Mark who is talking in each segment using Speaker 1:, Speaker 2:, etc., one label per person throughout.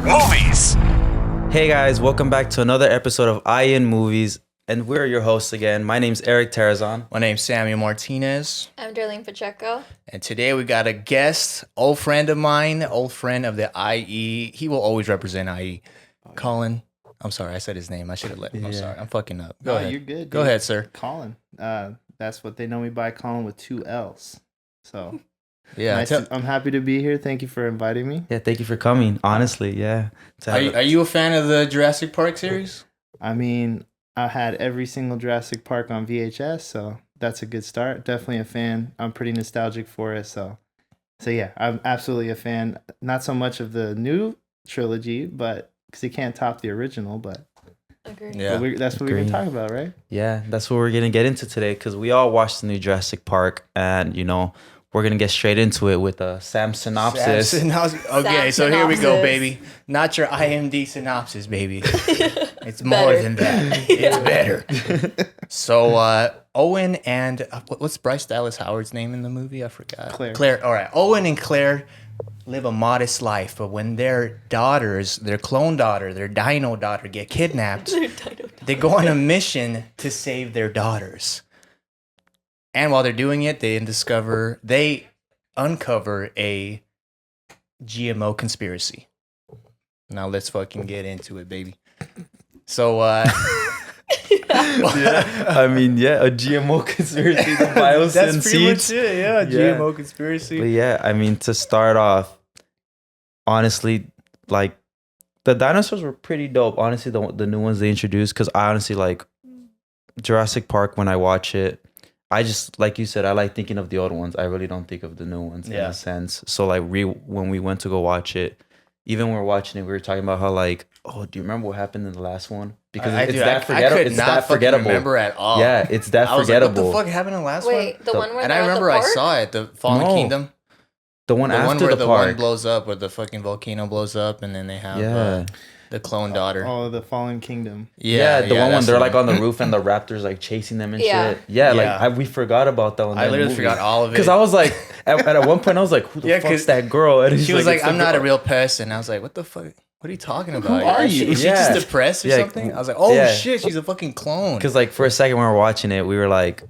Speaker 1: Movies.
Speaker 2: Hey guys, welcome back to another episode of I In Movies, and we're your hosts again. My name's Erick Tarazon.
Speaker 3: My name's Samuel Martinez.
Speaker 4: I'm Darlene Pacheco.
Speaker 3: And today we got a guest, old friend of mine, old friend of the IE. He will always represent IE. Collin. I'm sorry, I said his name. I should have let him. I'm sorry. I'm fucking up. Go ahead.
Speaker 5: You're good.
Speaker 3: Go ahead, sir.
Speaker 5: Collin. That's what they know me by, Collin with 2 L's. So
Speaker 3: Yeah.
Speaker 5: I'm happy to be here. Thank you for inviting me.
Speaker 2: Yeah, thank you for coming. Honestly, yeah.
Speaker 3: Are you a fan of the Jurassic Park series?
Speaker 5: I mean, I had every single Jurassic Park on VHS, so that's a good start. Definitely a fan. I'm pretty nostalgic for it, so yeah, I'm absolutely a fan. Not so much of the new trilogy, but because you can't top the original, but
Speaker 4: Agreed.
Speaker 3: Yeah.
Speaker 5: that's what we're gonna talk about, right?
Speaker 2: Yeah, that's what we're going to get into today because we all watched the new Jurassic Park and, we're going to get straight into it with a Sam synopsis.
Speaker 3: Okay, so here we go, baby. Not your IMD synopsis, baby. It's more than that. It's better. So, Owen and what's Bryce Dallas Howard's name in the movie? I forgot. Claire. All right. Owen and Claire live a modest life, but when their daughters, their clone daughter, their dino daughter, get kidnapped, they go on a mission to save their daughters. And while they're doing it, they uncover a GMO conspiracy. Now let's fucking get into it, baby. So,
Speaker 2: a GMO conspiracy, the biosyn
Speaker 3: that's pretty
Speaker 2: seeds.
Speaker 3: much it, yeah. GMO conspiracy.
Speaker 2: But yeah, to start off, honestly, like, the dinosaurs were pretty dope. Honestly, the new ones they introduced, because I honestly like Jurassic Park when I watch it. I just, like you said, I like thinking of the old ones. I really don't think of the new ones in a sense. So like when we went to go watch it, even when we were watching it, we were talking about how like, oh, do you remember what happened in the last one? Because it's that forgettable.
Speaker 3: I could not fucking remember at all.
Speaker 2: Yeah, it's that
Speaker 3: I was
Speaker 2: forgettable.
Speaker 3: like, what the fuck happened in the last one?
Speaker 4: Wait, the one where
Speaker 3: And
Speaker 4: they're
Speaker 3: I remember
Speaker 4: at the
Speaker 3: I
Speaker 4: park?
Speaker 3: saw it, the Fallen Kingdom.
Speaker 2: The one after
Speaker 3: where
Speaker 2: the
Speaker 3: one
Speaker 2: park
Speaker 3: blows up, where the fucking volcano blows up, and then they have the clone daughter.
Speaker 5: Oh, the Fallen Kingdom.
Speaker 2: The one when they're like on the roof and the raptors like chasing them and shit. We forgot about that one.
Speaker 3: I literally forgot all of it.
Speaker 2: Because I was like, at one point I was like, who the fuck's that girl? And
Speaker 3: she was like, I'm not a real person. I was like, what the fuck? What are you talking about?
Speaker 5: Who are you?
Speaker 3: Is she just depressed or something? I was like, oh shit, she's a fucking clone.
Speaker 2: Because like for a second when we were watching it, we were like,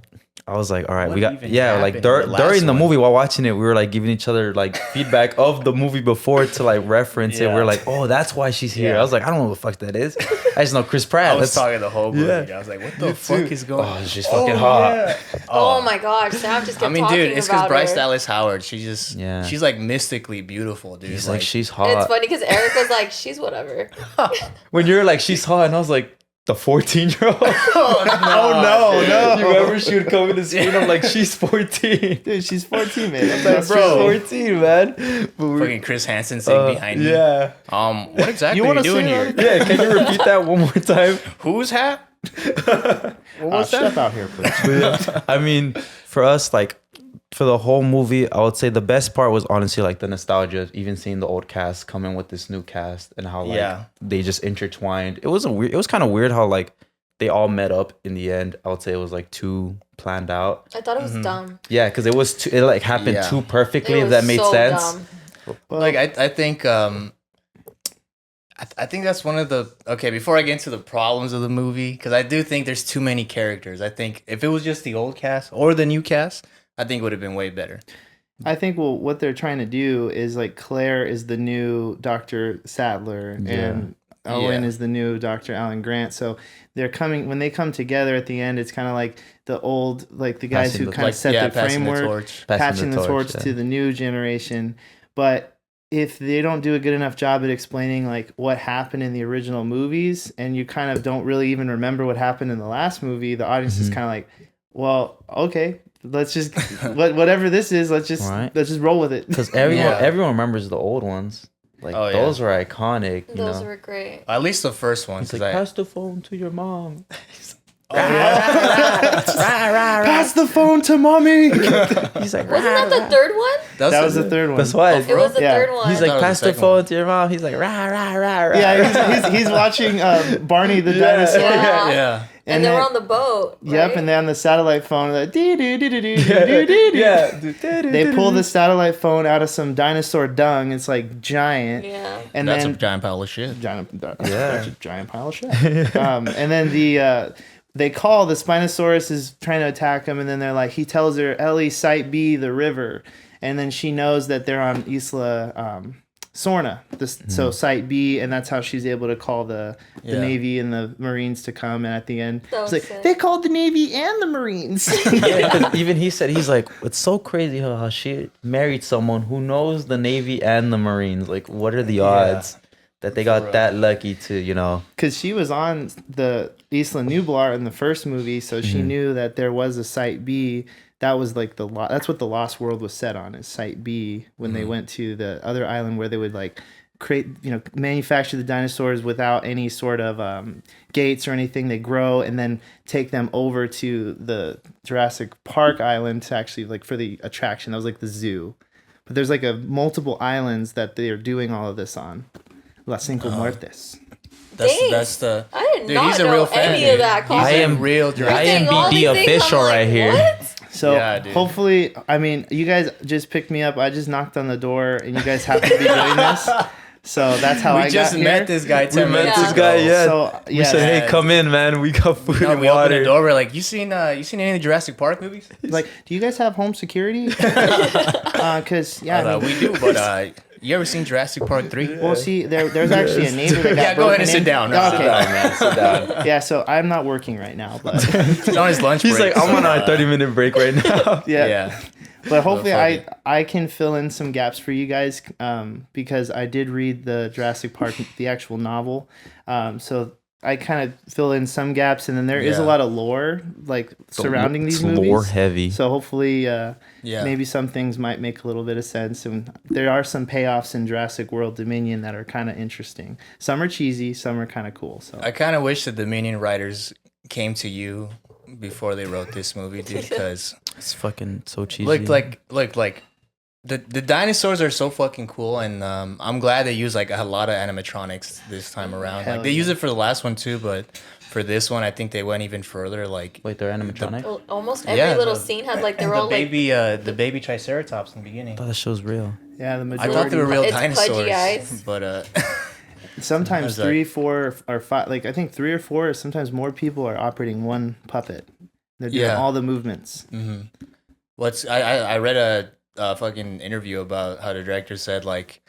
Speaker 2: I was like, all right,
Speaker 3: What
Speaker 2: we got
Speaker 3: even
Speaker 2: like
Speaker 3: happened
Speaker 2: during
Speaker 3: in the last
Speaker 2: the
Speaker 3: one?
Speaker 2: movie while watching it, we were like giving each other like feedback of the movie before to like reference it. We are like, oh, that's why she's here. I was like, I don't know what the fuck that is. I just know Chris Pratt.
Speaker 3: I was talking the whole movie. I was like, what the fuck is going on?
Speaker 2: Oh, she's fucking hot.
Speaker 3: Yeah.
Speaker 4: Oh my gosh, Sam just kept talking
Speaker 3: dude, it's because
Speaker 4: about
Speaker 3: Bryce
Speaker 4: her.
Speaker 3: Dallas Howard, she's like mystically beautiful, dude.
Speaker 2: He's like, she's hot.
Speaker 4: And it's funny because Eric was like, she's whatever.
Speaker 2: When you're like, she's hot, and I was like, the 14-year-old.
Speaker 5: Oh no.
Speaker 2: You remember she would come in the screen? I'm like, she's 14.
Speaker 5: Dude, she's 14, man.
Speaker 2: That's
Speaker 5: Bro.
Speaker 2: 14, man.
Speaker 3: Fucking Chris Hansen sitting behind me.
Speaker 2: Yeah.
Speaker 3: What exactly are you doing here?
Speaker 2: Yeah, can you repeat that one more time?
Speaker 3: Whose hat? What was
Speaker 5: Step
Speaker 3: that?
Speaker 5: out here, please.
Speaker 2: I mean, for us, like, for the whole movie, I would say the best part was honestly like the nostalgia, even seeing the old cast come in with this new cast and how like they just intertwined. It was kind of weird how like they all met up in the end. I would say it was like too planned out.
Speaker 4: I thought it was dumb.
Speaker 2: Yeah, because it like happened too perfectly. If that made sense.
Speaker 4: Dumb.
Speaker 3: Like I think I think that's one of the before I get into the problems of the movie, because I do think there's too many characters. I think if it was just the old cast or the new cast, I think it would have been way better.
Speaker 5: I think what they're trying to do is like Claire is the new Dr. Sattler and Owen is the new Dr. Alan Grant. So when they come together at the end, it's kind of like the old, like the guys who kind of set the framework, passing the torch to the new generation. But if they don't do a good enough job at explaining like what happened in the original movies, and you kind of don't really even remember what happened in the last movie, the audience is kind of like, well, okay, let's just whatever this is, let's just roll with it.
Speaker 2: Because everyone remembers the old ones. Like those were iconic.
Speaker 4: Those were great.
Speaker 3: At least the first one.
Speaker 2: He's like, pass the phone to your mom.
Speaker 5: Pass the phone to mommy.
Speaker 2: He's like,
Speaker 4: wasn't that the third one?
Speaker 5: That was the third one.
Speaker 2: That's why.
Speaker 4: It was the third one.
Speaker 2: He's like, pass the phone to your mom. He's like, rah, rah, rah, rah.
Speaker 5: Yeah, he's watching Barney the dinosaur.
Speaker 3: Yeah.
Speaker 4: And they
Speaker 5: then-
Speaker 4: were on the boat.
Speaker 5: Yep,
Speaker 4: right?
Speaker 5: and they're on the satellite phone. Like,
Speaker 2: Yeah.
Speaker 5: They pull the satellite phone out of some dinosaur dung. It's like giant.
Speaker 4: Yeah.
Speaker 5: And
Speaker 3: That's
Speaker 5: then
Speaker 3: a giant pile of shit.
Speaker 5: that's a giant pile of shit. And then they call, the Spinosaurus is trying to attack him, and then they're like, he tells her, Ellie, Site B, the river, and then she knows that they're on Isla Sorna, so Site B, and that's how she's able to call the Navy and the Marines to come. And at the end, it's like
Speaker 4: sick.
Speaker 5: they called the Navy and the Marines.
Speaker 2: Yeah, 'cause even he said, he's like, it's so crazy how she married someone who knows the Navy and the Marines. Like, what are the odds that they got that lucky to, you know?
Speaker 5: Because she was on the Isla Nublar in the first movie, so she knew that there was a Site B. That was like that's what the Lost World was set on, is Site B, when they went to the other island where they would like create, manufacture the dinosaurs without any sort of gates or anything. They grow and then take them over to the Jurassic Park island to actually, like, for the attraction. That was like the zoo. But there's like multiple islands that they are doing all of this on. Las Cinco Muertes.
Speaker 3: That's the.
Speaker 4: I did
Speaker 3: Dude,
Speaker 4: not
Speaker 3: he's a
Speaker 4: know
Speaker 3: real fan,
Speaker 4: any
Speaker 3: dude.
Speaker 4: of that.
Speaker 3: He's
Speaker 4: Collin.
Speaker 2: I am
Speaker 3: real
Speaker 4: You're
Speaker 3: Jurassic.
Speaker 4: saying all
Speaker 2: IMBD
Speaker 4: these things,
Speaker 2: official
Speaker 4: I'm like,
Speaker 2: right here.
Speaker 4: What?
Speaker 5: So
Speaker 3: Yeah, dude.
Speaker 5: hopefully, I mean, you guys just picked me up. I just knocked on the door, and you guys happen to be doing this. So that's how I
Speaker 3: We just
Speaker 5: got here.
Speaker 3: met this guy 10
Speaker 2: We met
Speaker 3: minutes
Speaker 2: this
Speaker 3: ago.
Speaker 2: guy, yeah.
Speaker 5: So
Speaker 2: We said, hey, come in, man. We got food
Speaker 3: No,
Speaker 2: and
Speaker 3: we opened the
Speaker 2: water.
Speaker 3: door. We're like, you seen any of the Jurassic Park movies?
Speaker 5: like, do you guys have home security? Because I mean,
Speaker 3: We do, but you ever seen Jurassic Park 3?
Speaker 5: well, see, there's actually a neighbor that got
Speaker 3: Yeah, go ahead and
Speaker 5: broken
Speaker 3: sit
Speaker 5: in.
Speaker 3: down.
Speaker 5: Okay.
Speaker 3: Sit down, man. Sit down.
Speaker 5: Yeah, so I'm not working right now, but
Speaker 3: He's on his lunch
Speaker 2: He's
Speaker 3: break.
Speaker 2: like, I'm
Speaker 3: so,
Speaker 2: on our 30-minute break right now.
Speaker 5: yeah.
Speaker 3: Yeah.
Speaker 5: But hopefully
Speaker 3: fuck
Speaker 5: I can fill in some gaps for you guys, because I did read the Jurassic Park, the actual novel. So I kind of fill in some gaps, and then there is a
Speaker 3: Yeah.
Speaker 5: lot of lore like surrounding these
Speaker 2: It's
Speaker 5: movies.
Speaker 2: lore heavy.
Speaker 5: So hopefully
Speaker 3: Yeah.
Speaker 5: maybe some things might make a little bit of sense. And there are some payoffs in Jurassic World Dominion that are kind of interesting. Some are cheesy, some are kind of cool. So
Speaker 3: I kind of wish that the Dominion writers came to you before they wrote this movie, dude, because
Speaker 2: It's fucking so cheesy.
Speaker 3: look, the dinosaurs are so fucking cool, and I'm glad they use like a lot of animatronics this time around.
Speaker 5: Hell
Speaker 3: Like they
Speaker 5: yeah.
Speaker 3: use it for the last one too, but for this one, I think they went even further. Like
Speaker 2: Wait, they're animatronic?
Speaker 4: Well, almost every
Speaker 3: Yeah,
Speaker 4: little
Speaker 3: the-
Speaker 4: scene had like their own
Speaker 3: the baby Triceratops in the beginning.
Speaker 2: I thought that show's real.
Speaker 5: yeah, the
Speaker 3: I
Speaker 5: majority.
Speaker 3: thought they were real
Speaker 4: It's pudgy
Speaker 3: dinosaurs,
Speaker 4: eyes.
Speaker 3: but
Speaker 5: Sometimes
Speaker 3: How's that?
Speaker 5: 3, 4, or 5. Like I think 3 or 4. Or sometimes more people are operating one puppet. They're doing
Speaker 3: Yeah.
Speaker 5: all the movements.
Speaker 3: I read a fucking interview about how the director said like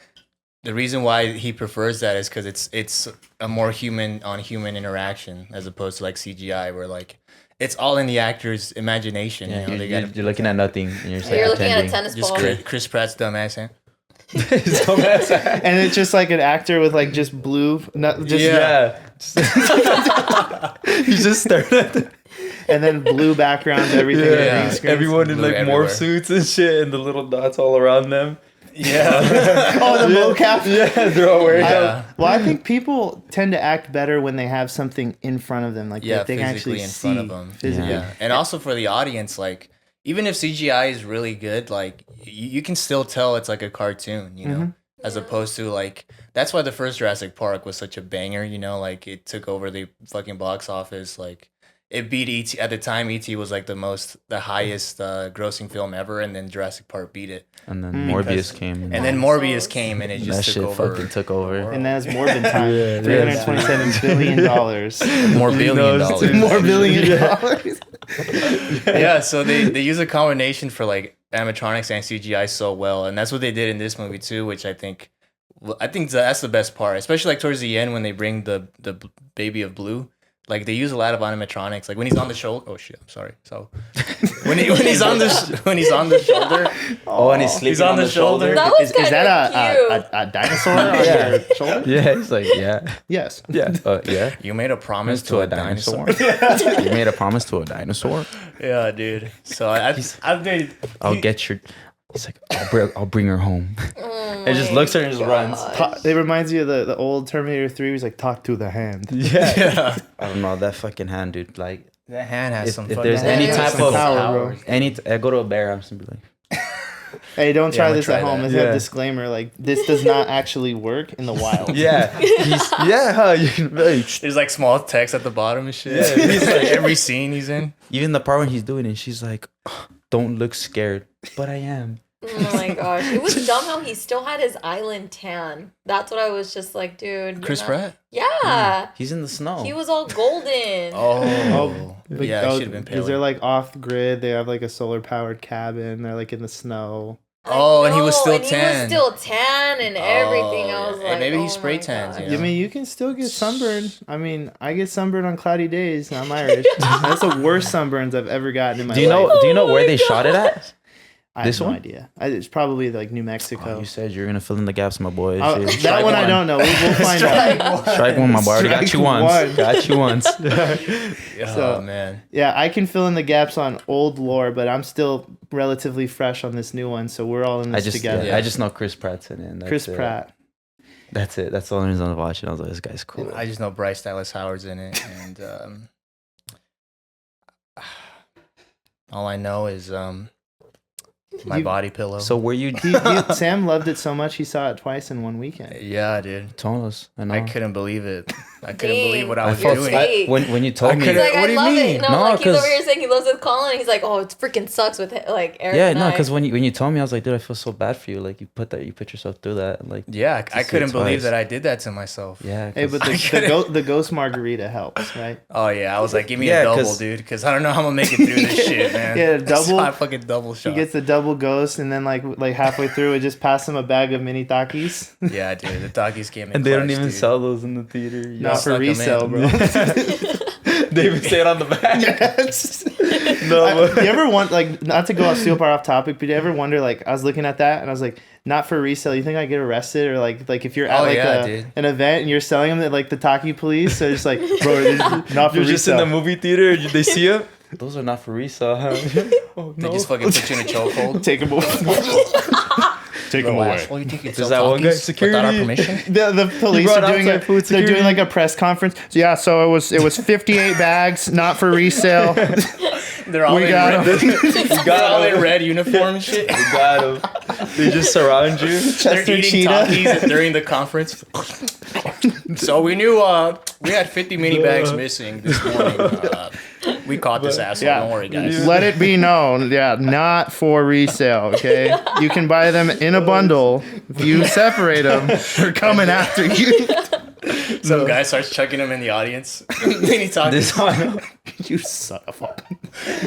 Speaker 3: the reason why he prefers that is because it's a more human on human interaction as opposed to like CGI where like it's all in the actor's imagination.
Speaker 2: Yeah,
Speaker 3: you know, they
Speaker 2: you're,
Speaker 3: got
Speaker 2: you're looking at nothing. And you're,
Speaker 4: You're looking at a
Speaker 2: pretending.
Speaker 4: tennis
Speaker 3: just
Speaker 4: ball.
Speaker 3: Chris Pratt's dumbass hand.
Speaker 5: And it's just like an actor with like just blue, not just
Speaker 2: Yeah. He's just staring at the,
Speaker 5: and then blue background to everything.
Speaker 3: Yeah.
Speaker 5: Yeah. Green screens.
Speaker 2: everyone in
Speaker 3: Blue
Speaker 2: like
Speaker 3: everywhere.
Speaker 2: morph suits and shit, and the little dots all around them.
Speaker 3: Yeah.
Speaker 5: Oh, the mocap.
Speaker 2: Yeah, they're all wearing
Speaker 3: Yeah.
Speaker 5: Well, I think people tend to act better when they have something in front of them, like
Speaker 3: Yeah,
Speaker 5: that they can
Speaker 3: physically
Speaker 5: actually
Speaker 3: in
Speaker 5: see
Speaker 3: front of them.
Speaker 5: physically.
Speaker 3: Yeah, and also for the audience, like even if CGI is really good, like you can still tell it's like a cartoon, you know, as opposed to like that's why the first Jurassic Park was such a banger, you know, like it took over the fucking box office, like it beat E.T. at the time. E.T. was like the highest grossing film ever, and then Jurassic Park beat it,
Speaker 2: And then Morbius came.
Speaker 3: and then Morbius came, and it
Speaker 2: that
Speaker 3: just
Speaker 2: shit
Speaker 3: took over.
Speaker 2: fucking took over.
Speaker 5: And that's Morbin time.
Speaker 2: Yeah,
Speaker 5: $327 billion.
Speaker 3: More billion
Speaker 2: knows,
Speaker 3: dollars.
Speaker 2: dude?
Speaker 5: More billion dollars.
Speaker 3: Yeah, so they use a combination for like animatronics and CGI so well, and that's what they did in this movie too, which I think that's the best part, especially like towards the end when they bring the baby of Blue. Like they use a lot of animatronics. Like when he's on the shoulder. Oh shit! I'm sorry. So when he's on the shoulder.
Speaker 2: Oh, and he's sleeping
Speaker 3: He's on the shoulder.
Speaker 4: That was
Speaker 5: Is
Speaker 4: kind
Speaker 5: that
Speaker 4: of cute.
Speaker 5: a dinosaur on your shoulder?
Speaker 2: Yeah, he's like, yeah,
Speaker 5: Yes.
Speaker 2: yeah, yeah.
Speaker 3: You made a promise
Speaker 2: To a dinosaur. You made a promise to a dinosaur.
Speaker 3: Yeah, dude. So I've made.
Speaker 2: I'll get your. He's like, I'll bring her home. And just looks at her and just runs.
Speaker 5: It reminds you of the old Terminator 3. He's like, talk to the hand.
Speaker 2: Yeah. I don't know, that fucking hand, dude. Like,
Speaker 3: That hand has some.
Speaker 2: if
Speaker 3: fucking-
Speaker 2: there's any
Speaker 4: That
Speaker 2: type
Speaker 4: has
Speaker 2: of
Speaker 5: power, bro.
Speaker 2: I go to a bear, I'm just gonna be like,
Speaker 5: Hey, don't try
Speaker 3: I'm
Speaker 5: this
Speaker 3: gonna
Speaker 5: at
Speaker 3: try
Speaker 5: home.
Speaker 3: that.
Speaker 5: Let's have a disclaimer. Like, this does not actually work in the wild.
Speaker 2: Yeah. You can really,
Speaker 3: There's like small text at the bottom and shit.
Speaker 2: Yeah,
Speaker 3: He's like every scene he's in.
Speaker 2: even the part when he's doing it, she's like, don't look scared. But I am.
Speaker 4: Oh my gosh. It was dumb how he still had his island tan. That's what I was just like, dude.
Speaker 3: Chris Pratt?
Speaker 4: Yeah.
Speaker 2: He's in the snow.
Speaker 4: He was all golden.
Speaker 3: Oh.
Speaker 5: Like,
Speaker 3: Yeah, it should have been
Speaker 5: because
Speaker 3: pale.
Speaker 5: they're like off grid. They have like a solar powered cabin. They're like in the snow.
Speaker 3: Oh, and he was still
Speaker 4: and
Speaker 3: tan.
Speaker 4: He was still tan and everything. I was
Speaker 3: yeah.
Speaker 4: like,
Speaker 3: Maybe he
Speaker 4: oh
Speaker 3: spray
Speaker 4: my
Speaker 3: tans,
Speaker 4: gosh.
Speaker 3: you know?
Speaker 5: I mean, you can still get sunburned. I mean, I get sunburned on cloudy days. I'm Irish. That's the worst sunburns I've ever gotten in my
Speaker 2: Do you
Speaker 5: life.
Speaker 2: know? Do you know
Speaker 4: Oh
Speaker 2: where
Speaker 4: my
Speaker 2: they shot it at?
Speaker 5: I
Speaker 2: this
Speaker 5: have no
Speaker 2: one?
Speaker 5: idea. It's probably like New Mexico.
Speaker 2: Oh, you said you're gonna fill in the gaps, my boy.
Speaker 5: That
Speaker 2: Shit.
Speaker 5: one I don't know. We'll find out.
Speaker 2: Strike one, my boy. I already got you
Speaker 5: Strike
Speaker 2: once.
Speaker 5: one.
Speaker 2: Got you once.
Speaker 3: Oh, man.
Speaker 5: Yeah, I can fill in the gaps on old lore, but I'm still relatively fresh on this new one, so we're all in this together.
Speaker 2: I just know Chris Pratt's in it. And that's
Speaker 5: Chris
Speaker 2: it.
Speaker 5: Pratt.
Speaker 2: That's it. That's the only reason I was watching. I was like, this guy's cool.
Speaker 3: I just know Bryce Dallas Howard's in it, and all I know is my body pillow.
Speaker 2: So were you?
Speaker 5: Sam loved it so much he saw it twice in one weekend.
Speaker 3: Yeah, dude.
Speaker 2: Told us. I know.
Speaker 3: I couldn't believe it. I couldn't
Speaker 4: Dang.
Speaker 3: beve what I
Speaker 2: I
Speaker 3: was
Speaker 2: felt
Speaker 3: doing.
Speaker 4: sick.
Speaker 2: when you told me.
Speaker 4: He's like,
Speaker 3: What
Speaker 4: I
Speaker 3: do you
Speaker 4: love
Speaker 3: mean?
Speaker 4: it. No,
Speaker 2: No,
Speaker 4: like he's over
Speaker 2: 'cause-
Speaker 4: here saying he loves it with Collin. He's like, oh, it freaking sucks with like Eric.
Speaker 2: Yeah,
Speaker 4: and
Speaker 2: no,
Speaker 4: I.
Speaker 2: because when you told me, I was like, dude, I feel so bad for you. Like you put yourself through that. And like
Speaker 3: Yeah, I
Speaker 2: see
Speaker 3: couldn't
Speaker 2: it
Speaker 3: believe
Speaker 2: twice.
Speaker 3: that I did that to myself.
Speaker 2: yeah.
Speaker 5: Hey,
Speaker 2: 'cause-
Speaker 5: but the ghost margarita helps, right?
Speaker 3: Oh yeah, I was like, give me
Speaker 2: Yeah,
Speaker 3: a double,
Speaker 2: 'cause-
Speaker 3: dude, because I don't know how I'm gonna make it through this shit, man.
Speaker 5: Yeah, double-
Speaker 3: I fucking double
Speaker 5: He
Speaker 3: shot.
Speaker 5: gets the double ghost, and then like halfway through, it just pass him a bag of mini Takis.
Speaker 3: Yeah, dude, the doggies came in.
Speaker 2: and they don't
Speaker 3: clutch,
Speaker 2: even
Speaker 3: dude.
Speaker 2: sell those in the theater.
Speaker 5: Not for
Speaker 3: Suck 'em in.
Speaker 5: resale, bro.
Speaker 2: They even say it on the back.
Speaker 5: Yes.
Speaker 2: No,
Speaker 5: You ever want, like, not to go super off topic, but you ever wonder, like, I was looking at that and I was like, not for resale. You think I get arrested, or like if you're at
Speaker 3: Oh,
Speaker 5: like
Speaker 3: yeah, dude.
Speaker 5: an event and you're selling them, like the Taki police, so just like, bro, this is not for
Speaker 2: you're
Speaker 5: resale.
Speaker 2: just in the movie theater. And they see him. Those are not for resale. Huh? Oh
Speaker 3: They
Speaker 2: no.
Speaker 3: just fucking put you in a chokehold.
Speaker 5: Take them away. Take them away.
Speaker 3: Oh, you think it's
Speaker 2: There's that one guy,
Speaker 3: without our
Speaker 2: security.
Speaker 3: permission?
Speaker 5: The police
Speaker 2: brought
Speaker 5: are doing
Speaker 2: outside food
Speaker 5: they're doing
Speaker 2: security.
Speaker 5: like a press conference. Yeah, so it was 58 bags, not for resale.
Speaker 3: They're all
Speaker 5: We
Speaker 3: in
Speaker 5: got
Speaker 3: red.
Speaker 5: them.
Speaker 3: They're all in red uniform and shit.
Speaker 2: You got him. They just surround you.
Speaker 3: They're
Speaker 5: Chester
Speaker 3: eating
Speaker 5: Cheetah.
Speaker 3: Takis during the conference. So we knew we had 50 mini bags missing this morning. We caught this asshole.
Speaker 5: Yeah.
Speaker 3: Don't worry, guys.
Speaker 5: Let it be known, yeah, not for resale. Okay, you can buy them in a bundle. If you separate them, they're coming after you.
Speaker 3: Some guy starts chucking them in the audience. Mini Takis.
Speaker 2: This one.
Speaker 5: You son of a.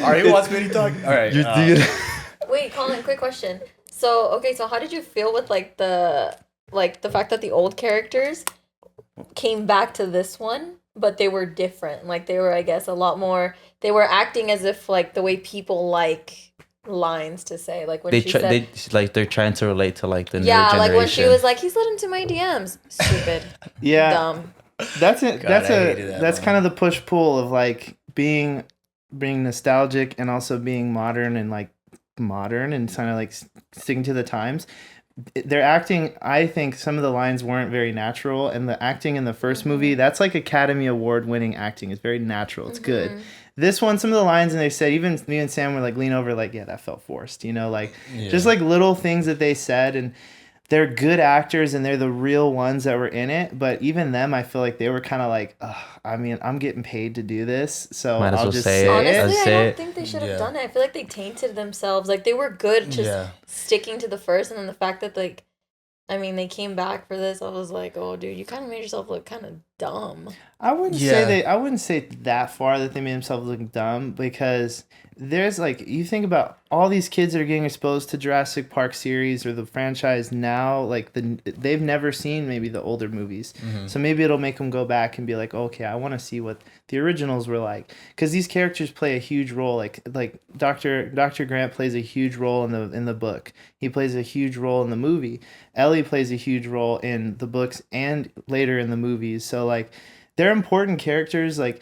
Speaker 3: All right, who wants Mini Takis? All right.
Speaker 4: Wait, Colin, quick question. So, okay, so how did you feel with like the fact that the old characters came back to this one, but they were different? Like they were, I guess, a lot more. They were acting as if like the way people like lines to say, like when she said,
Speaker 2: they're trying to relate to like the
Speaker 4: yeah,
Speaker 2: new generation.
Speaker 4: like when she was like, he slid into my DMs. Stupid.
Speaker 5: Yeah,
Speaker 4: Dumb.
Speaker 5: that's it.
Speaker 3: God,
Speaker 5: That's
Speaker 3: I hated that,
Speaker 5: that's
Speaker 3: man.
Speaker 5: kind of the push pull of like being nostalgic and also being modern and kind of like sticking to the times. They're acting, I think some of the lines weren't very natural, and the acting in the first movie, that's like Academy Award winning acting. It's very natural. It's good. This one, some of the lines, and they said, even me and Sam were like lean over like, yeah, that felt forced, like just like little things that they said. And they're good actors and they're the real ones that were in it. But even them, I feel like they were kind of like, I mean, I'm getting paid to do this, so
Speaker 2: Might as
Speaker 5: I'll
Speaker 2: well
Speaker 5: just
Speaker 2: say
Speaker 5: say
Speaker 2: it.
Speaker 4: Honestly,
Speaker 2: Let's
Speaker 4: I
Speaker 2: say
Speaker 4: don't
Speaker 2: it.
Speaker 4: think they should have
Speaker 3: Yeah.
Speaker 4: done it. I feel like they tainted themselves. Like they were good just sticking to the first, and then the fact that like, I mean, they came back for this. I was like, oh, dude, you kind of made yourself look kind of dumb.
Speaker 5: I wouldn't say that far that they made themselves look dumb, because there's like, you think about all these kids that are getting exposed to Jurassic Park series or the franchise now, like they've never seen maybe the older movies. So maybe it'll make them go back and be like, okay, I want to see what the originals were like, because these characters play a huge role. Like Dr. Grant plays a huge role in the book. He plays a huge role in the movie. Ellie plays a huge role in the books and later in the movies. So like, they're important characters. Like,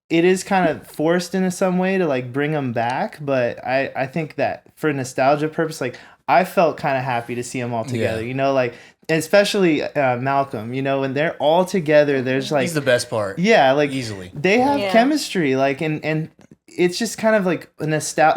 Speaker 5: it is kind of forced in some way to like bring them back, but I think that for nostalgia purpose, like I felt kind of happy to see them all together, like especially Malcolm, when they're all together, there's like,
Speaker 3: He's the best part.
Speaker 5: yeah, like
Speaker 3: Easily.
Speaker 5: they have
Speaker 4: Yeah.
Speaker 5: chemistry, like, and it's just kind of like a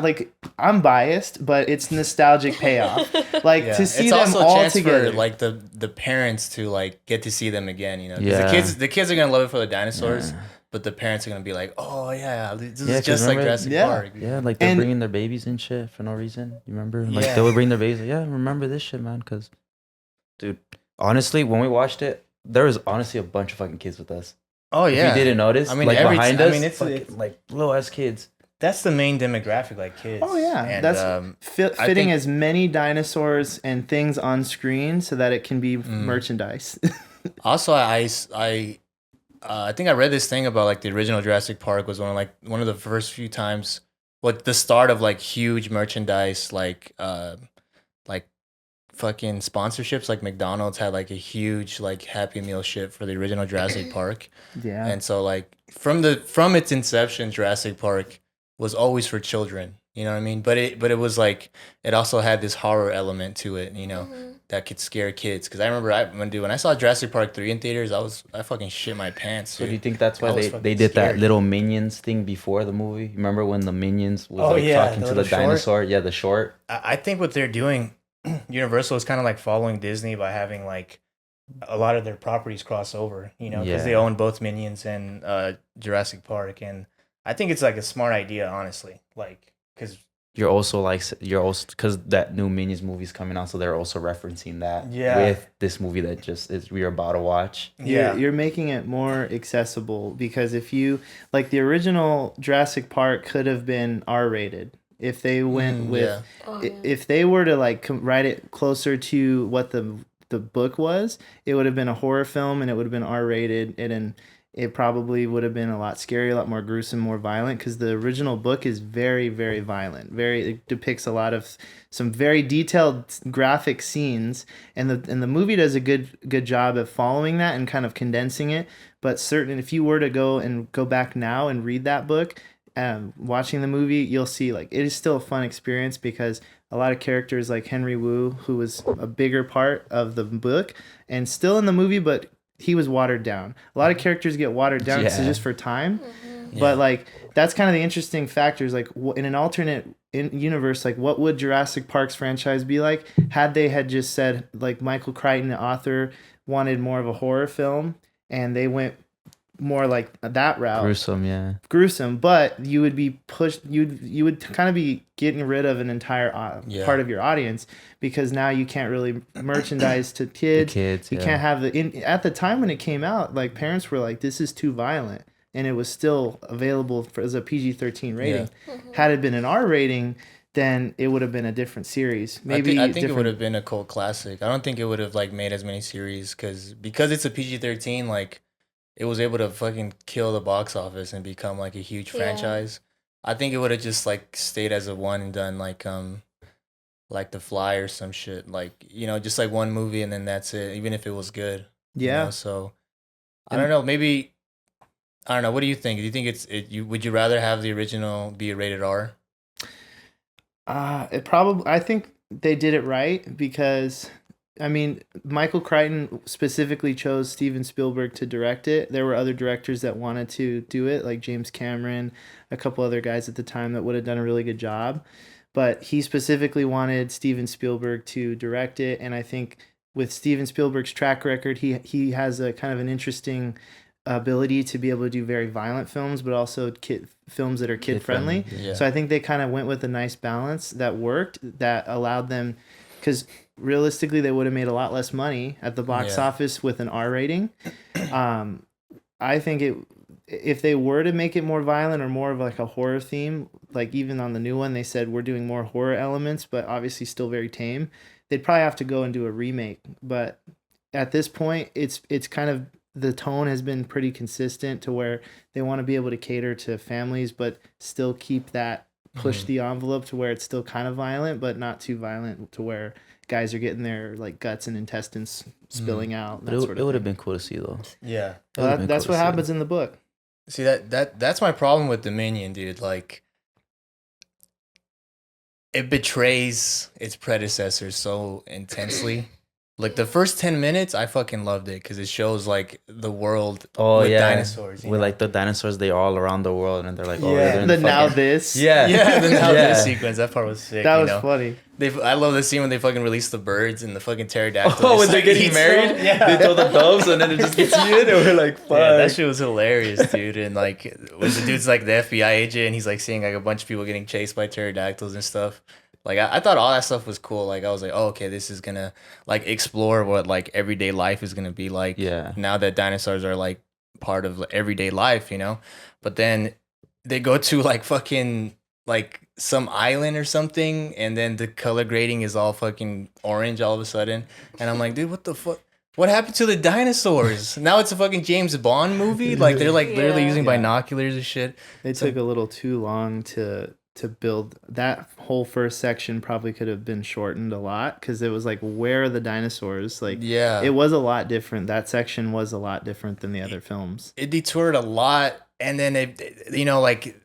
Speaker 5: like I'm biased, but it's nostalgic payoff. Like to see
Speaker 3: it's
Speaker 5: them
Speaker 3: also
Speaker 5: all
Speaker 3: a chance
Speaker 5: together.
Speaker 3: for like the parents to like get to see them again. You know, 'cause
Speaker 2: Yeah.
Speaker 3: the kids are gonna love it for the dinosaurs, but the parents are gonna be like, oh yeah, this
Speaker 2: Yeah,
Speaker 3: is
Speaker 2: 'cause
Speaker 3: just like
Speaker 2: remember-
Speaker 3: Jurassic
Speaker 5: Yeah.
Speaker 3: Park.
Speaker 2: Yeah, like they're
Speaker 5: And-
Speaker 2: bringing their babies and shit for no reason. You remember? Like
Speaker 3: Yeah.
Speaker 2: they would bring their babies. Like, yeah, remember this shit, man? Because, dude, honestly, when we watched it, there was honestly a bunch of fucking kids with us.
Speaker 3: Oh
Speaker 2: If
Speaker 3: yeah,
Speaker 2: you didn't notice,
Speaker 3: I mean,
Speaker 2: like behind us,
Speaker 3: it's
Speaker 2: fucking, like little ass kids.
Speaker 3: that's the main demographic, like kids.
Speaker 5: Oh yeah,
Speaker 3: and,
Speaker 5: that's
Speaker 3: I
Speaker 5: fitting
Speaker 3: think-
Speaker 5: as many dinosaurs and things on screen so that it can be merchandise.
Speaker 3: Also, I think I read this thing about like the original Jurassic Park was one of the first few times, what the start of like huge merchandise, like fucking sponsorships. Like McDonald's had like a huge like Happy Meal shit for the original Jurassic Park,
Speaker 5: Yeah.
Speaker 3: and so like from its inception, Jurassic Park was always for children. You know what I mean? But it was like it also had this horror element to it. You know. That could scare kids. Because I remember when I saw Jurassic Park 3 in theaters, I fucking shit my pants.
Speaker 2: So do
Speaker 3: Dude.
Speaker 2: you think that's why
Speaker 3: I was
Speaker 2: they
Speaker 3: fucking
Speaker 2: did that
Speaker 3: scared.
Speaker 2: little Minions thing before the movie? Remember when the Minions was
Speaker 3: Oh,
Speaker 2: like
Speaker 3: yeah,
Speaker 2: talking
Speaker 3: the
Speaker 2: to the
Speaker 3: little short?
Speaker 2: dinosaur? Yeah, the short.
Speaker 3: I think what they're doing, Universal is kind of like following Disney by having like a lot of their properties cross over, you know, because they
Speaker 2: Yeah.
Speaker 3: own both Minions and Jurassic Park. And I think it's like a smart idea, honestly. Like, because
Speaker 2: You're also because that new Minions movie's coming out, so they're also referencing that with this movie that just is we're about to watch.
Speaker 5: You're making it more accessible because if you like the original Jurassic Park could have been R-rated if they went with if they were to like write it closer to what the book was, it would have been a horror film and it would have been R-rated and it probably would have been a lot scarier, a lot more gruesome, more violent because the original book is very, very violent. It depicts a lot of some very detailed graphic scenes, and the movie does a good job of following that and kind of condensing it. But if you were to go back now and read that book, watching the movie, you'll see like it is still a fun experience because a lot of characters like Henry Wu, who was a bigger part of the book and still in the movie, but he was watered down. A lot of characters get watered down just for time. But like that's kind of the interesting factors. Like in an alternate universe, like what would Jurassic Park's franchise be like had they had just said like Michael Crichton, the author, wanted more of a horror film and they went more like that route. Gruesome, but you would be pushed. You would kind of be getting rid of an entire part of your audience because now you can't really merchandise to kids. You can't have at the time when it came out, like parents were like, "This is too violent," and it was still available as a PG-13 rating. Had it been an R rating, then it would have been a different series. Maybe
Speaker 3: I think it would have been a cult classic. I don't think it would have like made as many series because it's a PG-13 like. It was able to fucking kill the box office and become like a huge franchise. I think it would have just like stayed as a one and done like The Fly or some shit. Like, you know, just like one movie and then that's it, even if it was good.
Speaker 5: Yeah.
Speaker 3: You know? So I don't know, maybe I don't know, what do you think? Do you think would you rather have the original be a rated R?
Speaker 5: I think they did it right because I mean, Michael Crichton specifically chose Steven Spielberg to direct it. There were other directors that wanted to do it, like James Cameron, a couple other guys at the time that would have done a really good job. But he specifically wanted Steven Spielberg to direct it. And I think with Steven Spielberg's track record, he has a kind of an interesting ability to be able to do very violent films, but also films that are kid-friendly.
Speaker 3: Yeah.
Speaker 5: So I think they kind of went with a nice balance that worked, that allowed them... Because realistically, they would have made a lot less money at the box office with an R rating. I think if they were to make it more violent or more of like a horror theme, like even on the new one, they said we're doing more horror elements, but obviously still very tame. They'd probably have to go and do a remake. But at this point, it's kind of the tone has been pretty consistent to where they want to be able to cater to families, but still keep that. Push the envelope to where it's still kind of violent, but not too violent to where guys are getting their like guts and intestines spilling out.
Speaker 2: But it would have been cool to see though.
Speaker 3: Yeah,
Speaker 5: that's what happens in the book.
Speaker 3: See that's my problem with Dominion, dude. Like, it betrays its predecessors so intensely. Like the first 10 minutes, I fucking loved it because it shows like the world
Speaker 2: with
Speaker 3: dinosaurs.
Speaker 2: With like the dinosaurs, they all around the world, and they're like,
Speaker 5: yeah,
Speaker 2: they're
Speaker 5: now this.
Speaker 2: Yeah,
Speaker 3: the now this sequence. That part was sick.
Speaker 5: That was funny.
Speaker 3: I love the scene when they fucking release the birds and the fucking pterodactyl.
Speaker 2: Oh, when they're getting married, they throw the doves, and then it just gets you in, and we're like, fuck.
Speaker 3: Yeah, that shit was hilarious, dude. And like when the dude's like the FBI agent, and he's like seeing like a bunch of people getting chased by pterodactyls and stuff. Like I thought all that stuff was cool. Like I was like, oh, okay, this is gonna like explore what like everyday life is gonna be like.
Speaker 2: Yeah.
Speaker 3: Now that dinosaurs are like part of everyday life, you know. But then they go to like fucking like some island or something, and then the color grading is all fucking orange all of a sudden, and I'm like, dude, what the fuck? What happened to the dinosaurs? Now it's a fucking James Bond movie. Like they're like literally using binoculars and shit.
Speaker 5: They took a little too long to build that whole first section. Probably could have been shortened a lot because it was like, where are the dinosaurs? Like, it was a lot different. That section was a lot different than the other films.
Speaker 3: It detoured a lot, and then it, you know, like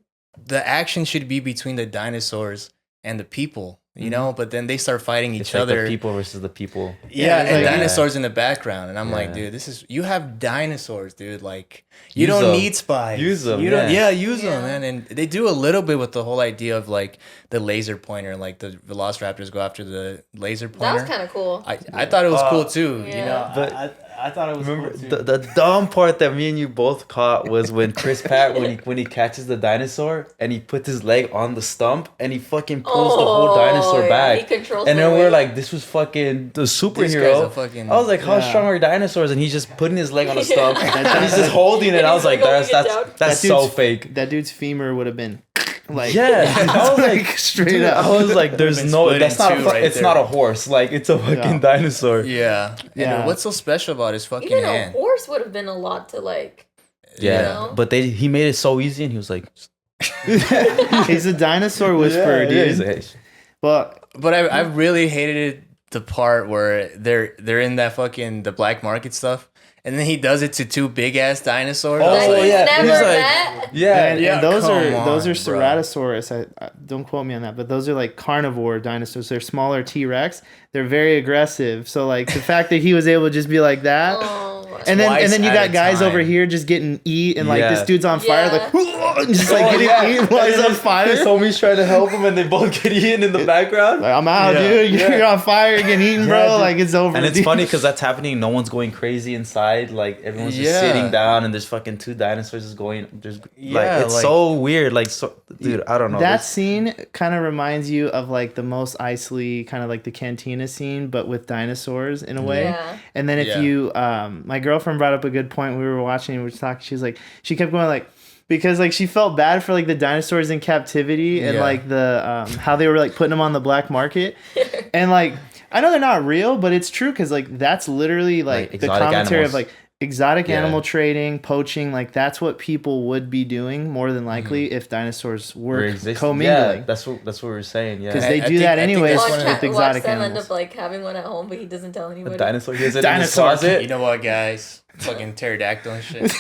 Speaker 3: the action should be between the dinosaurs and the people, you know, but then they start fighting each other.
Speaker 2: The people versus the people.
Speaker 3: Yeah, and like, dinosaurs in the background, and I'm like, dude, you have dinosaurs, dude. Like, you don't need spies.
Speaker 2: Use them.
Speaker 3: You don't. Yeah, use them, man. And they do a little bit with the whole idea of like the laser pointer, like the Velociraptors go after the laser pointer.
Speaker 4: That was kind of cool.
Speaker 3: I thought it was cool too.
Speaker 4: Yeah.
Speaker 3: You know,
Speaker 5: But I thought it was
Speaker 2: remember
Speaker 5: cool too.
Speaker 2: the dumb part that me and you both caught was when Chris Pratt when he catches the dinosaur and he puts his leg on the stump and he fucking pulls the whole dinosaur back.
Speaker 4: He controls
Speaker 2: and then
Speaker 4: the
Speaker 2: we're
Speaker 4: weight.
Speaker 2: like, this was fucking the
Speaker 3: This
Speaker 2: superhero.
Speaker 3: guy's a fucking-
Speaker 2: I was like, how strong are dinosaurs? And he's just putting his leg on a stump and he's just holding it.
Speaker 4: And
Speaker 2: I was
Speaker 4: he's
Speaker 2: like,
Speaker 4: like holding it
Speaker 2: that's
Speaker 5: That
Speaker 2: so
Speaker 5: dude's-
Speaker 2: fake.
Speaker 5: That dude's femur would have been like,
Speaker 2: Yeah, I was like,
Speaker 5: straight
Speaker 2: dude,
Speaker 5: up.
Speaker 2: I was like, there's
Speaker 3: been
Speaker 2: no,
Speaker 3: split
Speaker 2: that's
Speaker 3: in
Speaker 2: not,
Speaker 3: two right
Speaker 2: it's
Speaker 3: there.
Speaker 2: not a horse. Like, it's a fucking dinosaur.
Speaker 3: yeah.
Speaker 5: Yeah.
Speaker 3: And what's so special about his fucking
Speaker 4: Even a
Speaker 3: hand?
Speaker 4: horse would have been a lot to like.
Speaker 2: Yeah,
Speaker 4: You know?
Speaker 2: but he made it so easy, and he was like,
Speaker 5: He's a dinosaur whisperer, dude.
Speaker 2: he's like,
Speaker 5: But
Speaker 3: But I really hated it, the part where they're in that fucking the black market stuff, and then he does it to two big ass dinosaurs. I was
Speaker 2: Oh,
Speaker 3: like,
Speaker 4: He's
Speaker 2: yeah,
Speaker 4: never
Speaker 2: he's like-
Speaker 4: met.
Speaker 2: yeah,
Speaker 5: and those
Speaker 3: come
Speaker 5: are
Speaker 3: on,
Speaker 5: Ceratosaurus. I don't quote me on that, but those are like carnivore dinosaurs. They're smaller T-Rex. They're very aggressive. So like the fact that he was able to just be like that.
Speaker 4: Oh,
Speaker 5: And then
Speaker 3: Twice
Speaker 5: you
Speaker 3: at
Speaker 5: got
Speaker 3: a
Speaker 5: guys
Speaker 3: time.
Speaker 5: over here just getting eat, and like
Speaker 2: Yeah.
Speaker 5: this dude's on fire,
Speaker 4: Yeah.
Speaker 5: like just like
Speaker 2: Oh,
Speaker 5: getting
Speaker 2: yeah.
Speaker 5: eaten while he's on
Speaker 2: His
Speaker 5: fire.
Speaker 2: homies trying to help him, and they both get eaten in the background.
Speaker 5: Like, I'm out,
Speaker 3: Yeah.
Speaker 5: dude. You're on fire, you're getting eaten, bro.
Speaker 2: Yeah, dude.
Speaker 5: Like it's over.
Speaker 2: And it's
Speaker 5: dude.
Speaker 2: funny because that's happening. No one's going crazy inside. Like everyone's just
Speaker 3: Yeah.
Speaker 2: sitting down, and there's fucking two dinosaurs just going. There's
Speaker 3: Yeah,
Speaker 2: like it's
Speaker 3: like-
Speaker 2: so weird. Like so, dude, I don't know.
Speaker 5: That
Speaker 2: There's-
Speaker 5: scene kind of reminds you of like the Mos Eisley, kind of like the cantina scene, but with dinosaurs in a way.
Speaker 4: Yeah.
Speaker 5: And then if
Speaker 3: Yeah.
Speaker 5: you, my girlfriend brought up a good point. We were watching, we were talking. She was like, she kept going like, because like she felt bad for like the dinosaurs in captivity and
Speaker 3: Yeah.
Speaker 5: like the how they were like putting them on the black market, and like I know they're not real, but it's true because like that's literally like the
Speaker 2: exotic
Speaker 5: commentary
Speaker 2: animals.
Speaker 5: of like exotic
Speaker 2: Yeah.
Speaker 5: animal trading, poaching. Like that's what people would be doing more than likely if dinosaurs were
Speaker 2: existing.
Speaker 5: commingling.
Speaker 2: Yeah, that's what we were saying. Yeah,
Speaker 5: 'Cause
Speaker 3: I
Speaker 5: they do
Speaker 3: think-
Speaker 5: that
Speaker 3: I think
Speaker 5: anyways
Speaker 3: that's
Speaker 5: with
Speaker 3: one of
Speaker 4: Watch
Speaker 5: exotic
Speaker 4: them end
Speaker 5: animals.
Speaker 4: up like having one at home, but he doesn't tell
Speaker 2: a
Speaker 4: anybody.
Speaker 2: dinosaur. He has it in his
Speaker 5: Dinosaur.
Speaker 2: closet.
Speaker 3: you know what, guys? Fucking pterodactyl and shit.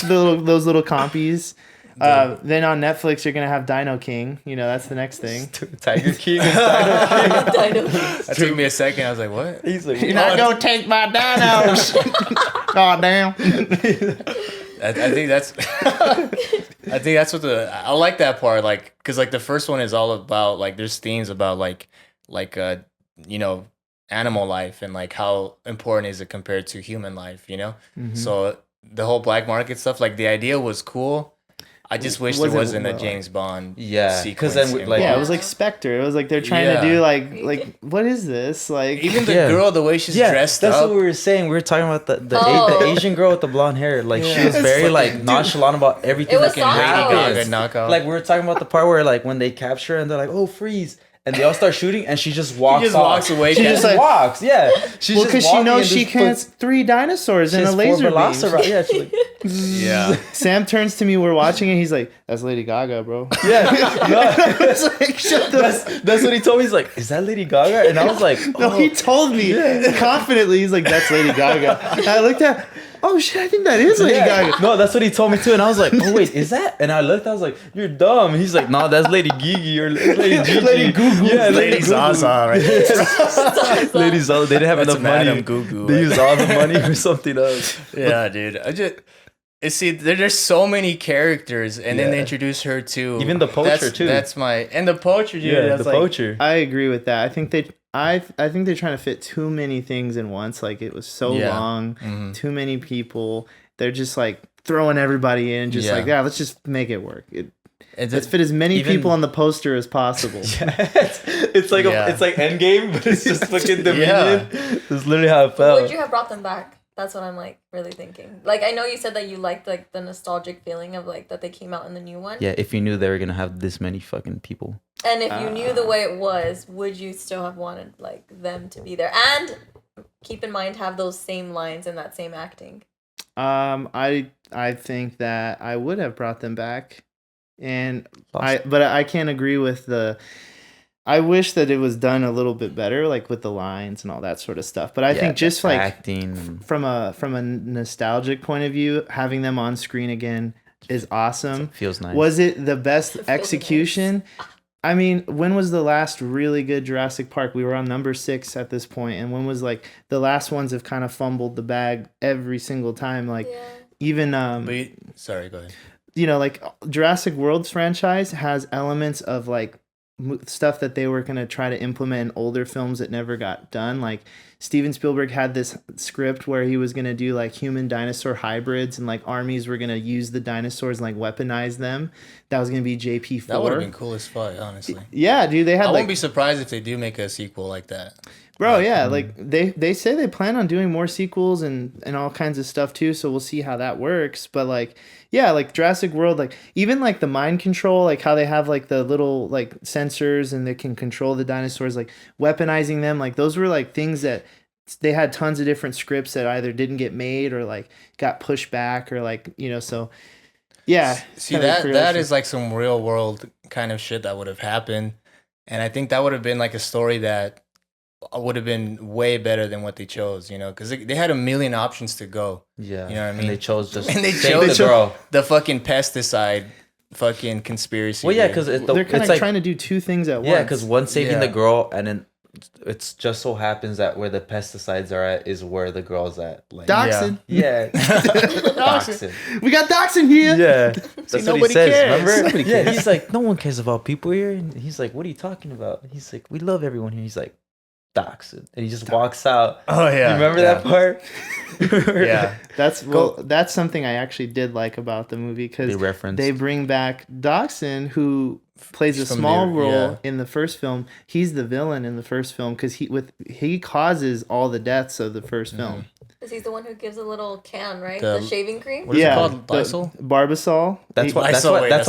Speaker 5: Those little compies. Then on Netflix, you're gonna have Dino King. You know, that's the next thing.
Speaker 2: Tiger King. Is Dino King.
Speaker 4: Dino.
Speaker 3: That took me a second. I was like, what?
Speaker 2: He's like,
Speaker 5: You're not gonna take my dinos. God damn.
Speaker 3: I think that's I think that's what I like that part, like, because like the first one is all about like there's themes about like you know, animal life and like how important is it compared to human life, you know. So the whole black market stuff, like the idea was cool. I just wish there wasn't a James Bond
Speaker 2: Yeah,
Speaker 3: sequence.
Speaker 2: 'cause then we- like-
Speaker 5: Yeah, it was like Spectre. It was like they're trying to
Speaker 3: Yeah.
Speaker 5: do like what is this? Like
Speaker 3: even the
Speaker 2: Yeah.
Speaker 3: girl, the way she's dressed
Speaker 2: that's
Speaker 3: up.
Speaker 2: what we were saying. We were talking about the
Speaker 4: Oh.
Speaker 2: Asian girl with the blonde hair. Like she
Speaker 3: Yeah.
Speaker 2: was very like nonchalant about everything.
Speaker 4: It was
Speaker 2: that can
Speaker 4: Lady
Speaker 2: happen.
Speaker 3: Gaga knockout.
Speaker 2: Like we were talking about the part where like when they capture her and they're like, "Oh, freeze!" and they all start shooting, and she just walks.
Speaker 3: just
Speaker 2: off.
Speaker 3: walks away.
Speaker 2: She
Speaker 3: She
Speaker 2: just
Speaker 5: just, like-
Speaker 2: walks. Yeah, she's
Speaker 5: well,
Speaker 2: just
Speaker 5: because she
Speaker 2: walking
Speaker 5: knows
Speaker 2: and
Speaker 5: she
Speaker 2: just
Speaker 5: can't
Speaker 2: puts-
Speaker 5: 3 dinosaurs
Speaker 2: she
Speaker 5: and a
Speaker 2: has
Speaker 5: laser
Speaker 2: 4
Speaker 5: beam.
Speaker 2: velociraptors. Yeah, she's like,
Speaker 3: Yeah.
Speaker 5: Sam turns to me. We're watching it. He's like, "That's Lady Gaga, bro."
Speaker 2: yeah. No,
Speaker 5: It's like, shut the.
Speaker 2: that's what he told me. He's like, "Is that Lady Gaga?" And I was like,
Speaker 5: No,
Speaker 2: oh.
Speaker 5: he told me confidently. He's like, "That's Lady Gaga." And I looked at. oh shit, I think that is Lady Gaga.
Speaker 2: No, that's what he told me too. And I was like, oh wait, is that? And I looked, I was like, you're dumb. He's like, no, that's Lady Gigi or Lady Gigi.
Speaker 5: Lady Goo-Goo.
Speaker 2: Yeah,
Speaker 3: Lady
Speaker 2: Goo-Goo.
Speaker 3: Zaza, right?
Speaker 2: Lady Zaza. They didn't have
Speaker 3: That's
Speaker 2: enough money.
Speaker 3: Madame Goo-Goo,
Speaker 2: They
Speaker 3: right?
Speaker 2: used all the money for something else.
Speaker 3: Yeah, dude. There's so many characters, and then they introduce her too.
Speaker 2: Even the poacher too.
Speaker 3: That's and the poacher, dude.
Speaker 2: Yeah,
Speaker 3: that's
Speaker 2: the poacher.
Speaker 5: I agree with that. I think they're trying to fit too many things in once. Like it was so long, too many people. They're just like throwing everybody in, just like let's just make it work. Let's fit as many people on the poster as possible.
Speaker 2: It's like it's like Endgame, but it's just fucking Dominion. That's literally how it felt.
Speaker 4: Would you have brought them back? That's what I'm like really thinking. Like I know you said that you liked like the nostalgic feeling of like that they came out in the new one.
Speaker 2: Yeah, if you knew they were gonna have this many fucking people.
Speaker 4: And if you knew the way it was, would you still have wanted like them to be there? And keep in mind, have those same lines and that same acting.
Speaker 5: I think that I would have brought them back, but I can't agree with the. I wish that it was done a little bit better, like with the lines and all that sort of stuff. But I think just like
Speaker 2: acting
Speaker 5: from a nostalgic point of view, having them on screen again is awesome.
Speaker 2: Feels nice.
Speaker 5: Was it the best execution? Nice. I mean, when was the last really good Jurassic Park? We were on number 6 at this point, and when was like the last ones have kind of fumbled the bag every single time. Like even
Speaker 3: sorry, go ahead.
Speaker 5: You know, like Jurassic World's franchise has elements of like stuff that they were going to try to implement in older films that never got done. Like Steven Spielberg had this script where he was going to do like human dinosaur hybrids, and like armies were going to use the dinosaurs and like weaponize them. That was going to be JP4.
Speaker 3: That would have been cool as fuck, honestly.
Speaker 5: Yeah, dude, they had
Speaker 3: I won't be surprised if they do make a sequel like that.
Speaker 5: Bro, yeah, like they say they plan on doing more sequels and all kinds of stuff too, so we'll see how that works. But like, yeah, like Jurassic World, like even like the mind control, like how they have like the little like sensors and they can control the dinosaurs, like weaponizing them, like those were like things that they had tons of different scripts that either didn't get made or like got pushed back or like, you know, so yeah.
Speaker 3: See, that is like some real world kind of shit that would have happened. And I think that would have been like a story that would have been way better than what they chose, you know, because they had a million options to go.
Speaker 2: Yeah,
Speaker 3: you know what I mean.
Speaker 2: And they chose just
Speaker 3: and they chose
Speaker 2: the girl.
Speaker 3: The fucking pesticide, fucking conspiracy.
Speaker 2: Well, yeah, because
Speaker 5: they're kind of like, trying to do two things at once.
Speaker 2: Yeah, because one saving the girl, and then it's just so happens that where the pesticides are at is where the girl's at. Like,
Speaker 5: Dachshund.
Speaker 2: Yeah. Dachshund.
Speaker 5: We got Dachshund here.
Speaker 2: Yeah. That's what
Speaker 3: nobody
Speaker 2: he says.
Speaker 3: cares.
Speaker 2: Remember?
Speaker 3: Nobody
Speaker 2: Yeah.
Speaker 3: cares.
Speaker 2: He's like, no one cares about people here. And he's like, what are you talking about? He's like, we love everyone here. He's like, Dachshund. And he just walks out.
Speaker 3: Oh yeah.
Speaker 2: You remember that part?
Speaker 3: Yeah.
Speaker 5: That's something I actually did like about the movie because they bring back Dachshund, who plays a small role in the first film. He's the villain in the first film because he causes all the deaths of the first film.
Speaker 4: Because he's the one who gives a little can, right? The shaving cream.
Speaker 3: What is it called? Lysol?
Speaker 5: Barbasol.
Speaker 2: That's why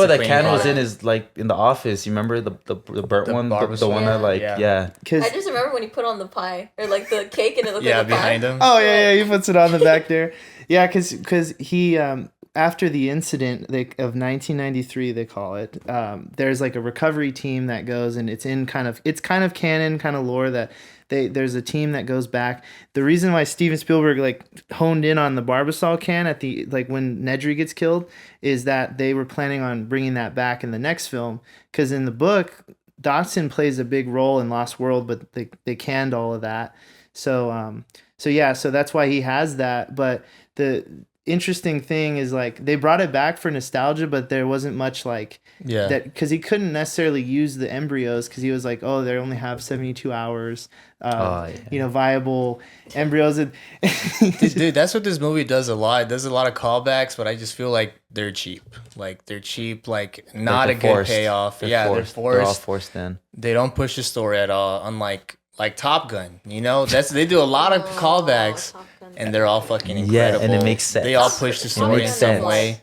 Speaker 2: the can was in his like in the office. You remember the burnt one, the one that like I
Speaker 4: just remember when he put on the pie or like the cake and it looked like a
Speaker 3: behind
Speaker 4: pie.
Speaker 3: him.
Speaker 5: Oh yeah, he puts it on the back there. Yeah, because he after the incident of 1993, they call it. There's like a recovery team that goes, and it's kind of canon, kind of lore that there's a team that goes back. The reason why Steven Spielberg like honed in on the Barbasol can at the like when Nedry gets killed is that they were planning on bringing that back in the next film because in the book Dachshund plays a big role in Lost World, but they canned all of that. So that's why he has that. But the interesting thing is like they brought it back for nostalgia, but there wasn't much like that because he couldn't necessarily use the embryos because he was like, oh, they only have 72 hours viable embryos.
Speaker 3: Dude, that's what this movie does a lot. It does a lot of callbacks, but I just feel like they're cheap, like not a good payoff. They're forced.
Speaker 2: They're all forced in.
Speaker 3: They don't push the story at all, unlike like Top Gun, you know, they do a lot of callbacks and they're all fucking incredible.
Speaker 2: Yeah, and it makes sense.
Speaker 3: They all push the story in some way.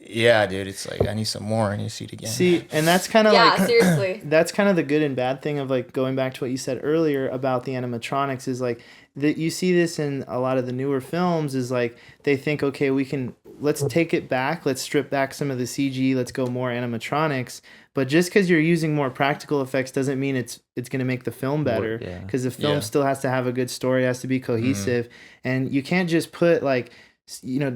Speaker 3: Yeah, dude, it's like I need some more. I need to see it again.
Speaker 5: See, and that's kind of
Speaker 4: seriously.
Speaker 5: That's kind of the good and bad thing of like going back to what you said earlier about the animatronics is like that you see this in a lot of the newer films is like they think, okay, let's take it back, let's strip back some of the CG, let's go more animatronics. But just because you're using more practical effects doesn't mean it's going to make the film better. Because the film still has to have a good story, it has to be cohesive, and you can't just put like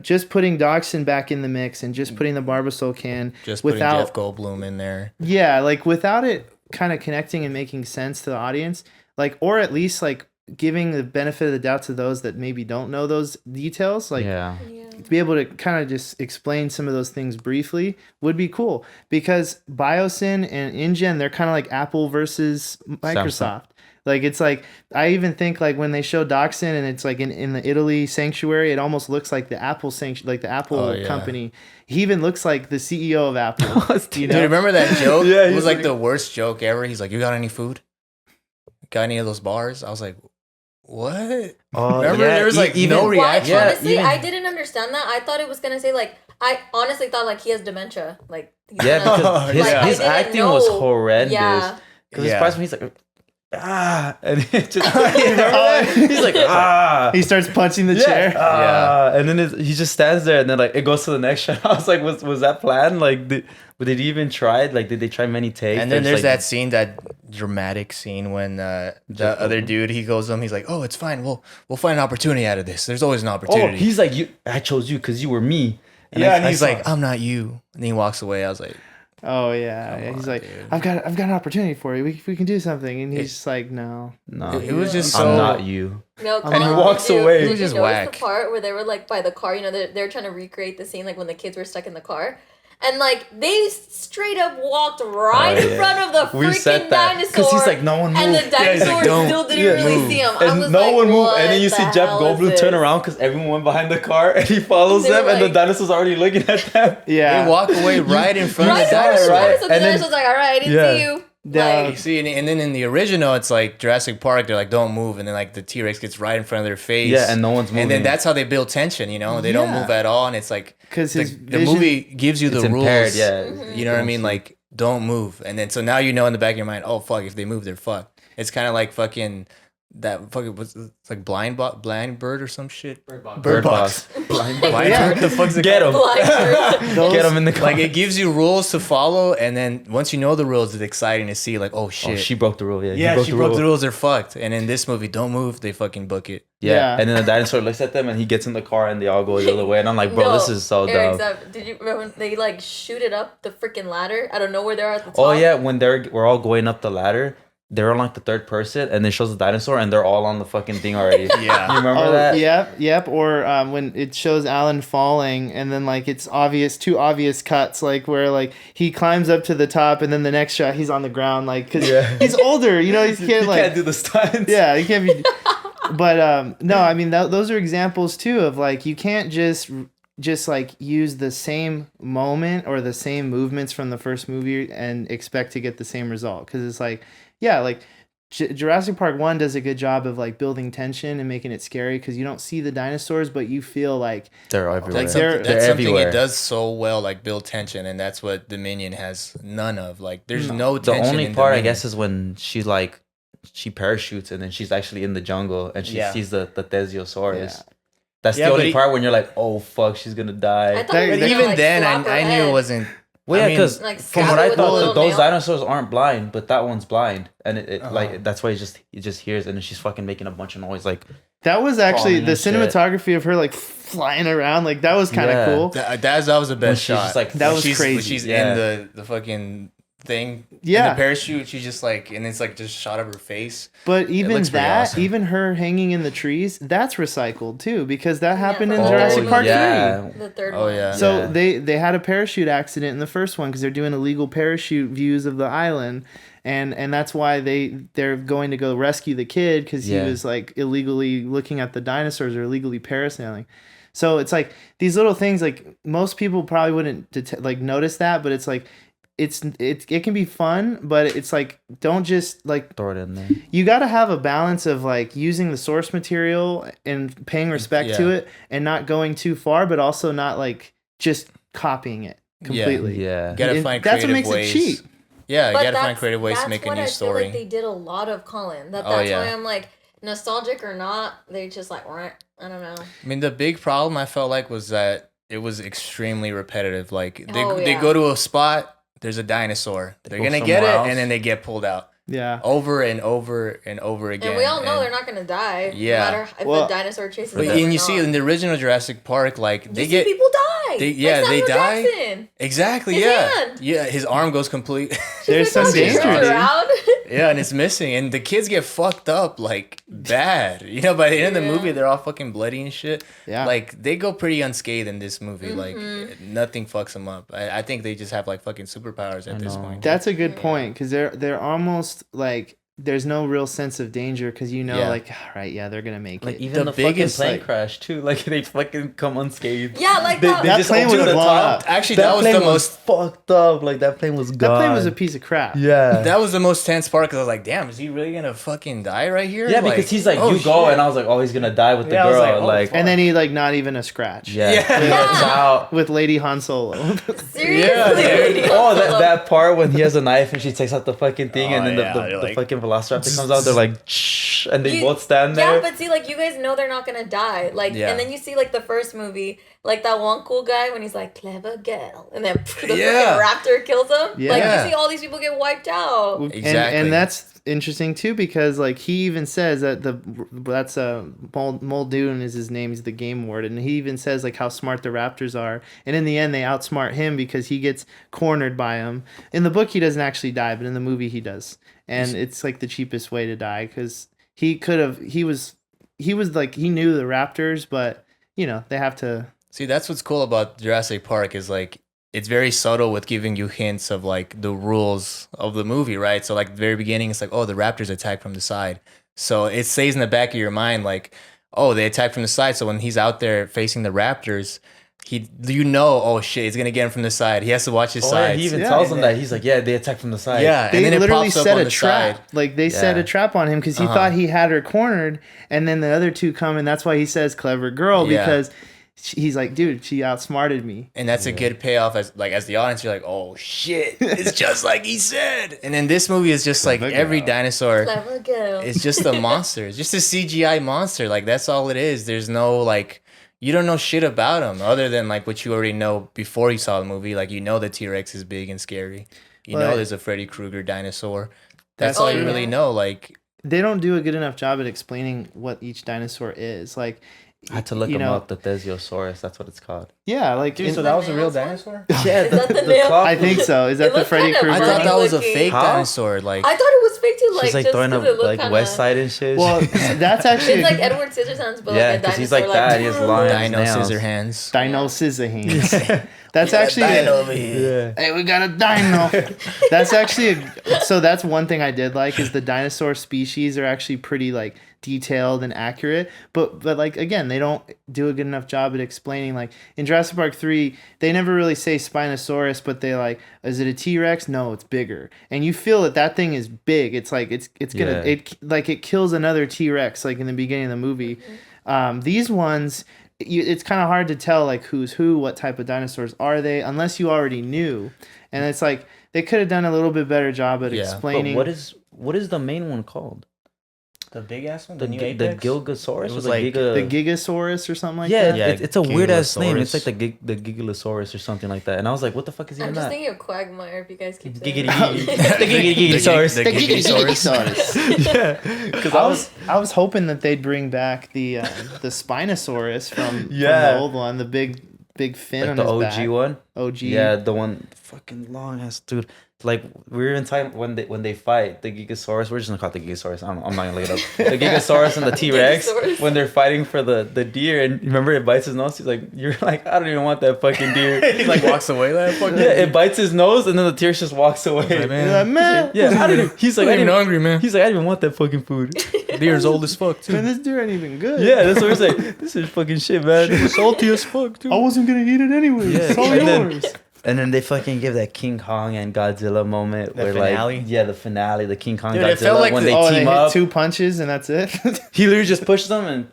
Speaker 5: just putting Dachshund back in the mix and just putting the Barbasol can
Speaker 3: Just
Speaker 5: without
Speaker 3: putting Jeff Goldblum in there.
Speaker 5: Yeah, like without it kind of connecting and making sense to the audience, like, or at least like giving the benefit of the doubt to those that maybe don't know those details, like to be able to kind of just explain some of those things briefly would be cool, because Biosyn and InGen, they're kind of like Apple versus Microsoft. Like, it's like, I even think like when they show Dachshund and it's like in the Italy sanctuary, it almost looks like the Apple like the Apple company. He even looks like the CEO of Apple.
Speaker 3: Dude, remember that joke? It was like the worst joke ever. He's like, "You got any food? Got any of those bars?" I was like, what? Remember, there was like no reaction.
Speaker 4: Honestly, I didn't understand that. I thought it was gonna say like, I honestly thought like he has dementia. Like,
Speaker 2: because his acting was horrendous.
Speaker 4: Yeah,
Speaker 2: because his price when he's like, and it just he's like,
Speaker 5: he starts punching the chair,
Speaker 2: and then he just stands there, and then like it goes to the next shot. I was like, was that planned? Like, did he even try? Like, did they try many takes?
Speaker 3: And then there's that scene, that dramatic scene when the other dude, he goes he's like, "Oh, it's fine. We'll find an opportunity out of this. There's always an opportunity."
Speaker 2: Oh, he's like, I chose you because you were me.
Speaker 3: And he's like, "I'm not you." And he walks away. I was like,
Speaker 5: "Oh yeah." He's like, dude. I've got an opportunity for you. We can do something." And he's just like, "No."
Speaker 3: It was just
Speaker 2: I'm not you.
Speaker 4: No,
Speaker 2: and he walks away.
Speaker 4: Did you notice the part where they were like by the car? You know, they're trying to recreate the scene like when the kids were stuck in the car. And like they straight up walked right in front of the freaking dinosaur.
Speaker 2: Because he's like, no one moved.
Speaker 4: And the dinosaur still didn't really see him.
Speaker 2: And no one moved. And then you see Jeff Goldblum turn around because everyone went behind the car and he follows them, and the dinosaur's already looking at them.
Speaker 3: Yeah. They walk away right in front of the dinosaur.
Speaker 4: Right? So the dinosaur's like, all right, I didn't see you.
Speaker 3: Like, you see, and then in the original, it's like Jurassic Park. They're like, "Don't move," and then like the T-Rex gets right in front of their face.
Speaker 2: Yeah, and no one's moving.
Speaker 3: And then that's how they build tension. You know, they don't move at all, and it's like because the movie gives you the rules.
Speaker 2: Impaired,
Speaker 3: you know what I mean? Like, don't move, and then so now you know in the back of your mind, oh fuck, if they move, they're fucked. It's kind of like fucking. That fucking was like blind bird or some shit. Bird box. Blind bird. What the fuck's it?
Speaker 2: Get him. Get him in the car.
Speaker 3: Like, it gives you rules to follow, and then once you know the rules, it's exciting to see. Like, oh shit,
Speaker 2: she broke the rule.
Speaker 3: She broke the rules. They're fucked. And in this movie, don't move. They fucking book it.
Speaker 2: Yeah. And then the dinosaur looks at them, and he gets in the car, and they all go the other way. And I'm like, bro, this is so dumb.
Speaker 4: Did you remember when they like shoot it up the freaking ladder? I don't know where they're at the top.
Speaker 2: Oh yeah, when we're all going up the ladder. They're on like the third person, and it shows the dinosaur, and they're all on the fucking thing already.
Speaker 3: Yeah,
Speaker 2: you remember that?
Speaker 5: Yep. Or when it shows Alan falling, and then like it's obvious, two obvious cuts, like where like he climbs up to the top, and then the next shot he's on the ground, like because he's older, you know, he can't
Speaker 2: do the stunts.
Speaker 5: Yeah, he can't be. But no, I mean those are examples too of like you can't just like use the same moment or the same movements from the first movie and expect to get the same result, because it's like. Yeah, like Jurassic Park 1 does a good job of like building tension and making it scary because you don't see the dinosaurs, but you feel like
Speaker 2: they're everywhere.
Speaker 3: That's something everywhere. It does so well, like build tension, and that's what Dominion has none of. Like, there's no tension.
Speaker 2: The only
Speaker 3: in
Speaker 2: part
Speaker 3: Dominion.
Speaker 2: I guess is when she parachutes and then she's actually in the jungle and she sees the Thesiosaurus. Yeah. That's the only part when you're like, oh fuck, she's gonna die.
Speaker 3: Even then, I knew it wasn't.
Speaker 2: Well, yeah, because from what I thought, those dinosaurs aren't blind, but that one's blind, and it like that's why he just hears, and then she's fucking making a bunch of noise, like.
Speaker 5: That was actually the cinematography of her like flying around, like that was kind of cool.
Speaker 3: That was the best shot.
Speaker 2: Just, like,
Speaker 5: that was crazy.
Speaker 3: When she's in the fucking thing, in the parachute, she's just like, and it's like just shot of her face.
Speaker 5: But even that, awesome. Even her hanging in the trees, that's recycled too, because that happened in Jurassic Park 3.
Speaker 4: The third one.
Speaker 3: Yeah.
Speaker 5: So they had a parachute accident in the first one because they're doing illegal parachute views of the island, and that's why they're going to go rescue the kid because he was like illegally looking at the dinosaurs or illegally parasailing. So it's like these little things, like most people probably wouldn't like notice that, but it's like. It can be fun, but it's like don't just like
Speaker 2: throw it in there.
Speaker 5: You got to have a balance of like using the source material and paying respect to it, and not going too far, but also not like just copying it completely.
Speaker 2: Yeah.
Speaker 3: Gotta find
Speaker 5: that's
Speaker 3: creative
Speaker 5: what makes
Speaker 3: ways.
Speaker 5: it cheap.
Speaker 3: Yeah, you gotta find creative ways to make a new story.
Speaker 4: That's what I feel like they did a lot of, Collin. That's why I'm like, nostalgic or not, they just like, I don't know.
Speaker 3: I mean, the big problem I felt like was that it was extremely repetitive. Like they go to a spot. There's a dinosaur. They're going to get it, and then they get pulled out.
Speaker 5: Yeah.
Speaker 3: Over and over and over again.
Speaker 4: And we all know they're not gonna die.
Speaker 3: Yeah.
Speaker 4: No matter if a dinosaur chases them.
Speaker 3: And you see in the original Jurassic Park, like they get
Speaker 4: people die.
Speaker 3: They
Speaker 4: Samuel
Speaker 3: die.
Speaker 4: Jackson.
Speaker 3: Exactly.
Speaker 4: His hand.
Speaker 3: Yeah. His arm goes complete.
Speaker 5: There's some danger, dude.
Speaker 3: Yeah, and it's missing, and the kids get fucked up like bad. You know, by the end of the movie, they're all fucking bloody and shit.
Speaker 5: Yeah.
Speaker 3: Like they go pretty unscathed in this movie. Like nothing fucks them up. I think they just have like fucking superpowers at this point.
Speaker 5: That's a good point because they're almost like. There's no real sense of danger because like, all right, they're gonna make
Speaker 2: like
Speaker 5: it.
Speaker 2: even the
Speaker 5: biggest
Speaker 2: fucking plane crash too. Like they fucking come unscathed.
Speaker 4: Yeah, like
Speaker 2: they
Speaker 4: that.
Speaker 5: That
Speaker 2: just
Speaker 5: plane
Speaker 2: opened
Speaker 5: would
Speaker 2: the
Speaker 5: blow
Speaker 2: top.
Speaker 5: up.
Speaker 3: Actually,
Speaker 2: That
Speaker 3: that was
Speaker 2: plane
Speaker 3: the
Speaker 2: was
Speaker 3: most
Speaker 2: fucked up. Like that plane was gone.
Speaker 5: That plane was a piece of crap.
Speaker 2: Yeah.
Speaker 3: That was the most tense part because I was like, "Damn, is he really gonna fucking die right here?"
Speaker 2: Yeah, because he's like, you go, and I was like, oh, he's gonna die with the
Speaker 3: Yeah, I was
Speaker 2: girl.
Speaker 3: like, oh,
Speaker 5: And then he like not even a scratch.
Speaker 2: yeah,
Speaker 3: Yeah.
Speaker 2: It's out.
Speaker 5: With Lady Han Solo.
Speaker 4: Seriously.
Speaker 3: Yeah,
Speaker 2: Oh, that part when he has a knife and she takes out the fucking thing, and then
Speaker 3: yeah,
Speaker 2: the
Speaker 3: they're like-
Speaker 2: fucking velociraptor comes out. They're like, shh, and they both stand there.
Speaker 4: Yeah, but see, like, you guys know they're not gonna die. Like, and then you see, like, the first movie, like, that one cool guy when he's like, clever girl. And then the freaking raptor kills him.
Speaker 5: Yeah.
Speaker 4: Like, you see all these people get wiped out.
Speaker 3: Exactly.
Speaker 5: And that's interesting, too, because, like, he even says that that's Muldoon is his name. He's the game warden. And he even says, like, how smart the raptors are. And in the end, they outsmart him because he gets cornered by him. In the book, he doesn't actually die, but in the movie, he does. And it's, like, the cheapest way to die because he was like, he knew the raptors, but, you know, they have to...
Speaker 3: See, that's what's cool about Jurassic Park is, like, it's very subtle with giving you hints of, like, the rules of the movie, right? So, like, the very beginning, it's like, oh, the raptors attack from the side. So it stays in the back of your mind, like, oh, they attack from the side. So when he's out there facing the raptors... oh shit, he's gonna get him from the side. He has to watch his side.
Speaker 2: Yeah, he even tells them that. He's like, yeah, they attack from the side.
Speaker 3: Yeah,
Speaker 5: They
Speaker 3: and then it
Speaker 5: literally
Speaker 3: pops up
Speaker 5: set
Speaker 3: on
Speaker 5: a
Speaker 3: the
Speaker 5: trap.
Speaker 3: side.
Speaker 5: Like they set a trap on him because he thought he had her cornered, and then the other two come, and that's why he says "clever girl" because he's like, dude, she outsmarted me.
Speaker 3: And that's a good payoff as the audience. You're like, oh shit, it's just like he said. And then this movie is just like every dinosaur
Speaker 4: Clever girl.
Speaker 3: is just a monster. It's just a CGI monster. Like that's all it is. There's no like. You don't know shit about him other than like what you already know before you saw the movie. Like you know the T-Rex is big and scary. You know there's a Freddy Krueger dinosaur. That's all you really know. Like
Speaker 5: they don't do a good enough job at explaining what each dinosaur is. Like
Speaker 2: I had to look him up, the Thesiosaurus. That's what it's called.
Speaker 5: Yeah, like
Speaker 3: dude, so that was a real dinosaur?
Speaker 2: Yeah,
Speaker 4: the
Speaker 2: clock.
Speaker 5: I think so. Is that the Freddy Krueger?
Speaker 3: I thought that was a
Speaker 4: looking.
Speaker 3: fake
Speaker 2: How?
Speaker 3: dinosaur. Like
Speaker 4: I thought it was fake too. Like
Speaker 2: She's like
Speaker 4: just
Speaker 2: throwing up
Speaker 4: 'cause it looked
Speaker 2: like
Speaker 4: kinda,
Speaker 2: West Side and shit.
Speaker 5: Well, that's actually
Speaker 4: It's like Edward Scissorhands, but
Speaker 2: yeah,
Speaker 4: like a
Speaker 2: because
Speaker 4: dinosaur.
Speaker 2: he's like that. He has long
Speaker 3: Dino
Speaker 2: nails.
Speaker 3: scissor hands.
Speaker 5: Dino Scissor Hands. That's actually
Speaker 3: over here.
Speaker 2: Yeah.
Speaker 5: hey, we got a dino. That's actually so that's one thing I did like is the dinosaur species are actually pretty like detailed and accurate, but like again, they don't do a good enough job at explaining. Like in Jurassic Park 3, they never really say Spinosaurus, but they like, is it a T-Rex? No, it's bigger, and you feel that thing is big. It's like it's gonna it kills another T-Rex like in the beginning of the movie. These ones. It's kind of hard to tell like who's who, what type of dinosaurs are they, unless you already knew. And it's like they could have done a little bit better job at explaining.
Speaker 2: But what is the main one called?
Speaker 3: The big ass one,
Speaker 2: The Gilgasaurus?
Speaker 3: It was
Speaker 2: or
Speaker 3: like
Speaker 5: the Gigasaurus or something like that.
Speaker 2: Yeah, it's a weird ass name. It's
Speaker 3: Gigalosaurus.
Speaker 2: like the Gigalosaurus or something like that. And I was like, what the fuck is
Speaker 4: I'm
Speaker 2: even
Speaker 4: just
Speaker 2: that?
Speaker 4: thinking of Quagmire if you guys keep saying
Speaker 2: Giggity
Speaker 4: it.
Speaker 2: the Gigisaurus.
Speaker 3: The Gigisaurus.
Speaker 2: Yeah, because
Speaker 5: I was hoping that they'd bring back the Spinosaurus from the old one, the big fin
Speaker 2: like
Speaker 5: on
Speaker 2: the
Speaker 5: his
Speaker 2: OG
Speaker 5: back.
Speaker 2: one.
Speaker 5: OG.
Speaker 2: Yeah, the one fucking long ass dude. Like we were in time when they fight the Gigasaurus. We're just gonna call it the Gigasaurus. I'm not gonna look it up. The Gigasaurus and the T-Rex
Speaker 4: Gigasaurus.
Speaker 2: when they're fighting for the deer, and remember it bites his nose. He's like, you're like, I don't even want that fucking deer.
Speaker 3: He like walks away like fucking.
Speaker 2: Yeah, it bites his nose, and then the T-Rex just walks away.
Speaker 3: Like, man.
Speaker 5: You're like, man,
Speaker 2: Yeah, I don't even, he's like, I
Speaker 3: I'm
Speaker 2: didn't,
Speaker 3: hungry, man.
Speaker 2: he's like, I didn't even want that fucking food.
Speaker 3: Deer's old as fuck
Speaker 5: man,
Speaker 3: too.
Speaker 5: this deer ain't even good.
Speaker 2: Yeah, that's what we're saying. This is fucking shit, man.
Speaker 3: It was salty as fuck too.
Speaker 5: I wasn't gonna eat it anyway.
Speaker 2: Yeah,
Speaker 5: It's all
Speaker 2: and then-
Speaker 5: yours.
Speaker 2: And then they fucking give that King Kong and Godzilla moment
Speaker 3: The
Speaker 2: where
Speaker 3: finale?
Speaker 2: the finale, the King Kong
Speaker 3: Dude,
Speaker 2: Godzilla
Speaker 3: it felt like
Speaker 2: when
Speaker 3: the-
Speaker 2: they
Speaker 5: Oh,
Speaker 2: team
Speaker 5: they hit
Speaker 2: up.
Speaker 5: 2 punches and that's it.
Speaker 2: He literally just pushes them and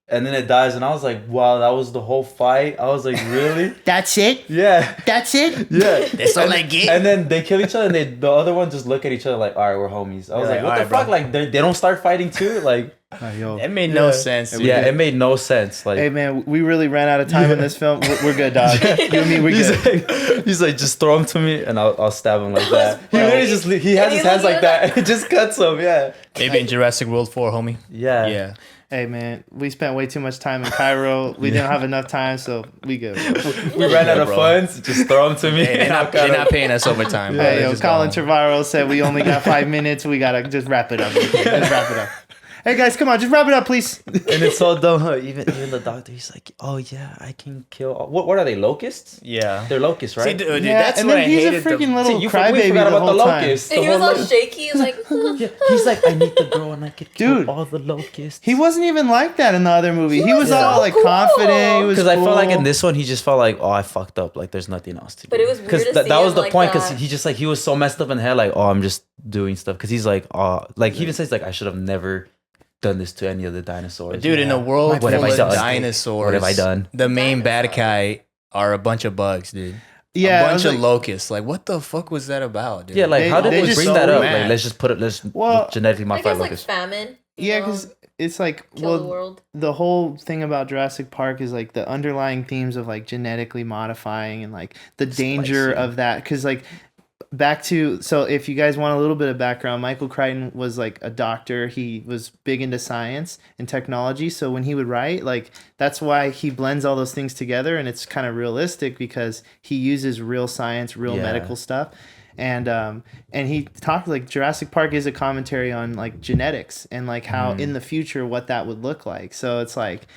Speaker 2: and then it dies, and I was like, wow, that was the whole fight. I was like, really?
Speaker 5: That's it?
Speaker 2: Yeah.
Speaker 5: That's it?
Speaker 2: Yeah.
Speaker 3: That's all I get.
Speaker 2: And then they kill each other, and the other one just look at each other like, all right, we're homies. I was like, what
Speaker 3: all
Speaker 2: the
Speaker 3: right,
Speaker 2: fuck?
Speaker 3: bro.
Speaker 2: Like, they don't start fighting too? Like,
Speaker 5: Yo.
Speaker 3: It made no sense. Dude.
Speaker 2: yeah, it made no sense. Like,
Speaker 5: Hey man, we really ran out of time in this film. We're good, dog. You and me, we're good.
Speaker 2: he's like, just throw him to me, and I'll stab him like that. He literally just he has his hands like that. It just cuts him. Yeah.
Speaker 3: Maybe in Jurassic World 4, homie.
Speaker 2: Yeah.
Speaker 3: Yeah.
Speaker 5: Hey man, we spent way too much time in Cairo. We didn't have enough time, so we good.
Speaker 2: We ran out of
Speaker 3: bro.
Speaker 2: funds. Just throw him to me.
Speaker 3: Hey, they're not paying us overtime.
Speaker 5: Hey, yo,
Speaker 3: Just
Speaker 5: Colin
Speaker 3: go home.
Speaker 5: Trevorrow said we only got 5 minutes. We gotta just wrap it up. Just wrap it up. Hey guys, come on, just wrap it up, please.
Speaker 2: And it's so dumb. Huh? Even the doctor, he's like, oh yeah, I can kill. What are they? Locusts?
Speaker 3: Yeah.
Speaker 2: They're locusts, right?
Speaker 3: See, dude,
Speaker 5: Yeah,
Speaker 3: that's
Speaker 5: and
Speaker 3: what
Speaker 5: then
Speaker 3: I
Speaker 5: he's a
Speaker 3: hated.
Speaker 5: freaking
Speaker 3: the,
Speaker 5: little
Speaker 2: we
Speaker 5: crybaby
Speaker 2: forgot
Speaker 5: the
Speaker 2: about
Speaker 5: whole
Speaker 2: the
Speaker 5: time.
Speaker 2: locusts.
Speaker 4: And he was all shaky. He was like,
Speaker 2: Yeah, he's like, I need to grow and I could kill
Speaker 5: Dude.
Speaker 2: all the locusts.
Speaker 5: He wasn't even like that in the other movie. He was
Speaker 4: was
Speaker 5: all
Speaker 4: so
Speaker 5: like
Speaker 4: cool.
Speaker 5: confident. He was
Speaker 2: Because I felt like
Speaker 5: cool.
Speaker 2: in this one, he just felt like, oh, I fucked up. Like, there's nothing else to do.
Speaker 4: But it was weird to see
Speaker 2: that was
Speaker 4: him
Speaker 2: the
Speaker 4: like
Speaker 2: point. Because
Speaker 4: that.
Speaker 2: he just like he was so messed up in the head. Like, oh, I'm just doing stuff. Because he's like, oh, like he even says like, I should have never done this to any of the dinosaurs.
Speaker 3: dude, in a world
Speaker 2: What have
Speaker 3: full
Speaker 2: I
Speaker 3: of
Speaker 2: done?
Speaker 3: dinosaurs,
Speaker 2: What have I done?
Speaker 3: The main bad
Speaker 4: Dinosaurs.
Speaker 3: guy are a bunch of bugs, dude.
Speaker 5: yeah,
Speaker 3: a
Speaker 5: I
Speaker 3: bunch
Speaker 5: was
Speaker 3: of
Speaker 5: like-
Speaker 3: locusts. Like, what the fuck was that about, dude?
Speaker 2: Yeah, like
Speaker 5: They-
Speaker 2: how did
Speaker 5: they
Speaker 2: we
Speaker 5: just
Speaker 2: bring
Speaker 5: so
Speaker 2: that up?
Speaker 3: mad.
Speaker 2: Like, let's just put it. Let's
Speaker 5: Well,
Speaker 2: genetically
Speaker 4: I
Speaker 2: modify
Speaker 4: guess like
Speaker 2: locusts.
Speaker 4: famine. you
Speaker 5: Yeah,
Speaker 4: know,
Speaker 5: because it's like
Speaker 4: kill the world.
Speaker 5: the whole thing about Jurassic Park is like the underlying themes of like genetically modifying and like the danger
Speaker 2: Spicy.
Speaker 5: of that. Because like back to, so if you guys want a little bit of background, Michael Crichton was like a doctor. He was big into science and technology. So when he would write, like that's why he blends all those things together, and it's kind of realistic because he uses real science, real
Speaker 2: Yeah.
Speaker 5: medical stuff. And he talked like Jurassic Park is a commentary on like genetics and like how in the future what that would look like. So it's like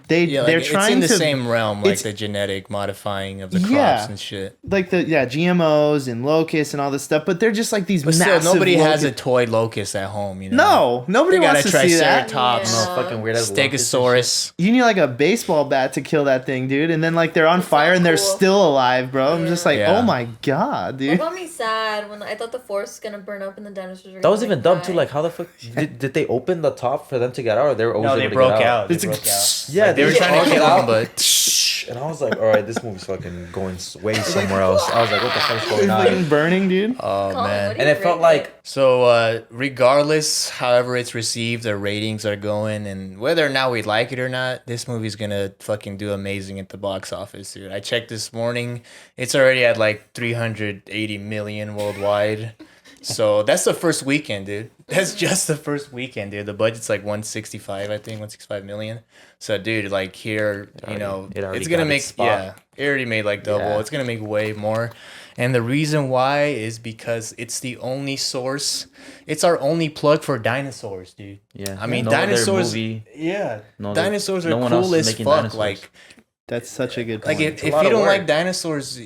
Speaker 3: Yeah,
Speaker 5: they're
Speaker 3: like,
Speaker 5: trying
Speaker 3: it's in
Speaker 5: to
Speaker 3: the same realm, like
Speaker 5: it's-
Speaker 3: the genetic modifying of the crops
Speaker 5: Yeah.
Speaker 3: and shit.
Speaker 5: like the GMOs and locusts and all this stuff, but they're just like these
Speaker 3: But still,
Speaker 5: massive
Speaker 3: nobody has a
Speaker 5: locust-
Speaker 3: toy locust at home, you know?
Speaker 5: No, nobody
Speaker 3: They got
Speaker 5: wants
Speaker 3: a
Speaker 5: to see that.
Speaker 3: triceratops,
Speaker 4: Yeah.
Speaker 2: No fucking weird ass locusts and
Speaker 3: stegosaurus.
Speaker 5: You need like a baseball bat to kill that thing, dude. And then like they're on fire
Speaker 4: not
Speaker 5: and they're
Speaker 4: cool.
Speaker 5: still alive, bro. I'm just like,
Speaker 3: Yeah.
Speaker 5: oh my god,
Speaker 4: What
Speaker 5: dude.
Speaker 4: got me sad when I thought the forest was gonna burn up and the dinosaurs were
Speaker 2: That was
Speaker 4: gonna,
Speaker 2: even
Speaker 4: like,
Speaker 2: dumb too.
Speaker 4: die.
Speaker 2: Like, how the fuck did they open the top for them to get out, or they were always
Speaker 3: No,
Speaker 2: able
Speaker 3: they
Speaker 2: to
Speaker 3: broke
Speaker 2: get
Speaker 3: out. They
Speaker 5: It's
Speaker 3: broke
Speaker 5: like,
Speaker 3: out.
Speaker 2: Yeah,
Speaker 3: Like, they were trying to
Speaker 2: all
Speaker 3: kill
Speaker 2: get
Speaker 3: him,
Speaker 2: out.
Speaker 3: but
Speaker 2: And I was like, all right, this movie's fucking going way somewhere else. I was like, what the fuck's going
Speaker 5: It's
Speaker 2: on?
Speaker 5: fucking burning, dude.
Speaker 3: oh
Speaker 4: Colin,
Speaker 3: man.
Speaker 4: what do
Speaker 2: And
Speaker 4: you
Speaker 2: it felt
Speaker 4: rate
Speaker 2: like
Speaker 3: So, regardless, however it's received, the ratings are going, and whether or not we like it or not, this movie's gonna fucking do amazing at the box office, dude. I checked this morning; it's already at like 380 million worldwide. So that's the first weekend, dude. That's just the first weekend, dude. The budget's like 165, I think, 165 million. So, dude, like here, you know,
Speaker 2: it already
Speaker 3: it's gonna
Speaker 2: got
Speaker 3: make
Speaker 2: its spot.
Speaker 3: yeah, it already made like double.
Speaker 2: Yeah.
Speaker 3: It's gonna make way more. And the reason why is because it's the only source. It's our only plug for dinosaurs, dude.
Speaker 2: Yeah.
Speaker 3: I mean,
Speaker 2: No other
Speaker 3: dinosaurs.
Speaker 2: movie,
Speaker 3: Yeah,
Speaker 2: no other-
Speaker 3: dinosaurs are
Speaker 2: no one else
Speaker 3: cool
Speaker 2: is
Speaker 3: as
Speaker 2: making
Speaker 3: fuck.
Speaker 2: dinosaurs.
Speaker 3: Like,
Speaker 5: That's such a good
Speaker 3: like
Speaker 5: point.
Speaker 3: if you
Speaker 2: lot of
Speaker 3: don't
Speaker 2: work.
Speaker 3: like dinosaurs,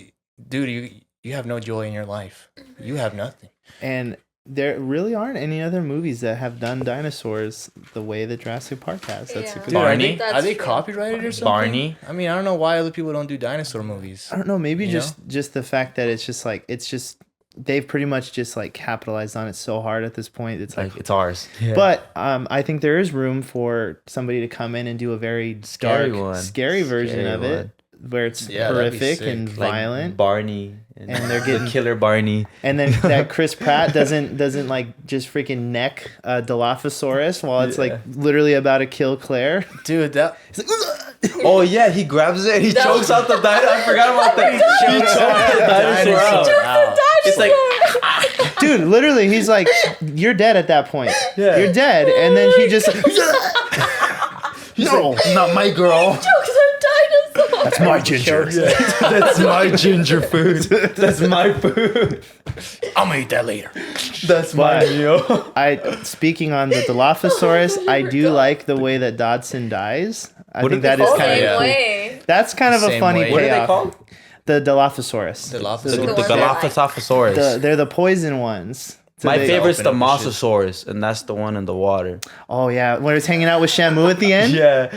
Speaker 3: dude, you have no joy in your life. You have nothing.
Speaker 5: And there really aren't any other movies that have done dinosaurs the way that Jurassic Park has. That's a
Speaker 4: Yeah.
Speaker 5: good
Speaker 3: Dude,
Speaker 2: Barney?
Speaker 3: are they
Speaker 4: That's true.
Speaker 3: copyrighted or something?
Speaker 2: Barney?
Speaker 3: I mean, I don't know why other people don't do dinosaur movies.
Speaker 5: I don't know, maybe
Speaker 3: You
Speaker 5: just the fact that it's just they've pretty much just like capitalized on it so hard at this point. It's like
Speaker 2: like it's ours.
Speaker 5: but I think there is room for somebody to come in and do a very
Speaker 2: Scary
Speaker 5: dark,
Speaker 2: one.
Speaker 5: scary version
Speaker 2: Scary
Speaker 5: of it, where it's
Speaker 3: Yeah, that'd be
Speaker 5: horrific
Speaker 3: sick.
Speaker 5: and
Speaker 2: Like
Speaker 5: violent.
Speaker 2: Barney, and
Speaker 5: they're
Speaker 2: the
Speaker 5: getting-
Speaker 2: killer Barney.
Speaker 5: And then that Chris Pratt doesn't like just freaking neck Dilophosaurus while it's like literally about to kill Claire.
Speaker 3: Dude, that
Speaker 5: He's like, "Ugh."
Speaker 2: Oh yeah, he grabs it and he chokes out the dinosaur. I forgot about that. He chokes the dinosaur out.
Speaker 3: out.
Speaker 2: It's like
Speaker 5: Dude, literally, he's like, "You're dead at that point.
Speaker 2: Yeah.
Speaker 5: You're dead." And then he just, no,
Speaker 2: not my girl.
Speaker 4: Jokes are dinosaurs.
Speaker 5: that's my ginger.
Speaker 2: That's my ginger food. That's my food.
Speaker 3: I'm gonna eat that later.
Speaker 2: That's my
Speaker 5: But-
Speaker 2: meal.
Speaker 5: Speaking on the Dilophosaurus, I do like the way that Dodson dies. I
Speaker 2: What
Speaker 5: think
Speaker 2: did
Speaker 5: that
Speaker 2: they
Speaker 5: is
Speaker 2: call
Speaker 5: kind
Speaker 2: it?
Speaker 5: of
Speaker 3: Yeah.
Speaker 5: cool.
Speaker 4: way.
Speaker 5: That's kind of a
Speaker 3: Same
Speaker 5: funny
Speaker 3: way.
Speaker 2: What are they
Speaker 5: payoff.
Speaker 2: called?
Speaker 5: The Dilophosaurus.
Speaker 3: The
Speaker 2: The,
Speaker 3: Dilophosaurus.
Speaker 4: ones that are
Speaker 2: Galapagos.
Speaker 5: They're the poison ones. So
Speaker 2: My
Speaker 5: they-
Speaker 2: favorite's the
Speaker 3: open up the shit.
Speaker 2: Mosasaurus, and that's the one in the water.
Speaker 5: Oh yeah, when it's hanging out with Shamu at the end.
Speaker 2: Yeah.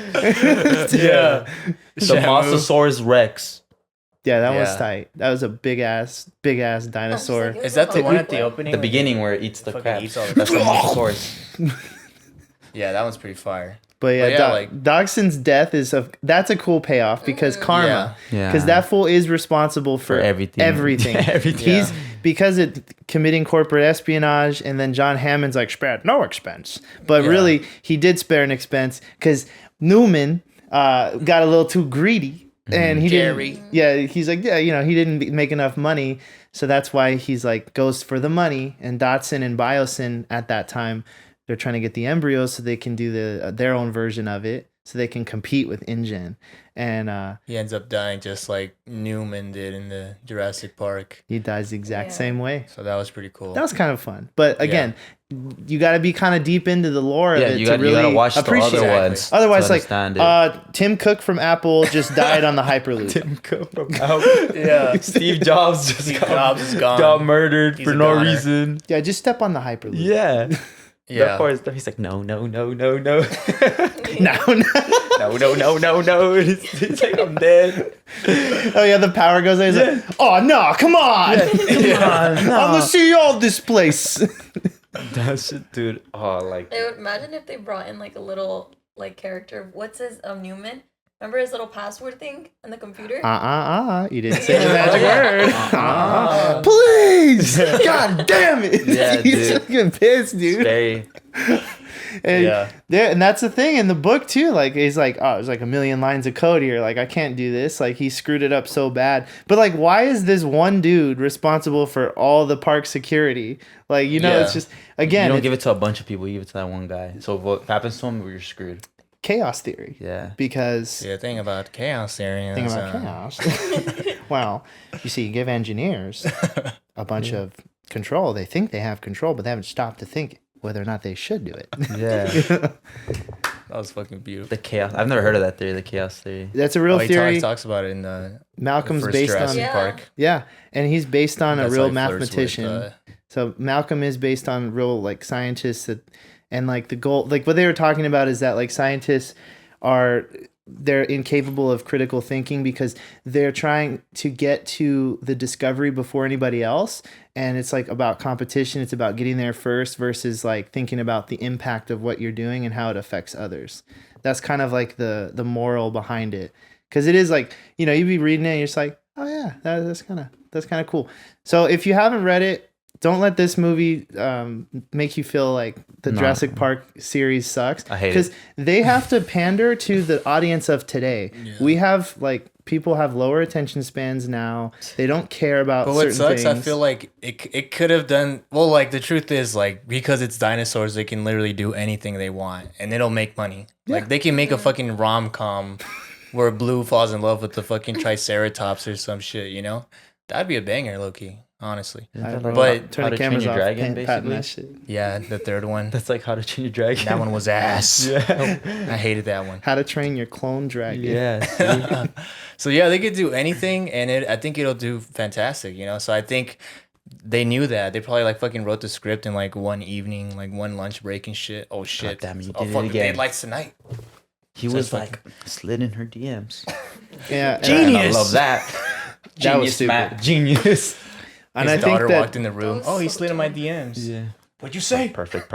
Speaker 3: Yeah.
Speaker 2: The
Speaker 3: Shamu.
Speaker 2: Mosasaurus Rex.
Speaker 5: Yeah, that was
Speaker 3: Yeah.
Speaker 5: tight. That was a big ass dinosaur.
Speaker 3: Is that the one at the opening?
Speaker 2: The beginning where it eats the
Speaker 3: Fucking
Speaker 2: crab.
Speaker 3: eats all the
Speaker 2: That's the Mosasaurus.
Speaker 3: Yeah, that one's pretty fire.
Speaker 5: But yeah,
Speaker 3: like
Speaker 5: Dogson's death that's a cool payoff because karma.
Speaker 2: Yeah.
Speaker 5: Because that fool is responsible for
Speaker 2: everything.
Speaker 5: Everything.
Speaker 2: Everything.
Speaker 5: Because it committing corporate espionage, and then John Hammond's like spared no expense, but really he did spare an expense because Newman got a little too greedy. And he didn't. Yeah, he's like, yeah, he didn't make enough money, so that's why he's like goes for the money. And Dotson and Biosyn at that time, they're trying to get the embryos so they can do their own version of it, so they can compete with InGen. And
Speaker 3: he ends up dying just like Newman did in the Jurassic Park.
Speaker 5: He dies the exact same way.
Speaker 3: So that was pretty cool.
Speaker 5: That was kind of fun, but again. You got to be kind of deep into the lore of it to really
Speaker 2: you gotta watch
Speaker 5: appreciate
Speaker 2: the other
Speaker 5: it.
Speaker 2: ones.
Speaker 5: Otherwise, like Tim Cook from Apple just died on the Hyperloop.
Speaker 2: Tim Cook from Apple.
Speaker 3: Yeah.
Speaker 2: Steve Jobs
Speaker 3: is gone.
Speaker 2: got murdered
Speaker 3: He's
Speaker 2: for
Speaker 3: a
Speaker 2: no
Speaker 3: goner.
Speaker 2: reason.
Speaker 5: Yeah, just step on the Hyperloop.
Speaker 2: Yeah.
Speaker 3: Yeah.
Speaker 2: That part is, he's like, no.
Speaker 5: No.
Speaker 2: No. He's like, I'm dead.
Speaker 5: Oh yeah, the power goes out. He's like, oh no, come on. I'm the CEO of this place.
Speaker 2: That shit, dude. Oh, like.
Speaker 4: I would imagine if they brought in like a little like character. What's his Newman? Remember his little password thing on the computer?
Speaker 5: You didn't say the magic word. Please. God damn it.
Speaker 2: Yeah,
Speaker 5: He's
Speaker 2: dude.
Speaker 5: fucking pissed, dude.
Speaker 2: Very.
Speaker 5: And that's the thing in the book too. Like he's like, oh, there's like a million lines of code here. Like I can't do this. Like he screwed it up so bad. But like, why is this one dude responsible for all the park security? Like it's just again.
Speaker 2: You don't give it to a bunch of people. You give it to that one guy. So if what happens to him, you're screwed.
Speaker 5: Chaos theory.
Speaker 2: Yeah.
Speaker 5: Because
Speaker 3: the thing about chaos theory is
Speaker 5: chaos. Well, you see, you give engineers a bunch of control. They think they have control, but they haven't stopped to think whether or not they should do it.
Speaker 2: Yeah.
Speaker 3: That was fucking beautiful.
Speaker 2: The chaos. I've never heard of that theory. The chaos theory.
Speaker 5: That's a real theory.
Speaker 3: He talks about it in the
Speaker 5: Malcolm's
Speaker 3: first
Speaker 5: based
Speaker 3: Jurassic
Speaker 5: on
Speaker 3: Park.
Speaker 5: Yeah, and he's based on
Speaker 3: That's
Speaker 5: a real
Speaker 3: how he flirts
Speaker 5: mathematician.
Speaker 3: with,
Speaker 5: So Malcolm is based on real like scientists and like the goal, like what they were talking about is that like scientists they're incapable of critical thinking because they're trying to get to the discovery before anybody else, and it's like about competition. It's about getting there first versus like thinking about the impact of what you're doing and how it affects others. That's kind of like the moral behind it, because it is like, you'd be reading it and you're just like, oh yeah, that's kind of cool. So if you haven't read it, don't let this movie make you feel like the Jurassic Park series sucks.
Speaker 2: I hate it.
Speaker 5: Because they have to pander to the audience of today. Yeah. We have people have lower attention spans now. They don't care about certain things. But what sucks,
Speaker 3: I feel like it could have done well. Like the truth is, like because it's dinosaurs, they can literally do anything they want and it'll make money. Yeah. Like they can make a fucking rom-com where Blue falls in love with the fucking Triceratops or some shit. That'd be a banger, low-key. Honestly,
Speaker 5: but
Speaker 2: turn the cameras off. Dragon, basically.
Speaker 5: That shit.
Speaker 3: Yeah, the third one.
Speaker 2: That's like How to Train Your Dragon.
Speaker 3: That one was ass. Yeah, I hated that one.
Speaker 5: How to Train Your Clone Dragon.
Speaker 2: Yeah.
Speaker 3: So yeah, they could do anything, and I think it'll do fantastic. So I think they knew that. They probably like fucking wrote the script in like one evening, like one lunch break and shit. Oh shit!
Speaker 2: God damn, you did
Speaker 3: fuck,
Speaker 2: it again.
Speaker 3: Daylights tonight.
Speaker 2: He was like slid in her DMs.
Speaker 5: Yeah,
Speaker 2: genius. I love that.
Speaker 5: That was stupid.
Speaker 2: Matt. Genius.
Speaker 3: And his daughter walked in the room. Oh, he slid in my DMs.
Speaker 2: Yeah.
Speaker 3: What'd you say?
Speaker 2: Perfect.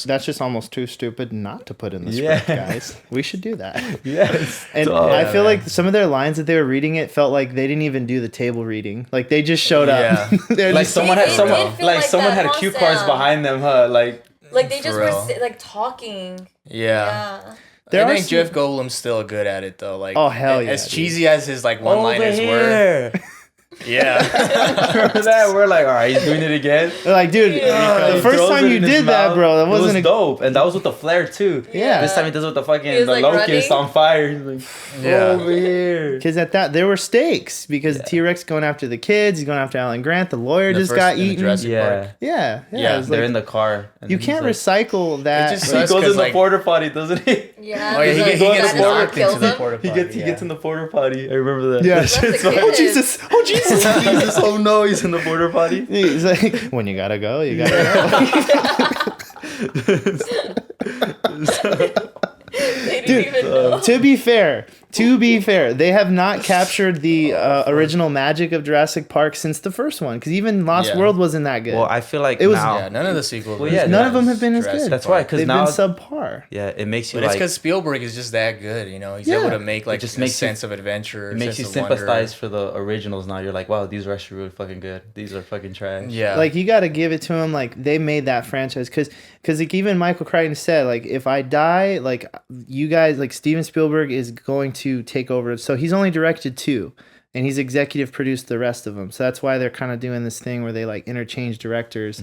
Speaker 5: That's just almost too stupid not to put in the script, guys. We should do that.
Speaker 2: Yes.
Speaker 5: And I feel like some of their lines that they were reading, it felt like they didn't even do the table reading. Like they just showed up.
Speaker 2: They're like someone had cue cards behind them, huh? Like
Speaker 4: they just were like talking.
Speaker 3: Yeah. I think Jeff Goldblum's still good at it though. Like,
Speaker 5: oh hell yeah!
Speaker 3: As cheesy as his like one-liners were. Yeah.
Speaker 2: Remember that? We're like, all right, he's doing it again.
Speaker 5: They're like, dude, the first time you did that, bro, that wasn't
Speaker 2: dope, and that was with the flare too.
Speaker 5: Yeah.
Speaker 2: This time he does it with the fucking
Speaker 4: like
Speaker 2: locust
Speaker 4: running.
Speaker 2: on fire. He's like, over here.
Speaker 5: Because at that there were stakes because the T-Rex going after the kids, he's going after Alan Grant. The lawyer just got eaten. Yeah.
Speaker 2: They're in the car.
Speaker 5: You can't recycle that.
Speaker 3: It just
Speaker 2: he goes in the porta potty, doesn't he?
Speaker 4: Yeah.
Speaker 3: Oh yeah, he gets knocked into the porta potty.
Speaker 2: He gets in the porta potty. I remember that.
Speaker 5: Yeah. Oh Jesus! Oh Jesus!
Speaker 2: Jesus! Oh no! He's in the porta potty.
Speaker 5: He's like, when you gotta go, you gotta go. Dude, to be fair, To be fair, they have not captured the original magic of Jurassic Park since the first one, because even Lost World wasn't that good.
Speaker 2: Well, I feel like
Speaker 5: It was-
Speaker 2: now,
Speaker 3: Yeah, none of the sequels.
Speaker 2: Well, yeah,
Speaker 5: none of them have been as
Speaker 3: Jurassic
Speaker 5: good.
Speaker 2: that's
Speaker 3: Park.
Speaker 2: why, because
Speaker 5: They've
Speaker 2: now,
Speaker 5: been subpar.
Speaker 2: yeah, it makes you
Speaker 3: But it's
Speaker 2: like,
Speaker 3: because Spielberg is just that good, you know. He's
Speaker 5: Yeah.
Speaker 3: able to make like
Speaker 2: just
Speaker 3: a
Speaker 2: makes you-
Speaker 3: sense of adventure.
Speaker 2: it makes you
Speaker 3: sense of wonder.
Speaker 2: sympathize for the originals. Now you're like, wow, these are actually really fucking good. These are fucking trash.
Speaker 3: Yeah,
Speaker 5: Like, you got to give it to them. Like, they made that franchise, because like even Michael Crichton said, like, if I die, like, you guys, like, Steven Spielberg is going to take over. So he's only directed 2, and he's executive produced the rest of them. So that's why they're kind of doing this thing where they like interchange directors.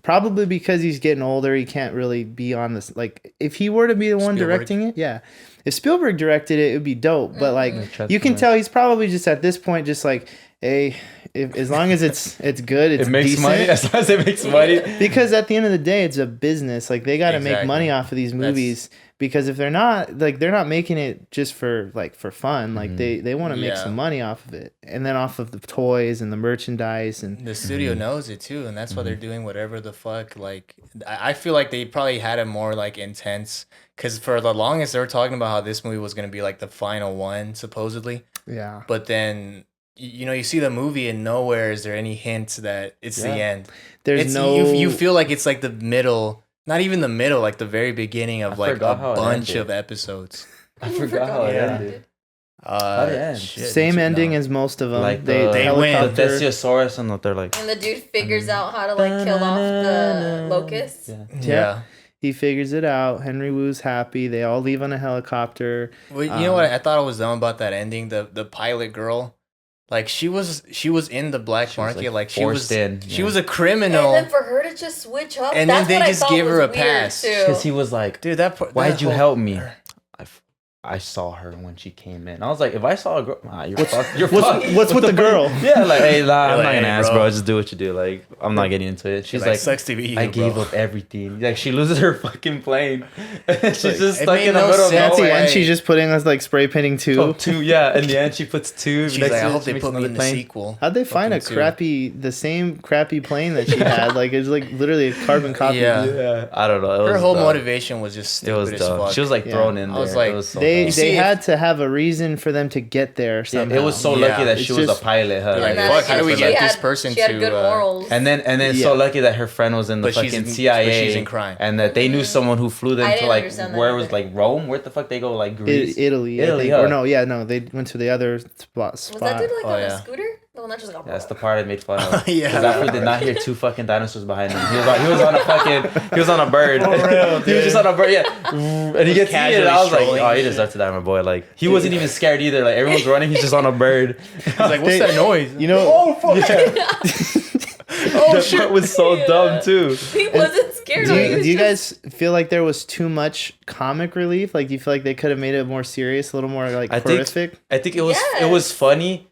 Speaker 5: Probably because he's getting older, he can't really be on this. Like, if he were to be the one
Speaker 3: Spielberg.
Speaker 5: directing it, yeah. If Spielberg directed it, it would be dope. But like,
Speaker 2: Trust
Speaker 5: you can
Speaker 2: me.
Speaker 5: tell he's probably just at this point, just like, hey, as long as it's good, it's
Speaker 2: It makes
Speaker 5: decent.
Speaker 2: money as long as it makes money.
Speaker 5: Because at the end of the day, it's a business. Like, they got to make
Speaker 3: Exactly.
Speaker 5: money off of these movies. Because if they're not, like, they're not making it just for fun. Like, they want to make
Speaker 3: Yeah.
Speaker 5: some money off of it, and then off of the toys and the merchandise and.
Speaker 3: the studio knows it too, and that's why they're doing whatever the fuck. Like, I feel like they probably had it more like intense, because for the longest they were talking about how this movie was gonna be like the final one supposedly,
Speaker 5: Yeah.
Speaker 3: but then you know you see the movie and nowhere is there any hint that it's the end.
Speaker 5: There's
Speaker 3: It's
Speaker 5: no.
Speaker 3: you feel like it's like the middle, not even the middle, like the very beginning of like a
Speaker 2: forgot how it
Speaker 3: bunch
Speaker 2: ended.
Speaker 3: of episodes.
Speaker 2: I forgot how it
Speaker 5: Yeah.
Speaker 2: ended. How'd it end?
Speaker 3: Shit,
Speaker 5: Same
Speaker 3: you
Speaker 5: ending
Speaker 3: know.
Speaker 5: as most of them.
Speaker 2: Like
Speaker 5: they
Speaker 2: the-
Speaker 3: They win.
Speaker 2: The
Speaker 5: helicopter.
Speaker 2: Thesiosaurus, and they're like,
Speaker 4: And the dude figures out how to like kill off the locusts.
Speaker 2: yeah.
Speaker 3: Yeah.
Speaker 5: He figures it out. Henry Wu's happy. They all leave on a helicopter.
Speaker 3: Well, you know what I thought was dumb about that ending? The pilot girl, like she was in the black
Speaker 2: She was,
Speaker 3: market,
Speaker 2: like,
Speaker 3: like she was
Speaker 2: forced in,
Speaker 3: she
Speaker 2: yeah.
Speaker 3: was a criminal,
Speaker 4: And then for her to just switch up,
Speaker 3: And then
Speaker 4: that's
Speaker 3: they
Speaker 4: what
Speaker 3: just
Speaker 4: I thought
Speaker 3: give her
Speaker 4: was
Speaker 3: a
Speaker 4: weird,
Speaker 3: pass.
Speaker 4: too.
Speaker 2: Because he was like,
Speaker 3: dude. That
Speaker 2: why'd
Speaker 3: that
Speaker 2: you
Speaker 3: whole-
Speaker 2: help me? I saw her when she came in. I was like, if I saw a girl, you're fucked. You're
Speaker 5: What's-
Speaker 2: fucked.
Speaker 5: what's with the girl?
Speaker 2: Yeah, like, hey, nah, I'm
Speaker 3: You're
Speaker 2: not
Speaker 3: like,
Speaker 2: gonna
Speaker 3: hey,
Speaker 2: ask,
Speaker 3: bro.
Speaker 2: bro. Just do what you do. Like, I'm not getting into it. She's like,
Speaker 3: sucks to be you,
Speaker 2: I gave
Speaker 3: bro.
Speaker 2: up everything. Like, she loses her fucking plane. She's just
Speaker 3: it
Speaker 2: stuck
Speaker 3: made
Speaker 2: in the
Speaker 3: no
Speaker 2: middle of
Speaker 3: sense.
Speaker 5: At the
Speaker 2: nowhere.
Speaker 5: end, she's just putting us like spray painting 2.
Speaker 2: Oh, 2, yeah. In the end, she puts 2.
Speaker 3: She's
Speaker 2: next
Speaker 3: like,
Speaker 2: to
Speaker 3: I
Speaker 2: it,
Speaker 3: hope
Speaker 2: she
Speaker 3: they
Speaker 2: makes
Speaker 3: put me
Speaker 2: another
Speaker 3: in the
Speaker 2: plane.
Speaker 3: sequel.
Speaker 5: How'd they find a
Speaker 3: Fucking 2.
Speaker 5: the same crappy plane that she had? Like, it's like literally a carbon copy.
Speaker 3: Yeah.
Speaker 2: Yeah, I don't know. It
Speaker 3: Her
Speaker 2: was
Speaker 3: whole
Speaker 2: dumb.
Speaker 3: motivation was just
Speaker 2: It
Speaker 3: stupid
Speaker 2: was
Speaker 3: as
Speaker 2: dumb.
Speaker 3: fuck.
Speaker 2: She was like
Speaker 5: Yeah.
Speaker 2: thrown in
Speaker 3: I
Speaker 2: there.
Speaker 3: was like,
Speaker 2: it was so
Speaker 5: They
Speaker 2: dumb.
Speaker 3: see,
Speaker 5: had to have a reason for them to get there
Speaker 2: Yeah,
Speaker 5: somehow.
Speaker 2: it was so
Speaker 3: Yeah.
Speaker 2: lucky that
Speaker 5: It's
Speaker 2: she was
Speaker 5: just-
Speaker 2: a pilot. Huh?
Speaker 3: They're like,
Speaker 4: And
Speaker 3: fuck,
Speaker 4: then
Speaker 3: how do we
Speaker 4: she
Speaker 3: get
Speaker 4: had-
Speaker 3: this person
Speaker 4: she had
Speaker 3: to,
Speaker 4: good morals.
Speaker 2: And then
Speaker 5: Yeah.
Speaker 2: so lucky that her friend was in the
Speaker 3: But she's
Speaker 2: fucking
Speaker 3: in-
Speaker 2: CIA,
Speaker 3: but she's in crime.
Speaker 2: and that they knew someone who flew them
Speaker 4: I
Speaker 2: to
Speaker 4: didn't
Speaker 2: like
Speaker 4: understand that
Speaker 2: where was
Speaker 4: either.
Speaker 2: like Rome. Where the fuck they go? Like Greece,
Speaker 5: Italy, I
Speaker 2: Italy,
Speaker 5: think.
Speaker 2: huh?
Speaker 5: Or no, they went to the other spot.
Speaker 4: Was that dude like
Speaker 3: Oh,
Speaker 4: on
Speaker 3: yeah.
Speaker 4: a scooter? The one that just like,
Speaker 2: That's the part I made fun of.
Speaker 3: Yeah.
Speaker 2: Because that fool did not hear 2 fucking dinosaurs behind him. He was on a fucking. He was on a bird.
Speaker 3: For real,
Speaker 2: He was
Speaker 3: dude.
Speaker 2: just on a bird. Yeah, and he gets
Speaker 3: Casually
Speaker 2: it. I was like,
Speaker 3: strolling
Speaker 2: oh, he
Speaker 3: and
Speaker 2: deserved to die, my boy. Like he wasn't even scared either. Like everyone's running, he's just on a bird.
Speaker 3: He's like, what's that noise?
Speaker 5: You know,
Speaker 3: oh fuck!
Speaker 2: Oh that shit was so dumb too.
Speaker 4: he wasn't scared.
Speaker 5: do
Speaker 4: of it.
Speaker 5: you,
Speaker 4: He was
Speaker 5: do you
Speaker 4: just-
Speaker 5: guys feel like there was too much comic relief? Like, do you feel like they could have made it more serious, a little more like
Speaker 2: I think-
Speaker 5: horrific?
Speaker 2: I think it was
Speaker 4: Yes.
Speaker 2: funny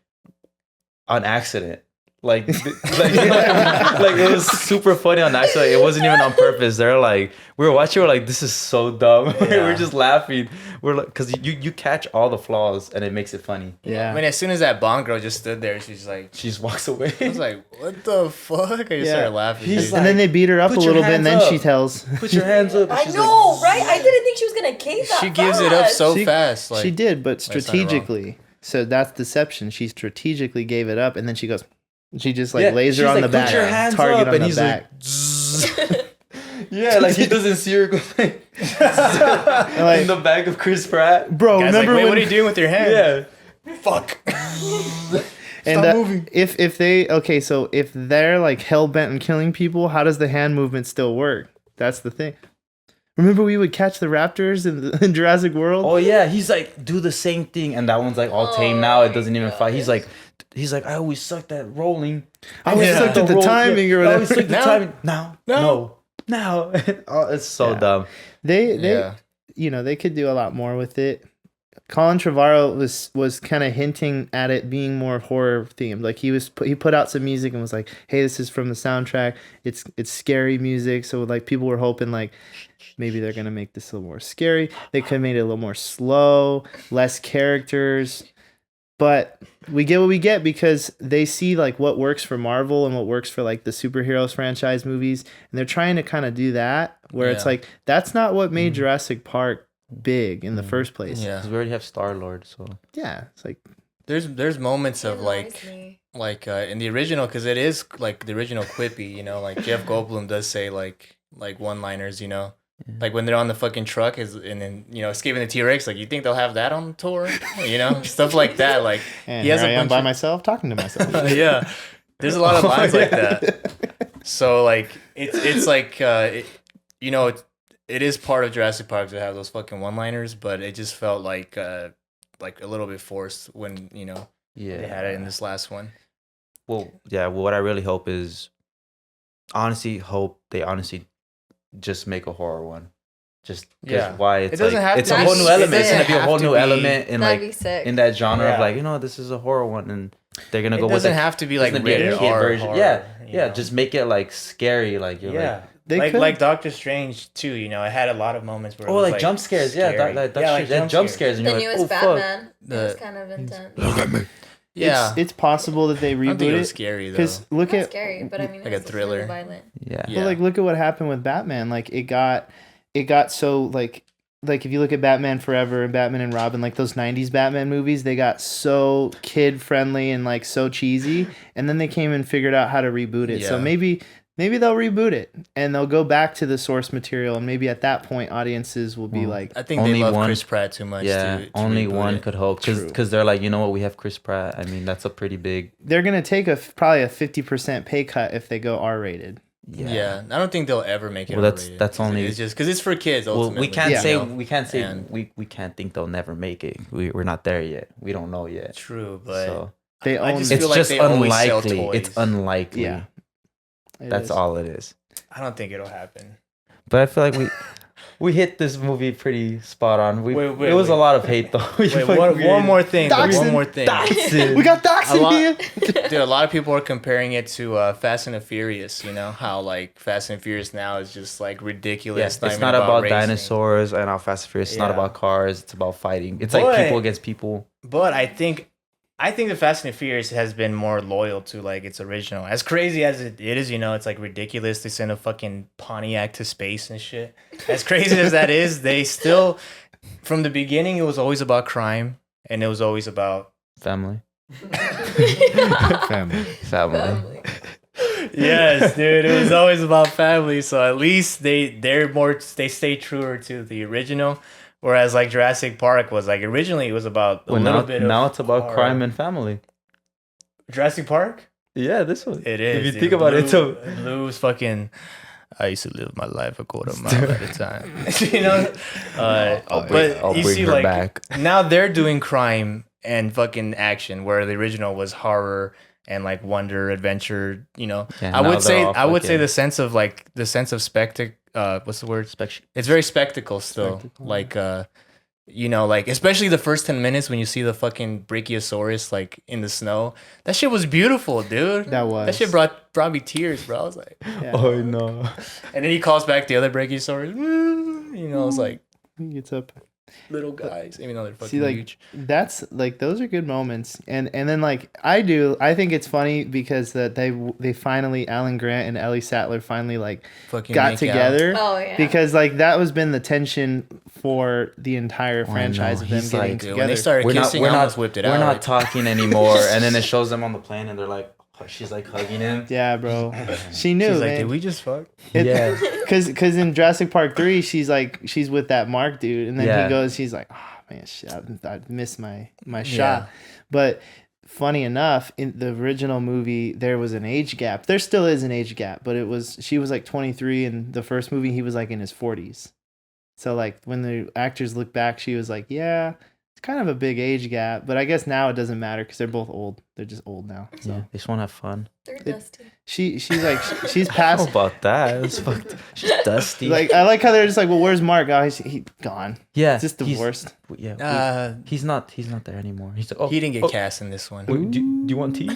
Speaker 2: on accident. Like it was super funny on accident. It wasn't even on purpose. They're like, we were watching, we're like, this is so dumb. We're just laughing. We're like, because you catch all the flaws and it makes it funny.
Speaker 5: Yeah.
Speaker 3: I mean, as soon as that Bond girl just stood there, she's like,
Speaker 2: She just walks away.
Speaker 3: I was like, what the fuck? I just
Speaker 5: Yeah.
Speaker 3: started laughing.
Speaker 2: He's
Speaker 3: dude.
Speaker 2: like,
Speaker 5: And then they beat her up a
Speaker 2: "Put your
Speaker 5: little bit, and then
Speaker 2: hands
Speaker 5: she
Speaker 2: up."
Speaker 5: tells.
Speaker 2: Put your hands up.
Speaker 4: I
Speaker 2: She's
Speaker 4: know,
Speaker 2: like,
Speaker 4: right? I didn't think she was gonna cave that
Speaker 3: she gives it up
Speaker 4: fast.
Speaker 3: so
Speaker 5: She-
Speaker 3: fast. Like,
Speaker 5: she did, but
Speaker 3: not wrong.
Speaker 5: strategically. So that's deception. She strategically gave it up, and then she goes. She just like
Speaker 2: Yeah,
Speaker 5: lays her
Speaker 2: she's
Speaker 5: on
Speaker 2: like,
Speaker 5: the back,
Speaker 2: Put your hands
Speaker 5: target
Speaker 2: up,
Speaker 5: on
Speaker 2: and
Speaker 5: the
Speaker 2: he's
Speaker 5: back.
Speaker 2: like, "Zzz." Yeah, like he doesn't see her going in the back of Chris Pratt.
Speaker 5: Bro,
Speaker 3: Guy's
Speaker 5: remember
Speaker 3: like, wait,
Speaker 5: when?
Speaker 3: what are you doing with your hand?
Speaker 2: Yeah.
Speaker 3: Fuck.
Speaker 5: And
Speaker 3: Stop moving.
Speaker 5: if they so if they're like hell bent on killing people, how does the hand movement still work? That's the thing. Remember we would catch the raptors in Jurassic World?
Speaker 2: Oh yeah, he's like, do the same thing, and that one's like all tame now. It doesn't even
Speaker 4: God.
Speaker 2: fight. He's like, I always sucked at rolling.
Speaker 5: I always
Speaker 3: Yeah.
Speaker 5: sucked at the
Speaker 2: roll-
Speaker 5: timing or
Speaker 2: I always
Speaker 5: whatever.
Speaker 2: sucked the
Speaker 3: Now?
Speaker 2: timing. Now,
Speaker 3: No.
Speaker 2: no. Oh, it's so
Speaker 5: Yeah.
Speaker 2: dumb.
Speaker 5: They
Speaker 3: Yeah.
Speaker 5: they could do a lot more with it. Colin Trevorrow was kind of hinting at it being more horror themed. Like he put out some music and was like, "Hey, this is from the soundtrack. It's scary music." So like people were hoping like maybe they're gonna make this a little more scary. They could have made it a little more slow, less characters. But we get what we get because they see like what works for Marvel and what works for like the superheroes franchise movies, and they're trying to kind of do that where it's
Speaker 3: Yeah.
Speaker 5: like that's not what made Jurassic Park big in the first place.
Speaker 3: Yeah.
Speaker 2: Because we already have Star-Lord, so.
Speaker 5: Yeah, it's like
Speaker 3: There's moments of
Speaker 4: Annoys
Speaker 3: like
Speaker 4: me.
Speaker 3: in the original, because it is like the original quippy, you know, like Jeff Goldblum does say like one-liners, you know, like when they're on the fucking truck and then, you know, escaping the T-Rex, like you think they'll have that on tour, you know, stuff like that. Like
Speaker 5: and
Speaker 3: he has
Speaker 5: here
Speaker 3: a
Speaker 5: I am
Speaker 3: bunch
Speaker 5: by
Speaker 3: of,
Speaker 5: myself talking to myself.
Speaker 3: yeah, there's a lot of lines like that. So like it's like you know, it is part of Jurassic Park to have those fucking one-liners, but it just felt like a little bit forced when, you know,
Speaker 2: Yeah.
Speaker 3: they had it in this last one.
Speaker 2: Well, yeah. Well, what I really hope is, they honestly just make a horror one. Just because why it's
Speaker 3: doesn't have
Speaker 2: it's
Speaker 3: to
Speaker 2: a
Speaker 3: be-
Speaker 2: whole new
Speaker 3: it
Speaker 2: element. It's
Speaker 3: doesn't
Speaker 2: gonna be a
Speaker 3: have
Speaker 2: whole
Speaker 3: to
Speaker 2: new
Speaker 3: be-
Speaker 2: element in
Speaker 4: That'd
Speaker 2: like
Speaker 4: be sick.
Speaker 2: in that genre
Speaker 3: Yeah.
Speaker 2: of like, you know, this is a horror one, and they're gonna
Speaker 3: It
Speaker 2: go with
Speaker 3: doesn't
Speaker 2: like,
Speaker 3: have to be
Speaker 2: it's
Speaker 3: like
Speaker 2: gonna be a
Speaker 3: rated
Speaker 2: kid
Speaker 3: R
Speaker 2: version.
Speaker 3: horror,
Speaker 2: Yeah,
Speaker 3: you
Speaker 2: yeah.
Speaker 3: know?
Speaker 2: Just make it like scary, like you're
Speaker 3: Yeah.
Speaker 2: like,
Speaker 5: They
Speaker 3: like
Speaker 5: could.
Speaker 3: like Doctor Strange too, you know, it had a lot of moments where it
Speaker 2: oh,
Speaker 3: was,
Speaker 2: like jump scares. Yeah,
Speaker 3: scary.
Speaker 2: that jump scares, and
Speaker 4: The
Speaker 2: you're like,
Speaker 4: newest
Speaker 2: oh fuck.
Speaker 4: Batman. It was kind of intense.
Speaker 3: Yeah,
Speaker 5: It's possible that they
Speaker 3: I don't think
Speaker 5: reboot
Speaker 3: it was
Speaker 5: it.
Speaker 3: scary though.
Speaker 5: Because look
Speaker 4: Not
Speaker 5: at
Speaker 4: scary, but I mean,
Speaker 3: Like a
Speaker 4: it's
Speaker 3: thriller.
Speaker 4: really violent.
Speaker 2: Yeah.
Speaker 3: Yeah.
Speaker 5: But like, look at what happened with Batman. Like, it got so like if you look at Batman Forever and Batman and Robin, like those '90s Batman movies, they got so kid friendly and like so cheesy, and then they came and figured out how to reboot it. So
Speaker 3: Yeah.
Speaker 5: maybe they'll reboot it and they'll go back to the source material, and maybe at that point, audiences will be
Speaker 2: Well,
Speaker 5: like,
Speaker 3: I think
Speaker 2: Only
Speaker 3: they love
Speaker 2: one-
Speaker 3: Chris Pratt too much.
Speaker 2: Yeah,
Speaker 3: to
Speaker 2: only
Speaker 3: reboot
Speaker 2: one
Speaker 3: it.
Speaker 2: could hope
Speaker 5: True.
Speaker 2: because they're like, you know what, we have Chris Pratt. I mean, that's a pretty big.
Speaker 5: they're gonna take probably a 50% pay cut if they go R-rated.
Speaker 3: Yeah. I don't think they'll ever make it.
Speaker 2: Well, that's-
Speaker 3: R-rated,
Speaker 2: that's
Speaker 3: 'cause
Speaker 2: only-
Speaker 3: it's just because it's for kids.
Speaker 2: Well,
Speaker 3: Ultimately,
Speaker 2: we can't
Speaker 5: Yeah.
Speaker 2: say
Speaker 3: you know?
Speaker 2: we can't say
Speaker 3: And-
Speaker 2: we can't think they'll never make it. We're not there yet. We don't know yet.
Speaker 3: True, but
Speaker 2: So
Speaker 5: They
Speaker 3: I
Speaker 5: own
Speaker 3: just
Speaker 5: it.
Speaker 2: it's
Speaker 3: feel like
Speaker 2: just
Speaker 3: they always sell
Speaker 2: unlikely. It's
Speaker 3: toys.
Speaker 2: unlikely.
Speaker 5: Yeah, it
Speaker 2: That's
Speaker 5: is.
Speaker 2: all it is.
Speaker 3: I don't think it'll happen.
Speaker 2: But I feel like we hit this movie pretty spot on.
Speaker 3: Wait,
Speaker 2: it was
Speaker 3: wait.
Speaker 2: a lot of hate though.
Speaker 3: Wait, one more thing.
Speaker 5: Dachshund.
Speaker 3: One more thing.
Speaker 5: We got Docs
Speaker 3: A
Speaker 5: in
Speaker 3: lot-
Speaker 5: here.
Speaker 3: Dude, a lot of people are comparing it to Fast and the Furious. You know how like Fast and Furious now is just like ridiculous.
Speaker 2: Yes, it's
Speaker 3: even
Speaker 2: not about
Speaker 3: racing.
Speaker 2: dinosaurs and how Fast and Furious. It's not
Speaker 3: Yeah.
Speaker 2: about cars. It's about fighting. It's
Speaker 3: But-
Speaker 2: like people against people.
Speaker 3: But I think the Fast and the Furious has been more loyal to like its original. As crazy as it is, you know, it's like ridiculous to send a fucking Pontiac to space and shit. As crazy as that is, they still, from the beginning, it was always about crime and it was always about
Speaker 2: Family.
Speaker 5: Family.
Speaker 2: Family.
Speaker 3: yes, dude. It was always about family. So at least they stay truer to the original. Whereas like Jurassic Park was like originally it was about a
Speaker 2: Well,
Speaker 3: little
Speaker 2: now,
Speaker 3: bit of
Speaker 2: now it's about
Speaker 3: horror.
Speaker 2: crime and family.
Speaker 3: Jurassic Park.
Speaker 2: Yeah, this one.
Speaker 3: It is.
Speaker 2: If you
Speaker 3: dude.
Speaker 2: think about it, so
Speaker 3: Blue's fucking. I used to live my life a quarter mile at a time. You know,
Speaker 2: I'll
Speaker 3: but you
Speaker 2: bring
Speaker 3: see,
Speaker 2: her
Speaker 3: like
Speaker 2: back.
Speaker 3: now they're doing crime and fucking action, where the original was horror and like wonder, adventure. You know,
Speaker 2: Yeah,
Speaker 3: I
Speaker 2: now
Speaker 3: would say
Speaker 2: they're all
Speaker 3: the sense of spectacle. What's the word? It's very spectacle still.
Speaker 5: Spectacle.
Speaker 3: Like you know, like especially the first 10 minutes when you see the fucking Brachiosaurus like in the snow. That shit was beautiful, dude.
Speaker 5: That
Speaker 3: shit brought me tears, bro. I was like,
Speaker 5: Yeah.
Speaker 2: Oh no.
Speaker 3: and then he calls back the other Brachiosaurus. You know, it's like
Speaker 5: He gets up.
Speaker 3: little guys, even though they're fucking
Speaker 5: See, like
Speaker 3: huge.
Speaker 5: that's like those are good moments, and then like I think it's funny because that they finally Alan Grant and Ellie Sattler finally like
Speaker 3: Fucking
Speaker 5: got
Speaker 3: make out.
Speaker 5: together.
Speaker 4: Oh yeah.
Speaker 5: Because like that was been the tension for the entire
Speaker 2: I
Speaker 5: franchise
Speaker 2: know.
Speaker 5: of them
Speaker 2: He's
Speaker 5: getting
Speaker 2: like,
Speaker 3: Dude,
Speaker 5: together.
Speaker 3: when they started kissing, I almost whipped it out.
Speaker 2: We're not
Speaker 3: like,
Speaker 2: talking anymore. And then it shows them on the plane, and they're like, she's like hugging him.
Speaker 5: Yeah, bro. She knew,
Speaker 3: she's like,
Speaker 5: man.
Speaker 3: did we just fuck?
Speaker 2: Yeah.
Speaker 5: Because in Jurassic Park 3, she's with that Mark dude, and then
Speaker 2: Yeah.
Speaker 5: he goes, she's like, oh man, shit, I missed my shot. But funny enough, in the original movie, there was an age gap. There still is an age gap, but she was like 23, and the first movie he was like in his 40s. So like when the actors look back, she was like, yeah, it's kind of a big age gap, but I guess now it doesn't matter because they're both old. They're just old now. So
Speaker 2: Yeah, they just want to have fun.
Speaker 4: They're dusty.
Speaker 5: she's like she's
Speaker 2: How
Speaker 5: past.
Speaker 2: about that? It's fucked. She's dusty.
Speaker 5: Like I like how they're just like, well, where's Mark? Oh, he's gone.
Speaker 2: yeah,
Speaker 5: Just
Speaker 2: he's-
Speaker 5: divorced.
Speaker 2: Yeah, he's not there anymore. He's like, oh,
Speaker 3: He didn't get
Speaker 2: oh,
Speaker 3: cast in this one.
Speaker 2: wait, do you want tea?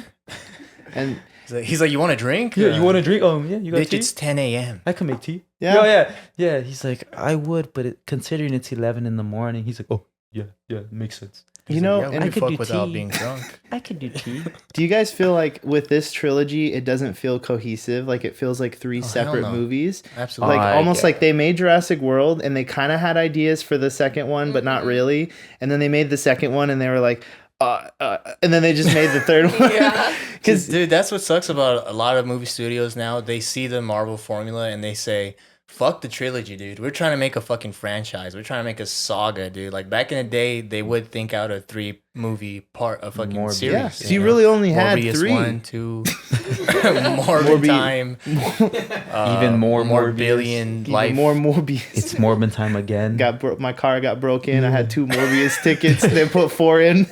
Speaker 5: And
Speaker 3: He's like, you want a drink?
Speaker 2: Yeah, you want a drink? Oh, yeah, you got
Speaker 3: Bitch,
Speaker 2: tea?
Speaker 3: it's 10 a.m.
Speaker 2: I can make tea.
Speaker 5: Yeah.
Speaker 2: Yeah. He's like, I would, but considering it's 11 in the morning, he's like, oh, yeah, makes sense.
Speaker 5: You know,
Speaker 3: yeah,
Speaker 5: and
Speaker 3: I
Speaker 2: could
Speaker 3: fuck
Speaker 2: do
Speaker 3: without
Speaker 2: tea.
Speaker 3: being drunk.
Speaker 2: I could do tea.
Speaker 5: do you guys feel like with this trilogy, it doesn't feel cohesive? Like it feels like three
Speaker 3: hell
Speaker 5: separate
Speaker 3: no.
Speaker 5: movies?
Speaker 3: Absolutely.
Speaker 5: Like
Speaker 2: I
Speaker 5: almost
Speaker 2: get
Speaker 5: like they made Jurassic World and they kind of had ideas for the second one, but not really. And then they made the second one and they were like, and then they just made the third one.
Speaker 4: Yeah.
Speaker 5: Because
Speaker 3: Dude, that's what sucks about a lot of movie studios now. They see the Marvel formula and they say, fuck the trilogy, dude. We're trying to make a fucking franchise. We're trying to make a saga, dude. Like back in the day, they would think out a 3-movie part of fucking
Speaker 2: Morbius.
Speaker 3: series.
Speaker 5: yeah, so you really only had
Speaker 3: Morbius
Speaker 5: 3.
Speaker 3: 1, 2, Morbid time,
Speaker 2: Even more
Speaker 3: more
Speaker 2: Morbius.
Speaker 3: billion
Speaker 5: Even
Speaker 3: life.
Speaker 5: more Morbius.
Speaker 2: It's Morbin time again.
Speaker 5: My car got broken. I had 2 Morbius tickets. They put 4 in.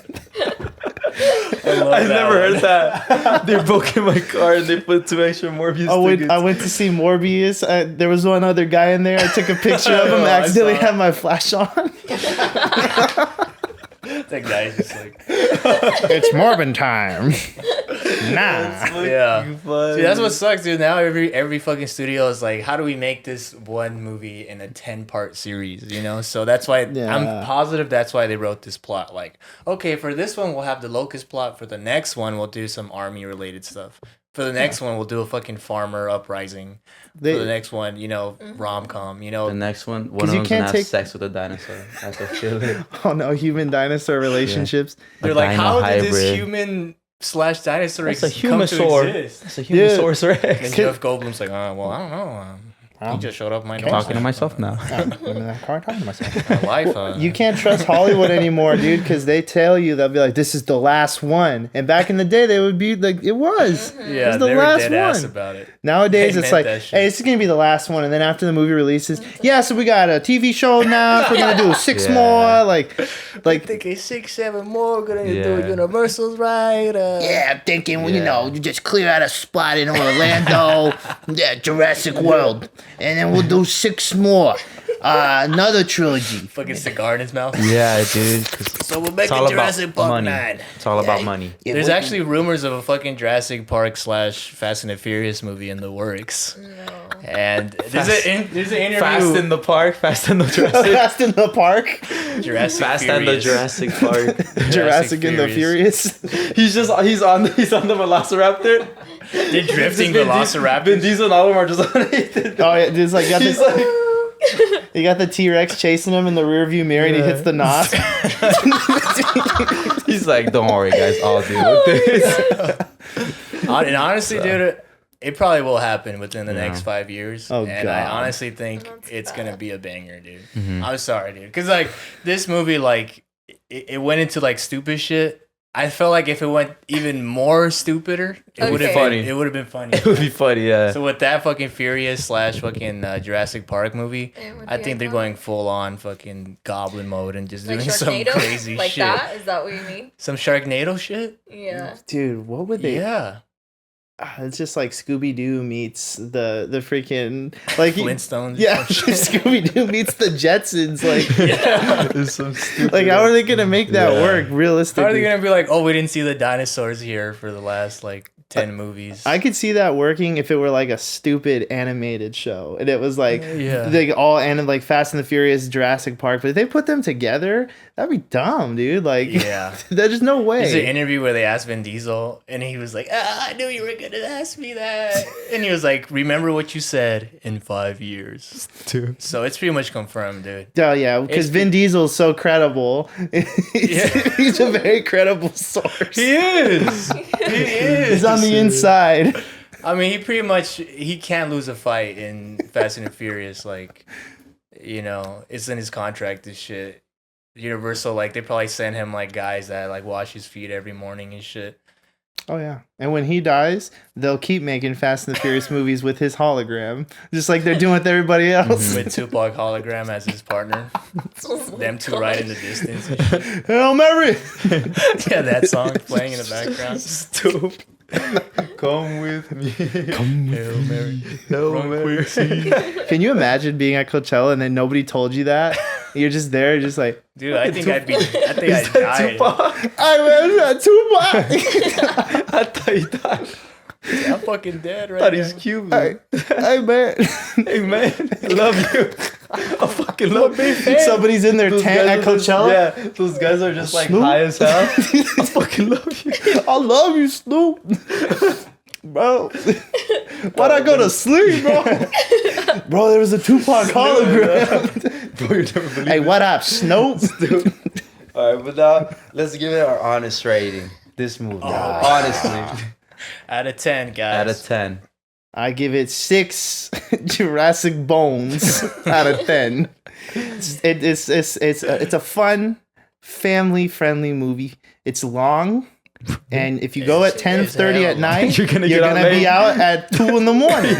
Speaker 2: I've never heard that. They broke in my car and they put 2 extra Morbius tickets.
Speaker 5: I went to see Morbius. There was one other guy in there. I took a picture of him.
Speaker 3: Oh,
Speaker 5: I
Speaker 3: I
Speaker 5: accidentally
Speaker 3: saw.
Speaker 5: had my flash on.
Speaker 3: That guy's just like,
Speaker 5: It's Morbin time. Nah.
Speaker 3: yeah.
Speaker 2: Funny.
Speaker 3: See, that's what sucks, dude. Now every fucking studio is like, how do we make this one movie in a 10-part series? You know, so that's why
Speaker 5: Yeah.
Speaker 3: I'm positive that's why they wrote this plot. Like, okay, for this one we'll have the locust plot. For the next one we'll do some army related stuff. For the next one we'll do a fucking farmer uprising. For the next one, you know, rom-com. You know,
Speaker 2: The next one, one
Speaker 5: 'Cause
Speaker 2: of
Speaker 5: you
Speaker 2: them's
Speaker 5: can't
Speaker 2: gonna
Speaker 5: take-
Speaker 2: have sex with a dinosaur. I can feel it.
Speaker 5: Oh no, human dinosaur relationships.
Speaker 3: they're
Speaker 2: A
Speaker 3: like,
Speaker 2: dino
Speaker 3: how did this
Speaker 2: hybrid.
Speaker 3: human / dinosaur
Speaker 2: That's a
Speaker 3: come to
Speaker 2: humasaur.
Speaker 3: exist?
Speaker 2: That's a
Speaker 5: Yeah.
Speaker 2: Humosaurus
Speaker 3: And
Speaker 2: Rex.
Speaker 3: Jeff Goldblum's like, well, I don't know. He just showed up in my
Speaker 2: I'm talking to myself now.
Speaker 5: I'm in that car talking to myself.
Speaker 3: My life.
Speaker 5: You can't trust Hollywood anymore, dude, because they tell you they'll be like, "This is the last one," and back in the day, they would be like, "It was."
Speaker 3: Yeah,
Speaker 5: It was the
Speaker 3: they were
Speaker 5: last
Speaker 3: dead ass
Speaker 5: one.
Speaker 3: about it.
Speaker 5: Nowadays,
Speaker 3: They
Speaker 5: it's
Speaker 3: meant
Speaker 5: like,
Speaker 3: that shit.
Speaker 5: "Hey, this is gonna be the last one," and then after the movie releases, yeah, so we got a TV show now. We're gonna do 6
Speaker 2: Yeah.
Speaker 5: more, like,
Speaker 3: Thinking 6, 7 more, gonna do
Speaker 2: Yeah.
Speaker 3: Universal's right.
Speaker 5: yeah, I'm thinking, well, you
Speaker 2: Yeah.
Speaker 5: know, you just clear out a spot in Orlando, yeah, Jurassic World, and then we'll do 6 more. Another trilogy.
Speaker 3: Fucking cigar in his mouth.
Speaker 2: Yeah, dude. 'cause
Speaker 3: So we're
Speaker 2: It's
Speaker 3: making
Speaker 2: all about
Speaker 3: Jurassic Park
Speaker 2: money.
Speaker 3: 9.
Speaker 2: It's all about money.
Speaker 5: Yeah,
Speaker 3: There's
Speaker 5: we-
Speaker 3: actually rumors of a fucking Jurassic Park / Fast and the Furious movie in the works.
Speaker 4: No.
Speaker 3: And there's an interview.
Speaker 2: Fast in the park, Fast in the Jurassic.
Speaker 5: Fast in the Park,
Speaker 3: Jurassic
Speaker 2: Fast and the
Speaker 3: Furious.
Speaker 2: Jurassic Park.
Speaker 5: Jurassic and the Furious.
Speaker 2: he's on the Velociraptor.
Speaker 3: They're drifting
Speaker 2: Vin
Speaker 3: velociraptors.
Speaker 2: Diesel and all of them are just on it.
Speaker 5: Oh yeah, there's like you got
Speaker 2: He's
Speaker 5: the,
Speaker 2: like,
Speaker 5: you got the T-Rex chasing him in the rearview mirror, and he hits the nos.
Speaker 2: he's like, don't worry, guys, I'll deal with this.
Speaker 3: And honestly, dude, it probably will happen within the
Speaker 2: Yeah.
Speaker 3: next 5 years.
Speaker 5: Oh,
Speaker 3: and I
Speaker 5: God.
Speaker 3: honestly think
Speaker 4: That's
Speaker 3: it's
Speaker 4: bad.
Speaker 3: gonna be a banger, dude.
Speaker 2: Mhm.
Speaker 3: I'm sorry, dude, because like this movie, like it went into like stupid shit. I felt like if it went even more stupider, it would have
Speaker 4: Okay.
Speaker 3: been. It would have been funny.
Speaker 2: It would be funny, yeah.
Speaker 3: So with that fucking Furious / fucking Jurassic Park movie,
Speaker 4: It would
Speaker 3: I
Speaker 4: be
Speaker 3: think they're
Speaker 4: iconic.
Speaker 3: going full on fucking goblin mode and just
Speaker 4: Like
Speaker 3: doing some
Speaker 4: Sharknado?
Speaker 3: crazy
Speaker 4: Like
Speaker 3: shit.
Speaker 4: that? Is that what you mean?
Speaker 3: Some Sharknado shit.
Speaker 4: Yeah.
Speaker 5: Dude, what would they?
Speaker 3: Yeah,
Speaker 5: It's just like Scooby Doo meets the freaking like
Speaker 3: Flintstones.
Speaker 5: yeah, Scooby Doo meets the Jetsons. Like,
Speaker 2: There's some stupid.
Speaker 5: like how are they gonna make that
Speaker 2: Yeah.
Speaker 5: work realistically?
Speaker 3: How are they gonna be like, oh, we didn't see the dinosaurs here for the last like 10 movies?
Speaker 5: I could see that working if it were like a stupid animated show and it was like
Speaker 3: Yeah.
Speaker 5: they all ended like Fast and the Furious, Jurassic Park, but if they put them together, that'd be dumb, dude. Like,
Speaker 3: Yeah.
Speaker 5: there's no
Speaker 3: There's an
Speaker 5: way.
Speaker 3: interview where they asked Vin Diesel, and he was like, I knew you were gonna ask me that. And he was like, remember what you said in 5 years.
Speaker 2: Dude.
Speaker 3: So it's pretty much confirmed, dude.
Speaker 5: Oh yeah, because
Speaker 3: It's-
Speaker 5: Vin Diesel's so credible. He's a very credible source.
Speaker 3: He is. He is.
Speaker 5: He's on the inside.
Speaker 3: I mean, he can't lose a fight in Fast and the Furious. Like, you know, it's in his contract. This shit. Universal, like, they probably send him like guys that like wash his feet every morning and shit.
Speaker 5: Oh yeah, and when he dies, they'll keep making Fast and the Furious movies with his hologram, just like they're doing with everybody else.
Speaker 3: With Tupac hologram as his partner. Them two right in the distance. And shit.
Speaker 5: Hail Mary!
Speaker 3: Yeah, that song playing in the background.
Speaker 2: Stupid. Come with me.
Speaker 3: Hail Mary.
Speaker 2: Run quick.
Speaker 5: Can you imagine being at Coachella and then nobody told you that? You're just there, just like,
Speaker 3: Dude, I think I'd die.
Speaker 2: Tupac.
Speaker 5: I went Tupac.
Speaker 2: I thought he died.
Speaker 3: I'm fucking dead
Speaker 2: I
Speaker 3: right
Speaker 2: thought
Speaker 3: now.
Speaker 2: he's Cuban.
Speaker 5: Hey man,
Speaker 2: Hey man, I love you. Oh, fuck. fucking love
Speaker 5: Somebody's in their tent at Coachella.
Speaker 2: Yeah, those guys are just like
Speaker 5: Snoop?
Speaker 2: high as hell. I fucking love you.
Speaker 5: I love you, Snoop. Bro, why'd I go to sleep, bro? Bro, there was a Tupac hologram.
Speaker 2: Bro, you never believe
Speaker 5: Hey, what up, Snoop?
Speaker 2: All right, but now let's give it our honest rating. This movie, honestly,
Speaker 3: Out of 10, guys.
Speaker 2: out of 10.
Speaker 5: I give it 6 Jurassic Bones out of 10. It's a fun, family-friendly movie. It's long. And if you go at 10:30 at night, you're gonna be out at 2 in the morning.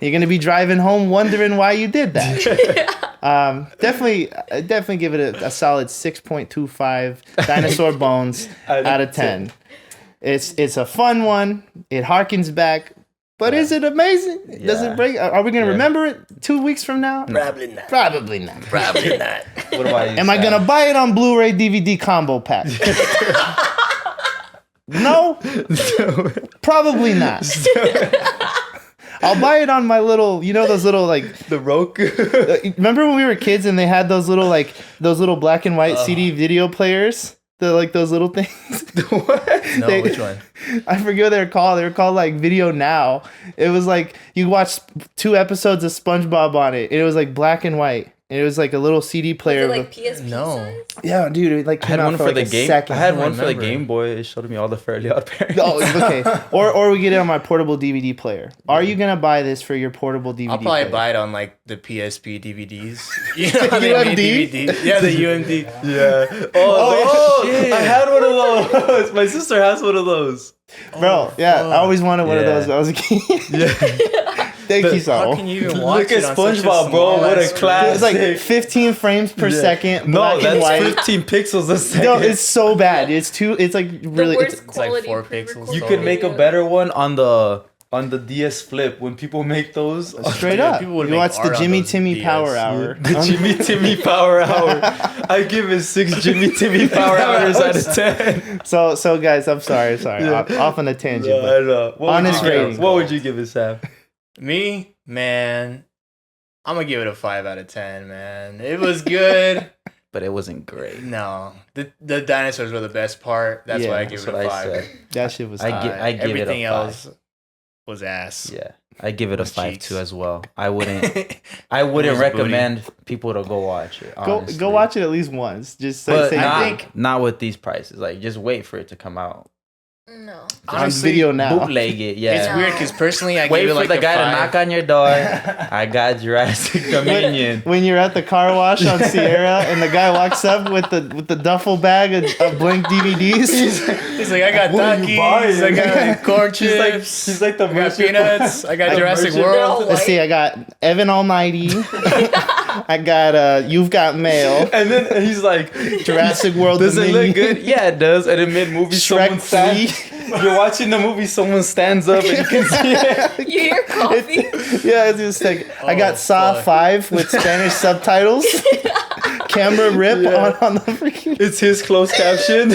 Speaker 5: You're gonna be driving home wondering why you did that. Definitely give it a solid 6.25 Dinosaur Bones out of 10. It's a fun one. It harkens back. But is it amazing? Does it break? Are we gonna remember it 2 weeks from now?
Speaker 3: Probably not.
Speaker 5: Probably not.
Speaker 3: Probably not.
Speaker 2: What about you?
Speaker 5: Am I gonna buy it on Blu-ray DVD combo pack? No, probably not. I'll buy it on my little, those little like
Speaker 2: the Roku?
Speaker 5: Remember when we were kids and they had those little black and white CD video players? Those little things.
Speaker 2: What?
Speaker 3: No, which one?
Speaker 5: I forget what they were called. They were called like Video Now. It was like you watch 2 episodes of SpongeBob on it. It was like black and white. It was like a little CD player.
Speaker 4: Was it like PSP size?
Speaker 5: Yeah, dude. It like
Speaker 2: I had
Speaker 5: came out
Speaker 2: one for
Speaker 5: like
Speaker 2: the
Speaker 5: a
Speaker 2: game.
Speaker 5: second.
Speaker 2: I had one for the
Speaker 3: remember.
Speaker 2: Game Boy. It showed me all the Fairly Odd Parents.
Speaker 5: Oh, okay. Or we get it on my portable DVD player. Are you gonna buy this for your portable DVD?
Speaker 3: I'll probably
Speaker 5: player?
Speaker 3: buy it on like the PSP DVDs. You know how they made
Speaker 5: UMD?
Speaker 3: DVDs? Yeah, the UMD.
Speaker 2: Yeah. Oh,
Speaker 3: shit.
Speaker 2: I had one of those. My sister has one of those.
Speaker 5: Bro, I always wanted one of those when I was a kid.
Speaker 2: Yeah.
Speaker 5: Thank you,
Speaker 3: How
Speaker 5: so.
Speaker 3: can you even watch
Speaker 2: Look at
Speaker 3: it on such a
Speaker 2: SpongeBob, bro.
Speaker 3: small
Speaker 2: What a
Speaker 3: ass
Speaker 2: class.
Speaker 5: It's like 15 frames per second,
Speaker 2: No,
Speaker 5: black and
Speaker 2: that's
Speaker 5: white.
Speaker 2: 15 pixels a second.
Speaker 5: No, it's so bad. It's like really.
Speaker 4: The worst
Speaker 5: It's,
Speaker 3: like
Speaker 4: quality
Speaker 3: 4
Speaker 4: pre-recorded
Speaker 3: pixels.
Speaker 2: You could make a
Speaker 4: video.
Speaker 2: better one on the DS Flip when people make those.
Speaker 5: straight
Speaker 3: dude,
Speaker 5: up.
Speaker 3: people would
Speaker 5: You
Speaker 3: make
Speaker 5: watch the
Speaker 3: art on
Speaker 5: Jimmy
Speaker 3: those
Speaker 5: Timmy
Speaker 3: DS.
Speaker 5: Power Hour.
Speaker 2: The Jimmy Timmy Power Hour. I give it 6 Jimmy Timmy Power Hours out of 10.
Speaker 5: So guys, I'm sorry. Off on a tangent.
Speaker 2: I know.
Speaker 5: Honest rating.
Speaker 2: What would you give it, Sam?
Speaker 3: Me, man, I'm gonna give it a 5 out of 10, man. It was good.
Speaker 2: But it wasn't great.
Speaker 3: No, the dinosaurs were the best part. That's why I give
Speaker 2: That's
Speaker 3: it a
Speaker 2: what I
Speaker 3: 5.
Speaker 2: said.
Speaker 5: That shit was.
Speaker 2: I give it a
Speaker 3: Everything
Speaker 2: 5.
Speaker 3: else was ass.
Speaker 2: Yeah, I give it a 5
Speaker 3: cheeks.
Speaker 2: too as well. I wouldn't
Speaker 3: Where's
Speaker 2: recommend people to go watch it. Honestly.
Speaker 5: Go watch it at least once. Just
Speaker 2: But
Speaker 5: say
Speaker 2: not with these prices. Like, just wait for it to come out.
Speaker 4: No.
Speaker 5: on
Speaker 3: Honestly,
Speaker 5: video now.
Speaker 2: Bootleg it. Yeah.
Speaker 3: It's weird because personally, I
Speaker 2: Wait
Speaker 3: give it
Speaker 2: for
Speaker 3: like
Speaker 2: the
Speaker 3: a
Speaker 2: guy
Speaker 3: 5.
Speaker 2: to knock on your door. I got Jurassic Dominion.
Speaker 5: When you're at the car wash on Sierra and the guy walks up with the duffel bag of blank DVDs.
Speaker 3: He's like, I got
Speaker 2: What are you buying?
Speaker 3: Takis, I got corn chips,
Speaker 2: She's like the
Speaker 3: I got peanuts, I got Jurassic
Speaker 2: merchant.
Speaker 3: World.
Speaker 5: Let's see, I got Evan Almighty. I got You've Got Mail.
Speaker 2: And then he's like,
Speaker 5: Jurassic World
Speaker 2: does it
Speaker 5: Dominion.
Speaker 2: look good? Yeah, it does. And in mid-movie, someone
Speaker 5: Shrek
Speaker 2: stands.
Speaker 5: 3.
Speaker 2: You're watching the movie, someone stands up and you can see it.
Speaker 4: You hear coffee?
Speaker 5: Yeah, it's just like I got Saw
Speaker 3: fuck.
Speaker 5: 5 with Spanish subtitles. Camera rip on the freaking.
Speaker 2: It's his closed caption.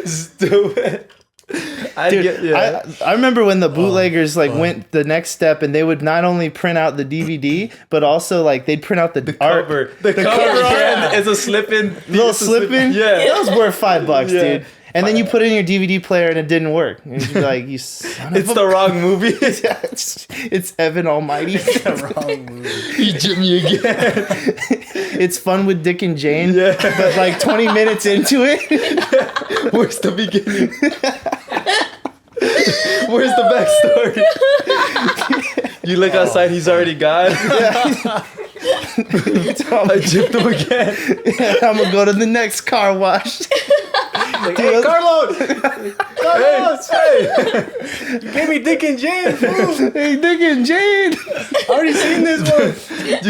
Speaker 2: Stupid.
Speaker 5: Dude, I remember when the bootleggers went the next step and they would not only print out the DVD but also like they'd print out the art.
Speaker 2: cover. The cover
Speaker 5: cover.
Speaker 2: is a slip-in.
Speaker 5: Little slip-in.
Speaker 2: Yeah.
Speaker 5: That was worth $5,
Speaker 2: Yeah.
Speaker 5: dude. And then you put it in your DVD player and it didn't work. And you'd be like, you son of
Speaker 2: It's the wrong movie.
Speaker 5: it's Evan Almighty.
Speaker 3: The wrong movie.
Speaker 2: You Jimmy again.
Speaker 5: It's Fun with Dick and Jane.
Speaker 2: Yeah.
Speaker 5: But like 20 minutes into it.
Speaker 2: Where's the beginning? Where's the backstory? You look outside, he's already gone. I gypped him again.
Speaker 5: I'm going to go to the next car wash.
Speaker 2: Like, hey, Carlos! Carlos! Hey!
Speaker 3: You gave me Dick and Jane, fool.
Speaker 5: Hey, Dick and Jane.
Speaker 3: I already seen this one.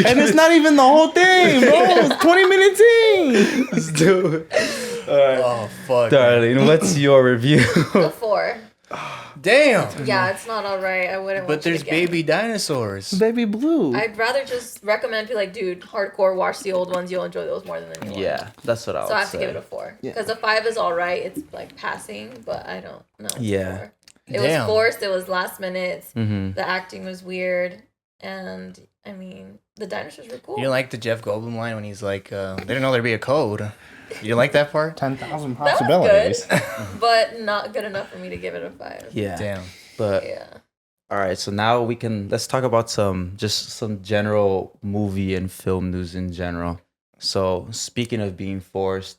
Speaker 5: And it's not even the whole thing, bro. It's 20 minutes in.
Speaker 2: Let's do it. All right.
Speaker 3: Oh, fuck.
Speaker 2: Darlene, what's your review?
Speaker 4: A 4.
Speaker 3: Damn.
Speaker 4: Yeah, it's not alright. I wouldn't watch
Speaker 3: But there's
Speaker 4: it again.
Speaker 3: baby dinosaurs.
Speaker 5: Baby Blue.
Speaker 4: I'd rather just recommend people like, dude, hardcore, watch the old ones. You'll enjoy those more than the new ones.
Speaker 2: Yeah, that's what I would
Speaker 4: So I have to
Speaker 2: say.
Speaker 4: give it a 4.
Speaker 5: Yeah.
Speaker 4: Because a 5 is alright. It's like passing, but I don't know. It's a
Speaker 2: Yeah.
Speaker 4: 4. It
Speaker 3: Damn.
Speaker 4: was forced. It was last minute.
Speaker 2: Mm-hmm.
Speaker 4: The acting was weird. And I mean, the dinosaurs were cool.
Speaker 3: You didn't like the Jeff Goldblum line when he's like, they didn't know there'd be a code. You didn't like that part?
Speaker 5: 10,000
Speaker 4: That was
Speaker 5: possibilities.
Speaker 4: good, but not good enough for me to give it a 5.
Speaker 2: Yeah.
Speaker 3: Damn.
Speaker 2: But
Speaker 4: Yeah.
Speaker 2: all right, so now let's talk about some general movie and film news in general. So speaking of being forced,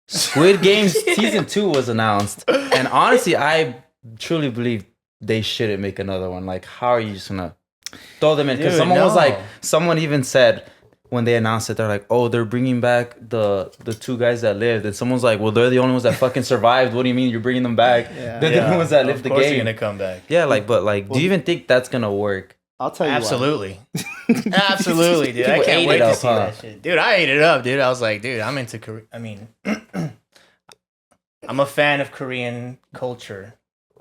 Speaker 2: Squid Games season 2 was announced, and honestly, I truly believe they shouldn't make another one. Like, how are you just gonna throw them in? Because someone even said when they announced it, they're like, oh, they're bringing back the 2 guys that lived, and someone's like, well, they're the only ones that fucking survived. What do you mean you're bringing them back?
Speaker 5: Yeah.
Speaker 2: They're the only ones that lived the
Speaker 3: Of course
Speaker 2: game.
Speaker 3: they're gonna come back.
Speaker 2: Yeah, like, but like, do you even think that's gonna work?
Speaker 5: I'll tell you
Speaker 3: Absolutely. Absolutely, dude. I
Speaker 2: People
Speaker 3: can't
Speaker 2: ate
Speaker 3: wait
Speaker 2: it
Speaker 3: to
Speaker 2: up,
Speaker 3: see
Speaker 2: huh?
Speaker 3: that shit. Dude, I ate it up, dude. I was like, dude, I'm into Korea. I mean, I'm a fan of Korean culture.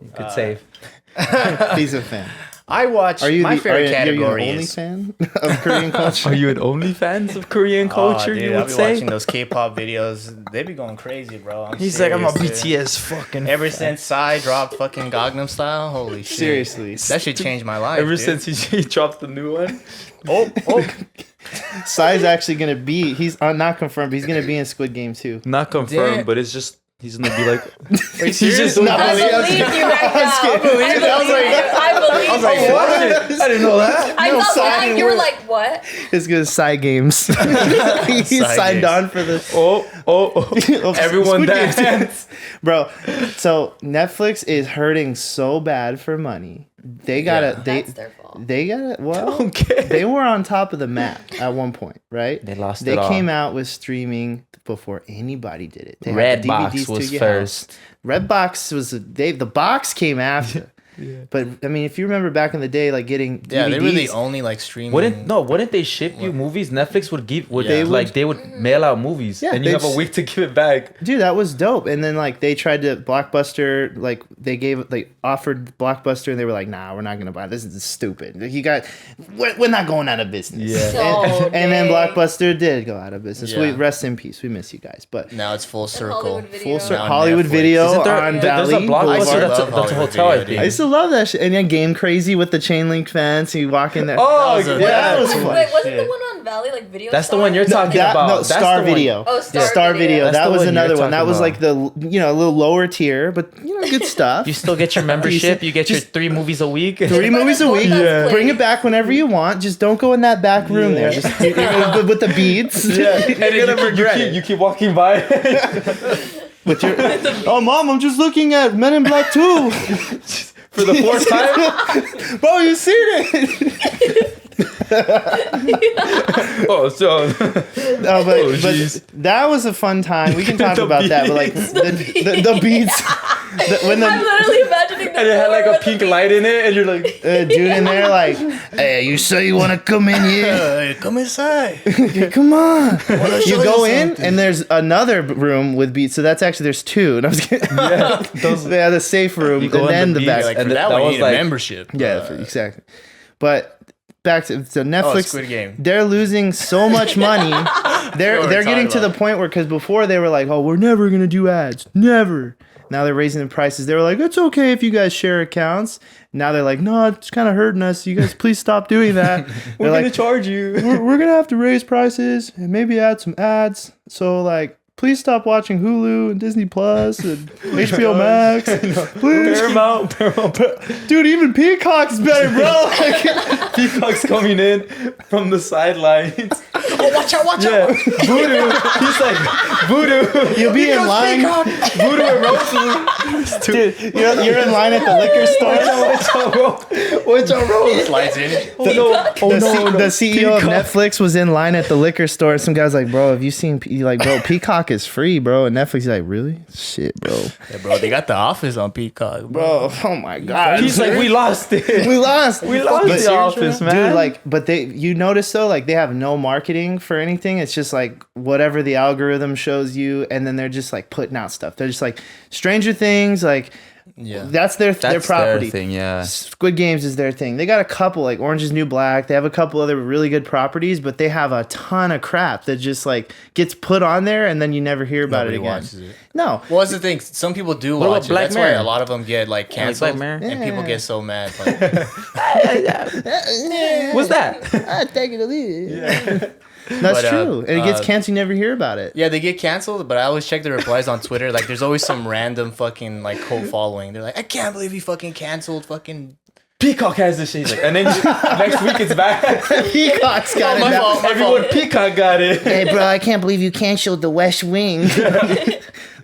Speaker 2: You could save.
Speaker 5: He's a fan.
Speaker 3: I watch my favorite category
Speaker 5: Are you an only
Speaker 3: is
Speaker 5: fan of Korean culture?
Speaker 2: Are you an OnlyFans of Korean culture?
Speaker 3: dude,
Speaker 2: You
Speaker 3: I'll
Speaker 2: would
Speaker 3: be
Speaker 2: say.
Speaker 3: watching those K-pop videos. They be going crazy, bro.
Speaker 2: He's like, I'm a
Speaker 3: serious, dude.
Speaker 2: BTS fucking.
Speaker 3: Ever since Psy dropped fucking Gangnam Style, holy shit.
Speaker 5: Seriously.
Speaker 3: That should change my life.
Speaker 2: Ever
Speaker 3: dude.
Speaker 2: since he dropped the new one.
Speaker 3: Oh.
Speaker 5: Psy's actually gonna be. He's not confirmed, but he's gonna be in Squid Game too.
Speaker 2: Not confirmed,
Speaker 3: Damn.
Speaker 2: but it's just he's gonna be like.
Speaker 3: Are you
Speaker 2: He's
Speaker 3: serious?
Speaker 2: just
Speaker 5: not
Speaker 4: I
Speaker 5: believe-
Speaker 4: believe you right now.
Speaker 5: I believe
Speaker 4: I
Speaker 5: it. I was
Speaker 4: believe
Speaker 5: like-
Speaker 4: you. I believe
Speaker 3: I was like,
Speaker 4: you.
Speaker 3: what?
Speaker 2: I didn't know that.
Speaker 4: I
Speaker 5: No,
Speaker 4: thought
Speaker 5: signing
Speaker 4: you were
Speaker 5: word.
Speaker 4: like, what?
Speaker 5: It's gonna Psy Games. He
Speaker 3: Psy
Speaker 5: signed
Speaker 3: Games.
Speaker 5: on for the
Speaker 2: Oh! Everyone
Speaker 5: Squid Games.
Speaker 2: dance.
Speaker 5: Bro. So Netflix is hurting so bad for money. They gotta.
Speaker 4: That's their fault.
Speaker 5: They gotta. Well,
Speaker 2: Okay.
Speaker 5: they were on top of the map at one point, right?
Speaker 2: They lost
Speaker 5: They
Speaker 2: it all.
Speaker 5: came out with streaming before anybody did it. They had the
Speaker 2: Redbox
Speaker 5: DVDs to
Speaker 2: was
Speaker 5: your
Speaker 2: first.
Speaker 5: house. Redbox was the box came after. But I mean, if you remember back in the day, like getting DVDs,
Speaker 3: Yeah, they were the only like streaming.
Speaker 2: Wouldn't they ship you movies? Netflix would they would mail out movies,
Speaker 5: Yeah,
Speaker 2: and you have a week to give it back.
Speaker 5: dude, that was dope. And then like they tried to Blockbuster, like they offered Blockbuster, and they were like, nah, we're not gonna buy this. This is stupid. Like, we're not going out of business.
Speaker 2: Yeah.
Speaker 4: So
Speaker 5: And then
Speaker 4: dang.
Speaker 5: Blockbuster did go out of business.
Speaker 3: Yeah.
Speaker 5: We rest in peace. We miss you guys. But
Speaker 3: Now it's full
Speaker 4: And
Speaker 3: circle.
Speaker 4: Hollywood Video.
Speaker 5: full circle
Speaker 3: Now
Speaker 5: Hollywood
Speaker 3: Netflix.
Speaker 5: Video
Speaker 2: Isn't there,
Speaker 5: on
Speaker 2: there's a
Speaker 5: Valley
Speaker 2: Blockbuster
Speaker 3: Boulevard.
Speaker 2: that's a
Speaker 3: Love Hollywood
Speaker 2: hotel, I
Speaker 3: Video,
Speaker 2: think.
Speaker 5: I used to love that shit. And then Game Crazy with the chain link fence. You walk in there.
Speaker 2: Oh,
Speaker 3: was a-
Speaker 2: yeah.
Speaker 5: that was fun.
Speaker 4: Wait, wasn't
Speaker 3: Shit.
Speaker 4: the one on Valley like Video?
Speaker 2: That's the
Speaker 4: Star?
Speaker 2: one you're talking about.
Speaker 5: No,
Speaker 2: That's
Speaker 5: Star
Speaker 2: the one.
Speaker 5: Video.
Speaker 4: Oh, Star,
Speaker 5: Star Video.
Speaker 2: That's
Speaker 5: That
Speaker 2: the
Speaker 5: was
Speaker 2: one you're
Speaker 5: another one. That
Speaker 2: talking
Speaker 5: was like
Speaker 2: about.
Speaker 5: the a little lower tier, but good stuff.
Speaker 2: You still get your membership. You get your 3 movies a week.
Speaker 5: 3 movies a week.
Speaker 4: Yeah.
Speaker 5: Bring it back whenever you want. Just don't go in that back room there. Just with the beads.
Speaker 2: Yeah, and then you keep walking by.
Speaker 5: With your, oh, Mom, I'm just looking at Men in Black 2.
Speaker 2: For the 4th time.
Speaker 5: Bro, you seen it?
Speaker 2: Oh, so
Speaker 5: No, but
Speaker 2: jeez.
Speaker 5: that was a fun time. We can talk
Speaker 2: The
Speaker 5: about that, but like
Speaker 2: beads.
Speaker 5: the beads. When
Speaker 4: I'm
Speaker 5: the
Speaker 4: literally imagining the
Speaker 2: and it had like
Speaker 4: door
Speaker 2: a
Speaker 4: with
Speaker 2: pink
Speaker 4: the
Speaker 2: light in it, and you're like,
Speaker 5: dude in there like, hey, you say you want to come in here?
Speaker 3: Come inside.
Speaker 5: Come on.
Speaker 3: show
Speaker 5: You
Speaker 3: you
Speaker 5: go in,
Speaker 3: something.
Speaker 5: and there's another room with beats. So that's actually, there's 2. And I was kidding.
Speaker 2: yeah, those.
Speaker 5: They had the safe room,
Speaker 2: You
Speaker 5: and
Speaker 2: go in
Speaker 5: then
Speaker 2: the
Speaker 5: the
Speaker 2: beat,
Speaker 5: back.
Speaker 3: Like
Speaker 2: And
Speaker 3: for
Speaker 2: that
Speaker 3: that one,
Speaker 2: was
Speaker 3: you need
Speaker 2: like-
Speaker 3: a membership.
Speaker 5: Yeah, exactly. But back to Netflix.
Speaker 3: Squid Game.
Speaker 5: They're losing so much money. They're
Speaker 3: we're
Speaker 5: getting to
Speaker 3: talking
Speaker 5: the
Speaker 3: about.
Speaker 5: point where, because before they were like, oh, we're never gonna do ads, never. Now they're raising the prices. They were like, it's okay if you guys share accounts. Now they're like, no, it's kind of hurting us. You guys, please stop doing that.
Speaker 2: We're
Speaker 5: They're
Speaker 2: gonna
Speaker 5: like,
Speaker 2: charge you.
Speaker 5: we're gonna have to raise prices and maybe add some ads. So like, please stop watching Hulu and Disney Plus and HBO Max. Please,
Speaker 2: Paramount.
Speaker 5: dude, even Peacock's better, bro. Like,
Speaker 2: Peacock's coming in from the sidelines.
Speaker 3: Oh, watch out!
Speaker 2: Yeah, Voodoo. He's like Voodoo.
Speaker 5: you'll be in line.
Speaker 2: Voodoo and Rosalie.
Speaker 5: Dude, you're in line at the liquor store.
Speaker 2: What's our role?
Speaker 3: Slides in.
Speaker 2: Oh no! Oh no!
Speaker 5: The CEO of
Speaker 2: Peacock.
Speaker 5: Netflix was in line at the liquor store. Some guy's like, bro, have you seen? Bro, Peacock is free, bro. And Netflix is like, really? Shit, bro.
Speaker 3: Yeah, bro, they got The Office on Peacock,
Speaker 5: Bro, oh my god.
Speaker 2: He's like, we lost it.
Speaker 5: we lost.
Speaker 2: We lost
Speaker 5: But-
Speaker 2: the office, man.
Speaker 5: Dude, like, but you notice though, like they have no marketing for anything. It's just like whatever the algorithm shows you, and then they're just like putting out stuff. They're just like Stranger Things, like
Speaker 3: Yeah.
Speaker 5: That's their property.
Speaker 2: Their thing, yeah.
Speaker 5: Squid Games is their thing. They got a couple, like Orange is New Black. They have a couple other really good properties, but they have a ton of crap that just like gets put on there and then you never hear about
Speaker 3: Nobody
Speaker 5: it again.
Speaker 3: watches it.
Speaker 5: No.
Speaker 3: Well, that's the thing. Some people do
Speaker 2: What
Speaker 3: watch
Speaker 2: about
Speaker 3: it.
Speaker 2: Black
Speaker 3: That's
Speaker 2: Mirror?
Speaker 3: why a lot of them get like canceled,
Speaker 2: Black Mirror?
Speaker 3: and people get so mad. Like,
Speaker 2: What's that?
Speaker 5: I take it or leave it. That's
Speaker 3: But,
Speaker 5: true. And it gets canceled, you never hear about it.
Speaker 3: yeah, they get canceled, but I always check the replies on Twitter. Like, there's always some random fucking like cult following. They're like, I can't believe you fucking canceled fucking.
Speaker 2: Peacock has this shit. He's like, and then next week it's back.
Speaker 5: Peacock's got it
Speaker 3: my
Speaker 5: now.
Speaker 3: fault.
Speaker 2: Everyone Peacock got it.
Speaker 5: Hey, bro, I can't believe you canceled the West Wing.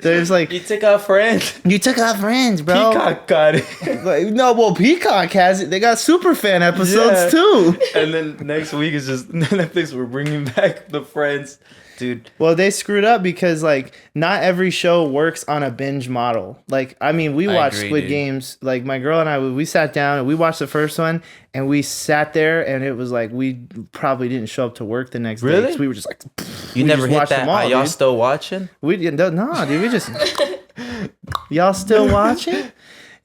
Speaker 5: There's like,
Speaker 2: You took our friend.
Speaker 5: you took our friends, bro.
Speaker 2: Peacock got it.
Speaker 5: Like, no, well, Peacock has it. They got super fan episodes
Speaker 2: Yeah.
Speaker 5: too.
Speaker 2: And then next week is just Netflix. We're bringing back the Friends, dude.
Speaker 5: Well, they screwed up because like not every show works on a binge model. Like, I mean, we watched
Speaker 3: agree,
Speaker 5: Squid
Speaker 3: dude.
Speaker 5: Games. Like my girl and I, we sat down and we watched the first one, and we sat there, and it was like we probably didn't show up to work the next day.
Speaker 2: Really?
Speaker 5: 'Cause we were just like,
Speaker 2: You
Speaker 5: we
Speaker 2: never
Speaker 5: just
Speaker 2: hit
Speaker 5: watched
Speaker 2: that.
Speaker 5: them all,
Speaker 2: Are y'all
Speaker 5: dude.
Speaker 2: still watching?
Speaker 5: We didn't. No, dude. We just. Y'all still watching?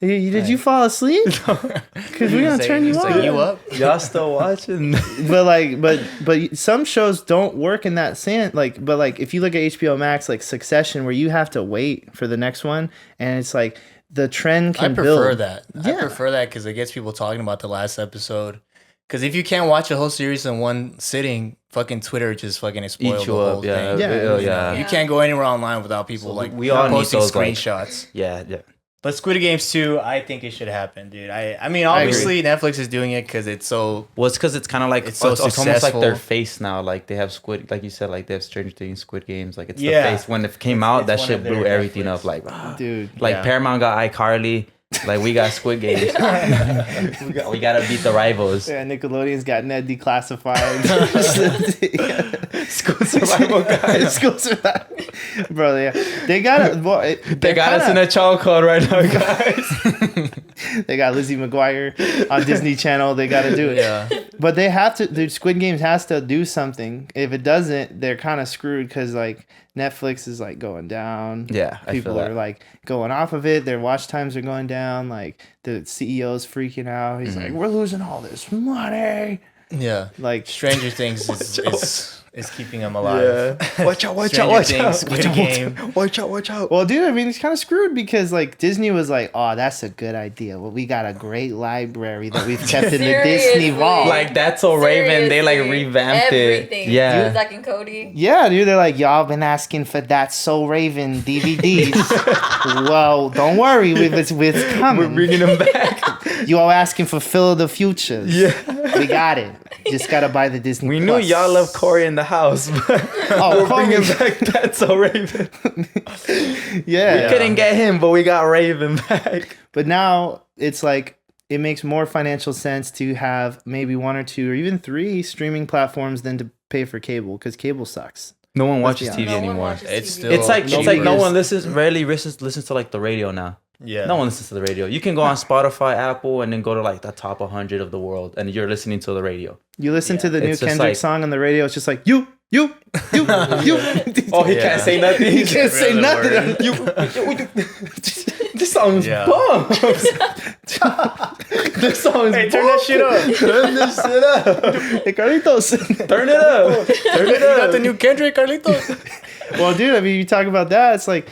Speaker 5: Did you fall asleep? Because we're gonna turn you
Speaker 3: It's
Speaker 5: on.
Speaker 3: like, you up?
Speaker 2: Y'all still watching?
Speaker 5: But some shows don't work in that sense. Like, but like if you look at HBO Max, like Succession, where you have to wait for the next one, and it's like the trend
Speaker 3: I
Speaker 5: can
Speaker 3: prefer
Speaker 5: build.
Speaker 3: that.
Speaker 5: Yeah.
Speaker 3: I prefer that because it gets people talking about the last episode. Because if you can't watch a whole series in one sitting, fucking Twitter just fucking spoil
Speaker 2: Eat
Speaker 3: the
Speaker 2: you
Speaker 3: whole
Speaker 2: up, yeah.
Speaker 3: thing.
Speaker 5: Yeah.
Speaker 2: Yeah.
Speaker 3: You can't go anywhere online without people
Speaker 2: So
Speaker 3: like
Speaker 2: we all need
Speaker 3: posting
Speaker 2: those, like-
Speaker 3: screenshots.
Speaker 2: Yeah, yeah.
Speaker 3: But Squid Games 2, I think it should happen, dude. I mean, obviously Netflix is doing it because it's so.
Speaker 2: Well, it's because it's kind of like
Speaker 3: It's so
Speaker 2: it's almost like
Speaker 3: successful.
Speaker 2: their face now. Like they have Squid, like you said, like they have Stranger Things, Squid Games. Like it's
Speaker 3: Yeah.
Speaker 2: the face. When it came out,
Speaker 3: it's
Speaker 2: that
Speaker 3: one
Speaker 2: shit
Speaker 3: of their
Speaker 2: blew everything
Speaker 3: Netflix.
Speaker 2: up. Like,
Speaker 5: Dude.
Speaker 2: like
Speaker 3: Yeah.
Speaker 2: Paramount got iCarly. Like we got Squid Games. we gotta beat the rivals.
Speaker 5: Yeah, Nickelodeon's got Ned Declassified.
Speaker 2: School survival guys.
Speaker 5: School Survival. Bro, yeah. They got it. Well,
Speaker 2: They got us in a chokehold right now, guys.
Speaker 5: They got Lizzie McGuire on Disney Channel. They got to do it.
Speaker 3: Yeah.
Speaker 5: But they have to. Dude, Squid Games has to do something. If it doesn't, they're kind of screwed because like Netflix is like going down.
Speaker 2: Yeah, I
Speaker 5: People
Speaker 2: feel
Speaker 5: are
Speaker 2: that.
Speaker 5: like going off of it. Their watch times are going down. Like the CEO's freaking out. He's like, "We're losing all this money."
Speaker 3: Yeah.
Speaker 5: Like
Speaker 3: Stranger Things is keeping them alive.
Speaker 2: Yeah. Watch out! Watch
Speaker 3: Stranger
Speaker 2: out! Watch
Speaker 3: Things,
Speaker 2: out!
Speaker 3: Squid
Speaker 2: Watch out!
Speaker 3: Game.
Speaker 2: Watch out! Watch out!
Speaker 5: well, dude, I mean, it's kind of screwed because like Disney was like, "Oh, that's a good idea. Well, we got a great library that we've kept in the Disney
Speaker 4: Seriously.
Speaker 5: vault."
Speaker 2: Like that's so Raven. They like
Speaker 4: Seriously.
Speaker 2: revamped
Speaker 4: Everything.
Speaker 2: it. Yeah.
Speaker 4: Zach and Cody.
Speaker 5: Yeah, dude, they're like, y'all been asking for that So Raven DVDs. Well, don't worry, it's
Speaker 2: We're
Speaker 5: coming.
Speaker 2: bringing them back.
Speaker 5: You all asking for Phil of the Futures.
Speaker 2: Yeah.
Speaker 5: We got it. Just gotta buy the Disney
Speaker 2: We knew
Speaker 5: Plus.
Speaker 2: y'all love Corey in the house, but
Speaker 5: Oh,
Speaker 2: we're
Speaker 5: Corey.
Speaker 2: bringing back That's So Raven.
Speaker 5: Yeah.
Speaker 2: Couldn't get him, but we got Raven back.
Speaker 5: But now it's like, it makes more financial sense to have maybe one or two or even three streaming platforms than to pay for cable because cable sucks.
Speaker 2: No one
Speaker 5: Let's
Speaker 2: watches
Speaker 5: be
Speaker 2: TV
Speaker 5: honest.
Speaker 4: No one
Speaker 2: anymore.
Speaker 4: watches
Speaker 3: It's
Speaker 4: TV.
Speaker 3: still-
Speaker 2: It's like no one
Speaker 3: listens.
Speaker 2: rarely listens to like the radio now.
Speaker 3: Yeah.
Speaker 2: No one listens to the radio. You can go on Spotify, Apple, and then go to like the top 100 of the world, and you're listening to the radio.
Speaker 5: You listen to the new
Speaker 2: It's just
Speaker 5: Kendrick
Speaker 2: like-
Speaker 5: song on the radio, it's just like, you.
Speaker 2: Oh, he
Speaker 3: Yeah.
Speaker 2: can't say nothing.
Speaker 5: He can't say
Speaker 3: Really
Speaker 5: nothing.
Speaker 3: word.
Speaker 2: This song is
Speaker 3: Yeah.
Speaker 2: bomb. This song is
Speaker 3: Hey, turn that shit up.
Speaker 2: Turn this shit up.
Speaker 5: Hey, Carlitos.
Speaker 2: Turn it up. Turn
Speaker 3: You
Speaker 2: it
Speaker 3: got
Speaker 2: up.
Speaker 3: the new Kendrick, Carlitos?
Speaker 5: Well, dude, I mean, you talk about that. It's like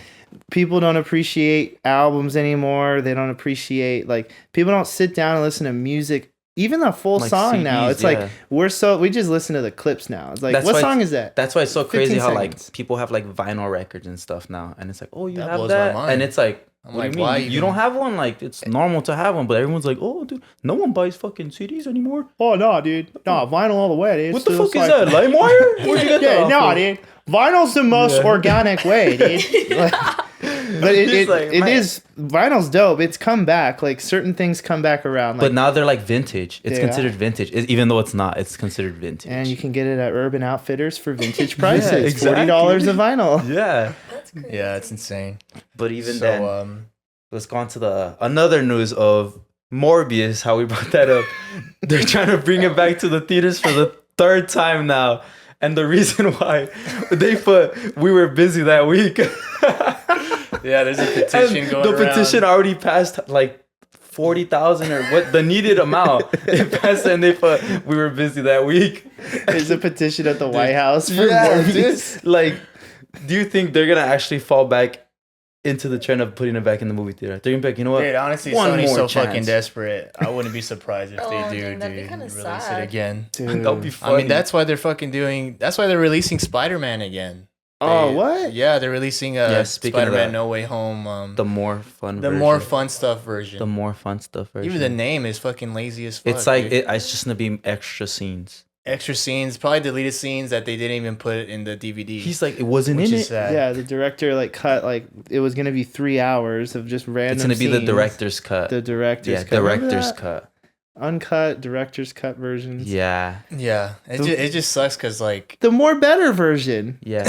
Speaker 5: people don't appreciate albums anymore. They don't appreciate, like, people don't sit down and listen to music, even a full
Speaker 2: Like
Speaker 5: song now.
Speaker 2: CDs,
Speaker 5: It's
Speaker 2: yeah.
Speaker 5: like, we just listen to the clips now. It's like,
Speaker 2: That's
Speaker 5: what
Speaker 2: why
Speaker 5: song is that?
Speaker 2: That's why it's so
Speaker 5: 15
Speaker 2: crazy how
Speaker 5: seconds.
Speaker 2: like people have like vinyl records and stuff now, and it's like, oh, you
Speaker 3: That
Speaker 2: have
Speaker 3: blows my
Speaker 2: that,
Speaker 3: mind.
Speaker 2: and it's like,
Speaker 3: I'm
Speaker 2: what
Speaker 3: like,
Speaker 2: do you mean?
Speaker 3: why
Speaker 2: You
Speaker 3: even-
Speaker 2: don't have one? Like it's normal to have one, but everyone's like, oh, dude, no one buys fucking CDs anymore.
Speaker 5: Oh, no, dude. No, vinyl all the way, dude.
Speaker 2: What the
Speaker 5: Still,
Speaker 2: fuck
Speaker 5: it's
Speaker 2: is
Speaker 5: like-
Speaker 2: that? LimeWire? Where'd you get that?
Speaker 5: Yeah,
Speaker 2: off
Speaker 5: no,
Speaker 2: of?
Speaker 5: dude. Vinyl's the most organic way, dude. Like, but
Speaker 2: He's like,
Speaker 5: it
Speaker 2: man.
Speaker 5: is, vinyl's dope. It's come back. Like, certain things come back around. Like,
Speaker 2: But now they're like vintage. It's
Speaker 5: They
Speaker 2: considered vintage, even though it's not. It's considered vintage.
Speaker 5: and you can get it at Urban Outfitters for vintage prices.
Speaker 2: exactly.
Speaker 5: $40 a vinyl.
Speaker 2: yeah,
Speaker 4: That's crazy.
Speaker 3: Yeah, it's insane.
Speaker 2: but even
Speaker 3: So,
Speaker 2: then, let's go on to the another news of Morbius. How we brought that up. They're trying to bring it back to the theaters for the third time now, and the reason why they put we were busy that week.
Speaker 3: Yeah, there's a petition going
Speaker 2: The
Speaker 3: around.
Speaker 2: petition already passed like 40,000 or what the needed amount. It passed and they put we were busy that week.
Speaker 5: There's a petition at the White House for
Speaker 2: Yeah,
Speaker 5: Morbius.
Speaker 2: dude. Like, do you think they're gonna actually fall back into the trend of putting it back in the movie theater? They're gonna be like, you know what?
Speaker 3: Dude, honestly,
Speaker 2: One
Speaker 3: Sony's
Speaker 2: more
Speaker 3: so
Speaker 2: chance.
Speaker 3: fucking desperate. I wouldn't be surprised if
Speaker 4: Oh,
Speaker 3: they do,
Speaker 4: man, that'd be
Speaker 3: dude.
Speaker 4: kinda
Speaker 3: Release
Speaker 4: sad.
Speaker 3: it again.
Speaker 5: Dude.
Speaker 2: That'll be funny.
Speaker 3: I mean, that's why they're fucking doing. That's why they're releasing Spider-Man again.
Speaker 5: Oh,
Speaker 3: They-
Speaker 5: what?
Speaker 3: Yeah, they're releasing
Speaker 2: speaking of
Speaker 3: Spider-Man
Speaker 2: that,
Speaker 3: No Way Home.
Speaker 2: the more fun.
Speaker 3: The
Speaker 2: version.
Speaker 3: more fun stuff version.
Speaker 2: The more fun stuff version.
Speaker 3: Even the name is fucking lazy as fuck.
Speaker 2: It's like
Speaker 3: dude.
Speaker 2: it's just gonna be extra scenes.
Speaker 3: Extra scenes, probably deleted scenes that they didn't even put in the DVD.
Speaker 2: He's like, it wasn't
Speaker 3: which
Speaker 2: in
Speaker 3: is
Speaker 2: it.
Speaker 3: sad.
Speaker 5: Yeah, the director like cut like it was gonna be 3 hours of just random.
Speaker 2: It's gonna be the
Speaker 5: scenes.
Speaker 2: director's cut.
Speaker 5: The director's
Speaker 2: Yeah,
Speaker 5: cut. Remember
Speaker 2: director's
Speaker 5: that?
Speaker 2: cut.
Speaker 5: Uncut director's cut versions.
Speaker 2: Yeah,
Speaker 3: Yeah, it just sucks because like
Speaker 5: The more better version.
Speaker 2: yeah.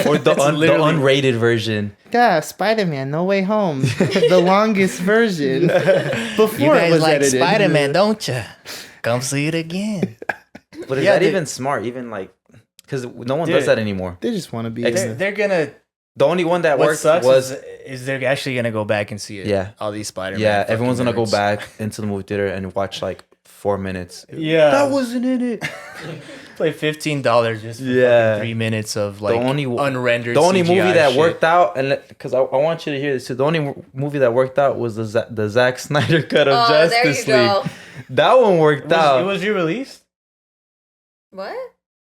Speaker 2: Or the
Speaker 3: It's
Speaker 2: the
Speaker 3: literally-
Speaker 2: unrated version.
Speaker 5: Yeah, Spider-Man No Way Home, the longest version before it was edited.
Speaker 3: don't you? Come see it again.
Speaker 2: But is
Speaker 3: Yeah,
Speaker 2: that
Speaker 3: they-
Speaker 2: even smart? Even like, because no one
Speaker 3: Dude.
Speaker 2: does that anymore.
Speaker 5: They just want to be.
Speaker 3: They're gonna.
Speaker 2: The only one that
Speaker 3: What
Speaker 2: worked
Speaker 3: sucks
Speaker 2: was
Speaker 3: is they're actually gonna go back and see it.
Speaker 2: Yeah.
Speaker 3: all these Spider-Man.
Speaker 2: yeah. Everyone's
Speaker 3: fucking
Speaker 2: gonna go
Speaker 3: nerds.
Speaker 2: back into the movie theater and watch like 4 minutes.
Speaker 3: Yeah,
Speaker 2: That wasn't in it.
Speaker 3: play $15 just for
Speaker 2: Yeah.
Speaker 3: fucking 3 minutes of like
Speaker 2: only-
Speaker 3: unrendered.
Speaker 2: The only
Speaker 3: CGI
Speaker 2: movie that
Speaker 3: shit.
Speaker 2: worked out, and because I want you to hear this too, the only movie that worked out was the Zack Snyder cut of
Speaker 4: Oh, there you
Speaker 2: Justice
Speaker 4: go.
Speaker 2: League. That one worked out.
Speaker 3: It was re-released.
Speaker 4: What?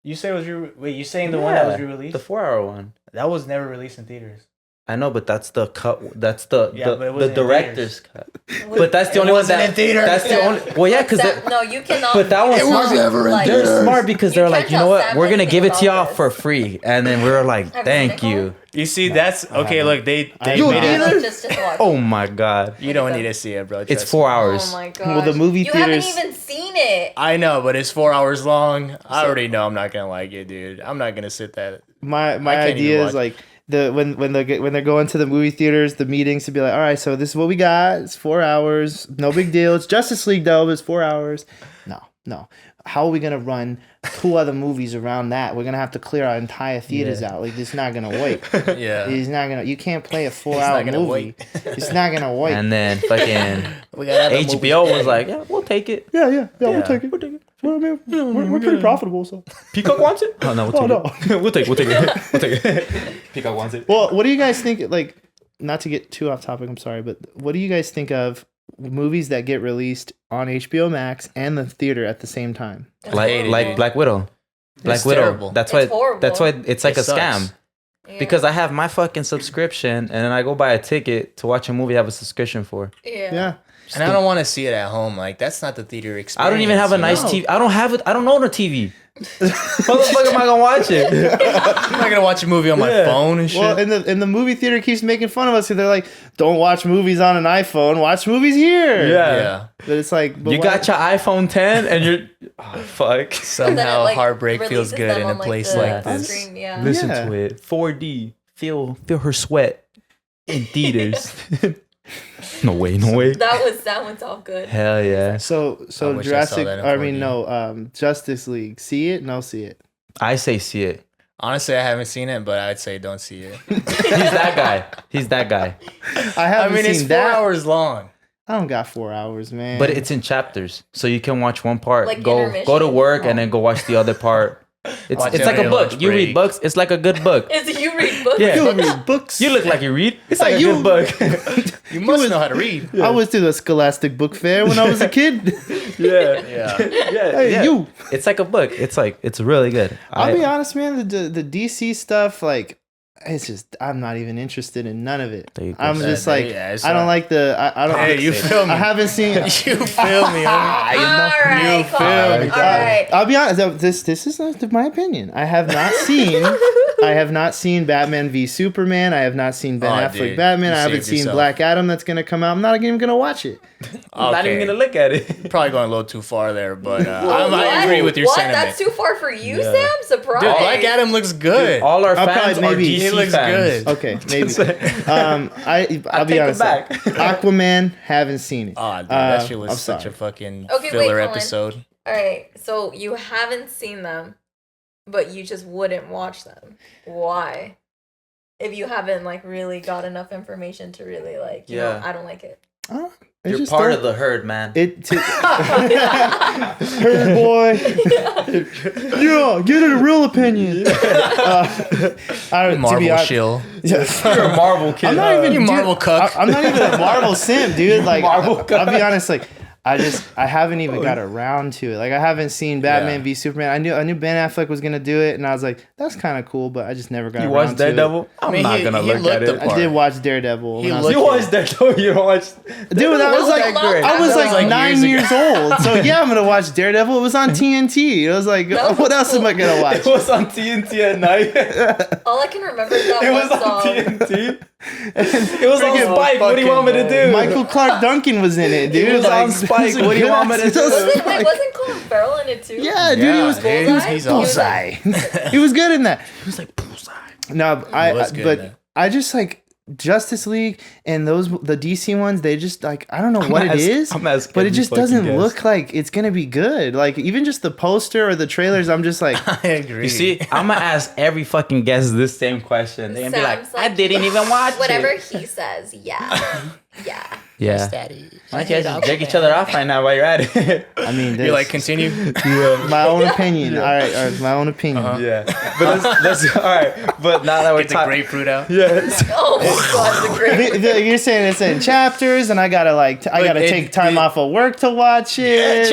Speaker 3: You say it was wait. You saying the one that was
Speaker 2: Yeah,
Speaker 3: re-released?
Speaker 2: the 4-hour one.
Speaker 3: That was never released in theaters.
Speaker 2: I know, but that's the cut. That's the
Speaker 3: Yeah, but it
Speaker 2: the
Speaker 3: wasn't in
Speaker 2: director's cut. But that's the
Speaker 3: It
Speaker 2: only one
Speaker 3: wasn't
Speaker 2: that
Speaker 3: in theaters.
Speaker 2: That's the only. Well, yeah, because
Speaker 4: no, you cannot.
Speaker 2: but that was-
Speaker 4: it's
Speaker 2: It
Speaker 4: not,
Speaker 2: was
Speaker 1: never in
Speaker 4: like-
Speaker 1: theaters.
Speaker 2: they're smart because
Speaker 4: You
Speaker 2: they're like,
Speaker 4: can't
Speaker 2: you know
Speaker 4: tell
Speaker 2: what,
Speaker 4: Sam
Speaker 2: we're gonna
Speaker 4: anything
Speaker 2: give it to
Speaker 4: about
Speaker 2: y'all
Speaker 4: this.
Speaker 2: for free, and then we were like,
Speaker 4: Have you
Speaker 2: thank
Speaker 4: seen it,
Speaker 2: you.
Speaker 3: You see, that's okay. Look, they
Speaker 5: You
Speaker 3: made it.
Speaker 5: either?
Speaker 4: Just watch.
Speaker 2: Oh my god,
Speaker 3: You don't need to see it, bro.
Speaker 2: it's
Speaker 3: trust
Speaker 2: 4
Speaker 3: me.
Speaker 2: hours.
Speaker 4: Oh my god.
Speaker 5: Well, the movie
Speaker 4: you
Speaker 5: theaters-
Speaker 4: haven't even seen it.
Speaker 3: I know, but it's 4 hours long. I already know I'm not gonna like it, dude. I'm not gonna sit that.
Speaker 5: My
Speaker 3: I can't
Speaker 5: idea
Speaker 3: even
Speaker 5: is
Speaker 3: watch.
Speaker 5: like when they're going to the movie theaters, the meetings to be like, all right, so this is what we got. It's 4 hours, no big deal. It's Justice League though, but it's 4 hours. No. How are we gonna run 2 other movies around that? We're gonna have to clear our entire theaters
Speaker 2: Yeah.
Speaker 5: out. Like it's not gonna wait.
Speaker 3: Yeah,
Speaker 5: It's not gonna. You can't play a
Speaker 3: It's
Speaker 5: 4-hour
Speaker 3: not gonna
Speaker 5: movie.
Speaker 3: wait.
Speaker 5: It's not gonna wait.
Speaker 2: And then fucking
Speaker 3: we got other
Speaker 2: HBO
Speaker 3: movies.
Speaker 2: was like, yeah, we'll take it.
Speaker 5: yeah,
Speaker 3: Yeah.
Speaker 5: we'll take it. We'll take it. Well, I mean, we're pretty profitable, so.
Speaker 2: Peacock wants it. Oh no, we'll
Speaker 5: Oh,
Speaker 2: take it. We'll take it. We'll take it. We'll take it. Peacock wants it.
Speaker 5: Well, what do you guys think? Like, not to get too off topic, I'm sorry, but what do you guys think of movies that get released on HBO Max and the theater at the same time?
Speaker 3: Hated
Speaker 2: Like
Speaker 3: it.
Speaker 2: Black Widow. Black
Speaker 3: It's
Speaker 2: Widow.
Speaker 3: terrible.
Speaker 2: That's
Speaker 4: It's
Speaker 2: why.
Speaker 4: horrible.
Speaker 2: That's why it's like
Speaker 3: It
Speaker 2: a
Speaker 3: sucks.
Speaker 2: scam.
Speaker 4: Yeah.
Speaker 2: Because I have my fucking subscription, and then I go buy a ticket to watch a movie I have a subscription for.
Speaker 5: Yeah.
Speaker 3: And I don't want to see it at home. Like that's not the theater experience.
Speaker 2: I don't even have a
Speaker 3: you
Speaker 2: nice
Speaker 3: know?
Speaker 2: TV. I don't have it. I don't own a TV. How the fuck am I gonna watch it?
Speaker 3: I'm not gonna watch a movie on my
Speaker 2: Yeah.
Speaker 3: phone and shit.
Speaker 5: Well, and the movie theater keeps making fun of us because they're like, don't watch movies on an iPhone, watch movies here.
Speaker 3: yeah.
Speaker 5: But it's like, but
Speaker 2: You
Speaker 5: why-
Speaker 2: got your iPhone 10, and you're oh fuck.
Speaker 4: And then it,
Speaker 3: Somehow
Speaker 4: like,
Speaker 3: heartbreak feels
Speaker 4: releases
Speaker 3: good
Speaker 4: them
Speaker 3: in a
Speaker 4: on,
Speaker 3: place
Speaker 4: the
Speaker 3: like this.
Speaker 4: screen, yeah.
Speaker 2: Listen
Speaker 5: Yeah.
Speaker 2: to it. 4D. Feel her sweat in theaters. No way. No way.
Speaker 4: That one's all good.
Speaker 2: Hell yeah.
Speaker 5: So
Speaker 3: I wish I saw
Speaker 5: Jurassic,
Speaker 3: that in
Speaker 5: I mean,
Speaker 3: 4D.
Speaker 5: no, Justice League. See it? No, see it.
Speaker 2: I say see it.
Speaker 3: Honestly, I haven't seen it, but I'd say don't see it.
Speaker 2: He's that guy. He's that guy.
Speaker 5: I
Speaker 3: I
Speaker 5: haven't
Speaker 3: mean,
Speaker 5: seen
Speaker 3: it's 4
Speaker 5: that.
Speaker 3: hours long.
Speaker 5: I don't got 4 hours, man.
Speaker 2: But it's in chapters, so you can watch one part,
Speaker 4: Like
Speaker 2: go
Speaker 4: intermission?
Speaker 2: to work, and then go watch the other part. It's
Speaker 3: Watch
Speaker 2: it's
Speaker 3: it
Speaker 2: like
Speaker 3: on
Speaker 2: a
Speaker 3: your
Speaker 2: book.
Speaker 3: lunch
Speaker 2: You read
Speaker 3: break.
Speaker 2: books. It's like a good book.
Speaker 4: Is it you read books?
Speaker 2: Yeah.
Speaker 5: You read books.
Speaker 2: You look like you read. It's like a
Speaker 5: You-
Speaker 2: good book.
Speaker 3: You must know how to read.
Speaker 5: I was to the Scholastic Book Fair when I was a kid.
Speaker 2: yeah.
Speaker 3: Yeah.
Speaker 2: Yeah.
Speaker 5: Hey,
Speaker 2: yeah.
Speaker 5: you.
Speaker 2: It's like a book. It's really good.
Speaker 5: I'll be honest, man. The DC stuff, like, it's just I'm not even interested in none of it.
Speaker 2: There you go.
Speaker 5: I'm just like
Speaker 3: Yeah, it's
Speaker 5: I don't
Speaker 3: not-
Speaker 5: like the I don't.
Speaker 3: Hey, you feel me?
Speaker 5: I haven't seen.
Speaker 3: You feel me? homie?
Speaker 4: All right,
Speaker 3: You
Speaker 4: Colin.
Speaker 3: feel me?
Speaker 4: All right.
Speaker 5: I'll be honest. This is not my opinion. I have not seen. I have not seen Batman v Superman. I have not seen Ben
Speaker 3: Oh,
Speaker 5: Affleck
Speaker 3: dude,
Speaker 5: Batman.
Speaker 3: you
Speaker 5: I haven't
Speaker 3: saved
Speaker 5: seen
Speaker 3: yourself.
Speaker 5: Black Adam that's gonna come out. I'm not even gonna watch it.
Speaker 2: I'm not even
Speaker 3: Okay.
Speaker 2: gonna look at it.
Speaker 3: Probably going a little too far there, but
Speaker 4: What?
Speaker 3: I agree with your
Speaker 4: what?
Speaker 3: sentiment.
Speaker 4: That's too far for you,
Speaker 2: Yeah.
Speaker 4: Sam? Surprise.
Speaker 3: Dude, Black Adam looks good.
Speaker 2: All our
Speaker 5: I'll
Speaker 2: fans
Speaker 5: probably
Speaker 2: are
Speaker 5: maybe-
Speaker 2: DC
Speaker 3: He looks
Speaker 2: fans.
Speaker 3: good.
Speaker 5: Okay, maybe. I'll be
Speaker 2: take it
Speaker 5: honest.
Speaker 2: back.
Speaker 5: Aquaman, haven't seen it.
Speaker 3: Oh, dude, that shit
Speaker 5: I'm
Speaker 3: was such
Speaker 5: sorry.
Speaker 3: a fucking
Speaker 4: Okay, wait,
Speaker 3: filler
Speaker 4: Colin.
Speaker 3: episode.
Speaker 4: All right. So you haven't seen them, but you just wouldn't watch them. Why? if you haven't like really got enough information to really like, you know, I don't like it.
Speaker 2: You're part of the herd, man.
Speaker 5: Herd boy. Yeah, get a real opinion.
Speaker 3: Marvel shill.
Speaker 2: You're a Marvel kid.
Speaker 5: I'm not even
Speaker 3: Marvel cuck.
Speaker 5: I'm not even a Marvel simp, dude. Like,
Speaker 2: Marvel cuck.
Speaker 5: I'll be honest. Like, I haven't even got around to it. Like, I haven't seen Batman v Superman. I knew Ben Affleck was gonna do it, and I was like, that's kind of cool, but I just never got around to it.
Speaker 2: You watched Daredevil? I'm not gonna look at it.
Speaker 5: I did watch Daredevil.
Speaker 2: You watched Daredevil? You don't watch?
Speaker 5: Dude, I was like 9 years old. So yeah, I'm gonna watch Daredevil. It was on TNT. It was like, what else am I gonna watch?
Speaker 2: It was on TNT at night.
Speaker 4: All I can remember is that
Speaker 2: It
Speaker 4: one
Speaker 2: was
Speaker 4: song.
Speaker 2: on TNT. It was on Spike. What do you want me to do?
Speaker 5: Michael Clark Duncan was in it, dude.
Speaker 2: It was on Spike. What do you want me to do?
Speaker 4: Wasn't Colin Farrell in it too?
Speaker 5: Yeah, dude, he was
Speaker 4: Bullseye?
Speaker 3: He's
Speaker 5: Bullseye. He was good in that.
Speaker 2: He was like Bullseye.
Speaker 5: No, I just like Justice League and the DC ones. They just like, I don't know what it is, but it just doesn't look like it's gonna be good. Like even just the poster or the trailers, I'm just like,
Speaker 3: I agree.
Speaker 2: You see, I'm gonna ask every fucking guest this same question. They're gonna be like, I didn't even watch
Speaker 4: whatever
Speaker 2: it.
Speaker 4: he says. Yeah.
Speaker 2: Yeah.
Speaker 3: Daddy.
Speaker 2: Why don't you guys just jerk each other off right now while you're at it?
Speaker 5: I mean,
Speaker 3: You're like, continue.
Speaker 5: my own opinion. All right, my own opinion.
Speaker 2: Yeah. But let's all right. But now that we're
Speaker 3: Get the grapefruit out.
Speaker 2: Yes.
Speaker 4: Oh my god, the great.
Speaker 5: You're saying it's in chapters, and I gotta take time off of work to watch it.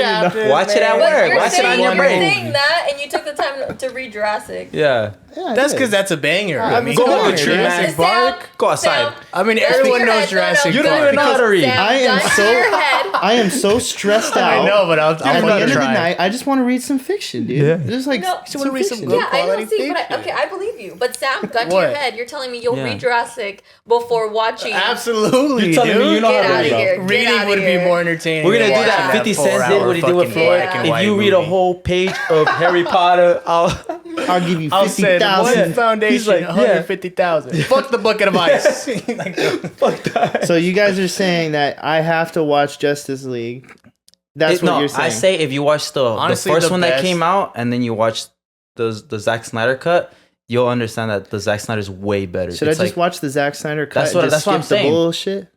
Speaker 2: Watch it at work. Watch it on your break.
Speaker 4: You're saying that, and you took the time to read Jurassic.
Speaker 2: Yeah.
Speaker 3: That's because that's a banger. I mean,
Speaker 2: Go
Speaker 3: come
Speaker 2: on,
Speaker 3: on,
Speaker 2: Jurassic Park. Go outside.
Speaker 3: I mean, everyone knows Jurassic
Speaker 2: You
Speaker 3: Park.
Speaker 2: don't even know how to read.
Speaker 5: I am so stressed out.
Speaker 3: I know, but I'll
Speaker 5: At the end of the
Speaker 3: try.
Speaker 5: night, I just want to read some fiction, dude.
Speaker 2: Yeah.
Speaker 5: Just like
Speaker 3: wanna read some
Speaker 5: fiction.
Speaker 3: good
Speaker 4: Yeah, I
Speaker 3: quality
Speaker 4: don't see, but
Speaker 3: fiction.
Speaker 4: okay, I believe you. But Sam, gun to
Speaker 3: What?
Speaker 4: your head, you're telling me you'll
Speaker 2: Yeah.
Speaker 4: read Jurassic before watching.
Speaker 3: Absolutely,
Speaker 2: You're telling
Speaker 3: dude.
Speaker 2: me you know
Speaker 4: Get
Speaker 2: how to
Speaker 4: outta
Speaker 2: read,
Speaker 4: here.
Speaker 2: bro.
Speaker 4: Get
Speaker 3: Reading
Speaker 4: outta
Speaker 3: would be
Speaker 4: here.
Speaker 3: more entertaining.
Speaker 2: We're gonna
Speaker 3: than
Speaker 2: do that
Speaker 3: watching
Speaker 2: 50
Speaker 3: 4
Speaker 2: Cent did
Speaker 3: hour
Speaker 2: what he did with
Speaker 3: fucking
Speaker 2: Floyd.
Speaker 3: black and
Speaker 2: If
Speaker 3: white
Speaker 2: you read a
Speaker 3: movie.
Speaker 2: whole page of Harry Potter,
Speaker 5: I'll give you
Speaker 3: I'll say one
Speaker 5: 50,000.
Speaker 3: foundation,
Speaker 2: He's like,
Speaker 3: 150,000. Fuck the bucket of ice.
Speaker 2: fuck that.
Speaker 5: So you guys are saying that I have to watch Justice League. That's what you're saying.
Speaker 2: I say if you watch the
Speaker 3: Honestly,
Speaker 2: first
Speaker 3: the
Speaker 2: one that
Speaker 3: best-
Speaker 2: came out and then you watch the Zack Snyder cut, you'll understand that the Zack Snyder's way better.
Speaker 5: Should I just watch the Zack Snyder cut?
Speaker 2: That's what-
Speaker 5: and just
Speaker 2: that's what I'm
Speaker 5: skip the
Speaker 2: saying.
Speaker 5: bullshit.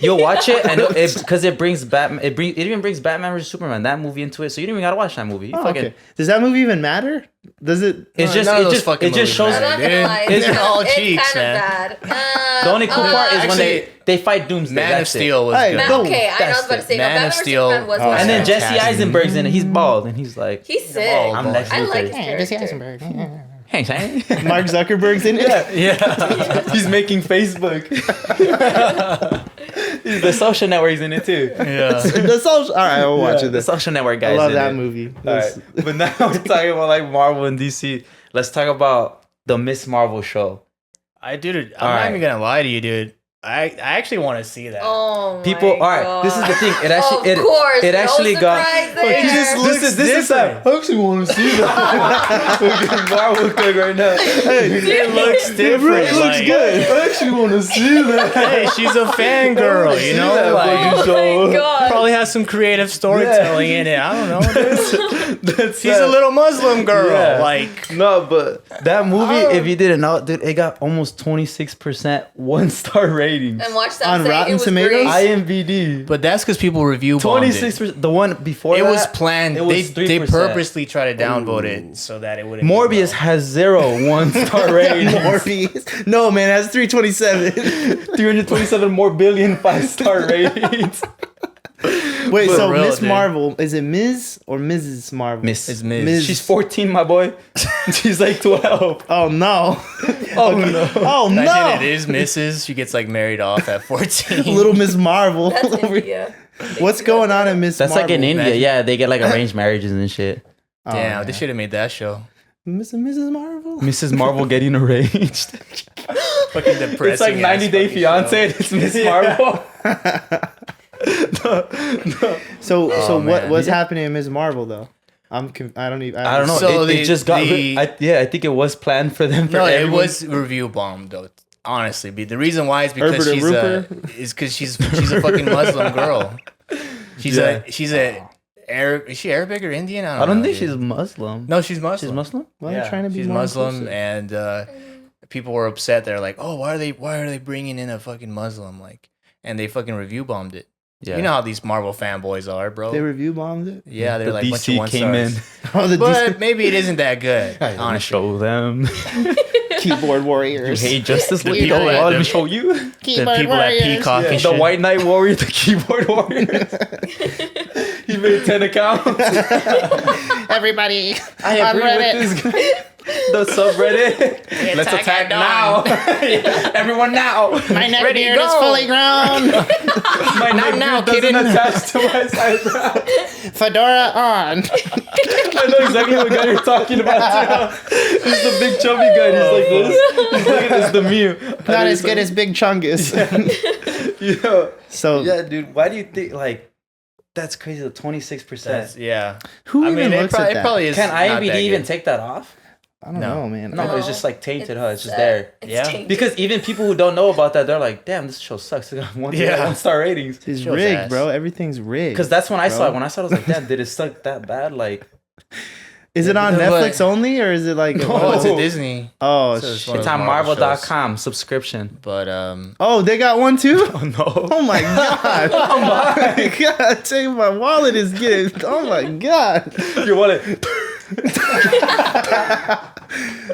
Speaker 2: You'll watch it and because it brings Batman. It even brings Batman vs Superman that movie into it. So you don't even gotta watch that movie. You fucking.
Speaker 5: Okay. Does that movie even matter? Does it?
Speaker 2: It's just
Speaker 3: none of
Speaker 2: it
Speaker 3: those
Speaker 2: just
Speaker 3: fucking
Speaker 2: it just
Speaker 3: movies
Speaker 2: shows.
Speaker 4: I'm not gonna lie.
Speaker 3: They're all
Speaker 4: it's
Speaker 3: cheeks,
Speaker 4: kind
Speaker 3: man.
Speaker 4: of bad.
Speaker 2: The only cool part is when
Speaker 3: actually,
Speaker 2: they fight Doomsday.
Speaker 3: Man of
Speaker 2: That's it.
Speaker 3: Steel was
Speaker 5: Hey,
Speaker 3: good.
Speaker 5: go.
Speaker 4: Okay, I know I was
Speaker 2: That's
Speaker 4: about to say, no,
Speaker 3: Man
Speaker 4: Batman
Speaker 3: of
Speaker 4: vs.
Speaker 3: Steel.
Speaker 4: Superman was
Speaker 5: Oh,
Speaker 4: my
Speaker 2: And then
Speaker 4: favorite.
Speaker 2: Jesse Eisenberg's in it. He's bald and he's like,
Speaker 4: He's sick.
Speaker 3: bald
Speaker 2: I'm Lex
Speaker 4: I
Speaker 2: Luthor.
Speaker 4: like his character.
Speaker 2: Hey, Shane.
Speaker 5: Mark Zuckerberg's in it.
Speaker 2: Yeah. He's making Facebook. The Social Network's in it too.
Speaker 3: Yeah.
Speaker 5: The social. All right, I'll watch it.
Speaker 2: The Social Network guys.
Speaker 5: I love
Speaker 2: in
Speaker 5: that
Speaker 2: it.
Speaker 5: movie.
Speaker 2: All right, but now we're talking about like Marvel and DC. Let's talk about the Miss Marvel show.
Speaker 3: I'm not
Speaker 2: Alright.
Speaker 3: even gonna lie to you, dude. I actually want to see that.
Speaker 4: Oh,
Speaker 2: People, all right. This is the thing. It actually,
Speaker 4: of course,
Speaker 2: it actually
Speaker 4: no
Speaker 2: got.
Speaker 4: surprise there.
Speaker 2: This is that. I actually want to see that. Marvel cook right now.
Speaker 3: It looks different. Like,
Speaker 2: I actually want to see that.
Speaker 3: hey, she's a fangirl, you know?
Speaker 2: that
Speaker 3: Like,
Speaker 4: Oh my god.
Speaker 3: probably has some creative storytelling in it. I don't know.
Speaker 2: That's
Speaker 3: She's a little Muslim girl.
Speaker 2: Yeah.
Speaker 3: Like,
Speaker 2: No, but that movie, if you didn't know, dude, it got almost 26% 1-star ratings.
Speaker 4: And watch that
Speaker 5: On
Speaker 4: say
Speaker 5: Rotten
Speaker 4: it was
Speaker 5: Tomatoes?
Speaker 4: great.
Speaker 2: IMDb.
Speaker 3: but that's because people review bombed it.
Speaker 2: 26%. The one before
Speaker 3: It
Speaker 2: that,
Speaker 3: was planned.
Speaker 2: It was
Speaker 3: They
Speaker 2: 3%.
Speaker 3: purposely try to downvote it so that it wouldn't.
Speaker 2: Morbius
Speaker 3: be
Speaker 2: has 0 1-star ratings.
Speaker 5: Morbius. No, man, that's 327.
Speaker 2: 327 more billion 5-star ratings.
Speaker 5: Wait,
Speaker 3: For
Speaker 5: so
Speaker 3: real,
Speaker 5: Miss
Speaker 3: dude.
Speaker 5: Marvel, is it Ms. or Mrs. Marvel?
Speaker 2: Miss.
Speaker 3: It's Ms.
Speaker 2: She's 14, my boy. She's like 12.
Speaker 5: Oh no.
Speaker 2: Oh no.
Speaker 5: Oh
Speaker 3: Imagine
Speaker 5: no.
Speaker 3: it is Mrs. She gets like married off at 14.
Speaker 5: Little Miss Marvel.
Speaker 4: That's India.
Speaker 5: What's going on in Miss
Speaker 2: That's
Speaker 5: Marvel?
Speaker 2: like in India.
Speaker 3: Imagine.
Speaker 2: Yeah, they get like arranged marriages and shit.
Speaker 5: Oh,
Speaker 3: Damn,
Speaker 5: yeah.
Speaker 3: they should have made that show.
Speaker 5: Miss and Mrs. Marvel?
Speaker 2: Mrs. Marvel getting arranged.
Speaker 3: Fucking depressing.
Speaker 2: It's like 90 Day Fiance. It's Miss Marvel.
Speaker 5: So
Speaker 3: Oh, man.
Speaker 5: what's happening in Ms. Marvel though? I don't know.
Speaker 2: So it just got.
Speaker 3: the-
Speaker 2: I think it was planned for them. For
Speaker 3: No, it
Speaker 2: everyone.
Speaker 3: was review bomb though. Honestly, the reason why is because
Speaker 5: Herbert and
Speaker 3: she's a fucking Muslim girl. She's
Speaker 2: Yeah.
Speaker 3: Arab. Is she Arabic or Indian?
Speaker 2: I don't think
Speaker 3: dude.
Speaker 2: she's Muslim.
Speaker 3: No, she's Muslim.
Speaker 2: She's Muslim.
Speaker 5: Why are you trying to be
Speaker 3: she's
Speaker 5: more
Speaker 3: Muslim,
Speaker 5: inclusive?
Speaker 3: and people were upset. They're like, oh, why are they bringing in a fucking Muslim? Like, and they fucking review bombed it. Yeah. You know how these Marvel fanboys are, bro.
Speaker 5: They review bombed it?
Speaker 3: Yeah, they're like
Speaker 2: DC
Speaker 3: bunch of one
Speaker 2: came
Speaker 3: stars.
Speaker 2: in.
Speaker 5: Oh,
Speaker 3: but maybe it isn't that good.
Speaker 2: Let me show them.
Speaker 5: Keyboard warriors.
Speaker 2: You hate Justice League?
Speaker 3: people
Speaker 2: Well,
Speaker 3: at
Speaker 2: let me
Speaker 3: the-
Speaker 2: show you.
Speaker 3: The people at Peacock and
Speaker 2: The
Speaker 3: shit.
Speaker 2: White Knight Warrior, the Keyboard Warriors. He made 10 accounts.
Speaker 5: Everybody.
Speaker 2: I agree with this guy. The subreddit. Let's attack now. Everyone now.
Speaker 5: My neck
Speaker 3: Ready,
Speaker 5: beard is
Speaker 3: go.
Speaker 5: fully grown.
Speaker 2: My neck
Speaker 3: now,
Speaker 2: beard doesn't
Speaker 3: kitten.
Speaker 2: attach to my eyebrow.
Speaker 5: Fedora on.
Speaker 2: I know exactly what guy you're talking about. He's the big chubby guy. He's like this. He's like this. The meme.
Speaker 5: Not as good as Big Chungus.
Speaker 2: Yeah.
Speaker 5: So
Speaker 2: Yeah, dude. Why do you think like that's crazy? The 26%.
Speaker 3: Yeah.
Speaker 5: who
Speaker 3: I
Speaker 5: even
Speaker 3: mean,
Speaker 5: looks
Speaker 3: it
Speaker 5: at that?
Speaker 3: probably is.
Speaker 2: Can
Speaker 3: not
Speaker 2: IMDb
Speaker 3: that
Speaker 2: even
Speaker 3: good.
Speaker 2: take that off?
Speaker 5: I don't
Speaker 3: No.
Speaker 5: know, man.
Speaker 2: No, but it's just like tainted, huh? It's just there.
Speaker 4: It's
Speaker 3: Yeah.
Speaker 4: tainted.
Speaker 2: Because even people who don't know about that, they're like, "Damn, this show sucks." It got one star ratings.
Speaker 5: It's
Speaker 3: Show's
Speaker 5: rigged,
Speaker 3: ass.
Speaker 5: bro. Everything's rigged.
Speaker 2: Because that's when I saw
Speaker 5: Bro.
Speaker 2: it. When I saw it, I was like, "Damn, did it suck that bad?" Like,
Speaker 5: Is it on
Speaker 3: But-
Speaker 5: Netflix only, or is it like?
Speaker 3: Oh, it's a Disney.
Speaker 5: Oh,
Speaker 3: So it's
Speaker 5: shit.
Speaker 3: one of
Speaker 2: it's
Speaker 3: those
Speaker 2: on
Speaker 3: Marvel
Speaker 2: Marvel.com subscription.
Speaker 3: But
Speaker 5: Oh, they got one too.
Speaker 2: Oh no!
Speaker 5: Oh my god! Oh my god! I tell you, my wallet is getting. Oh my god!
Speaker 2: Your wallet.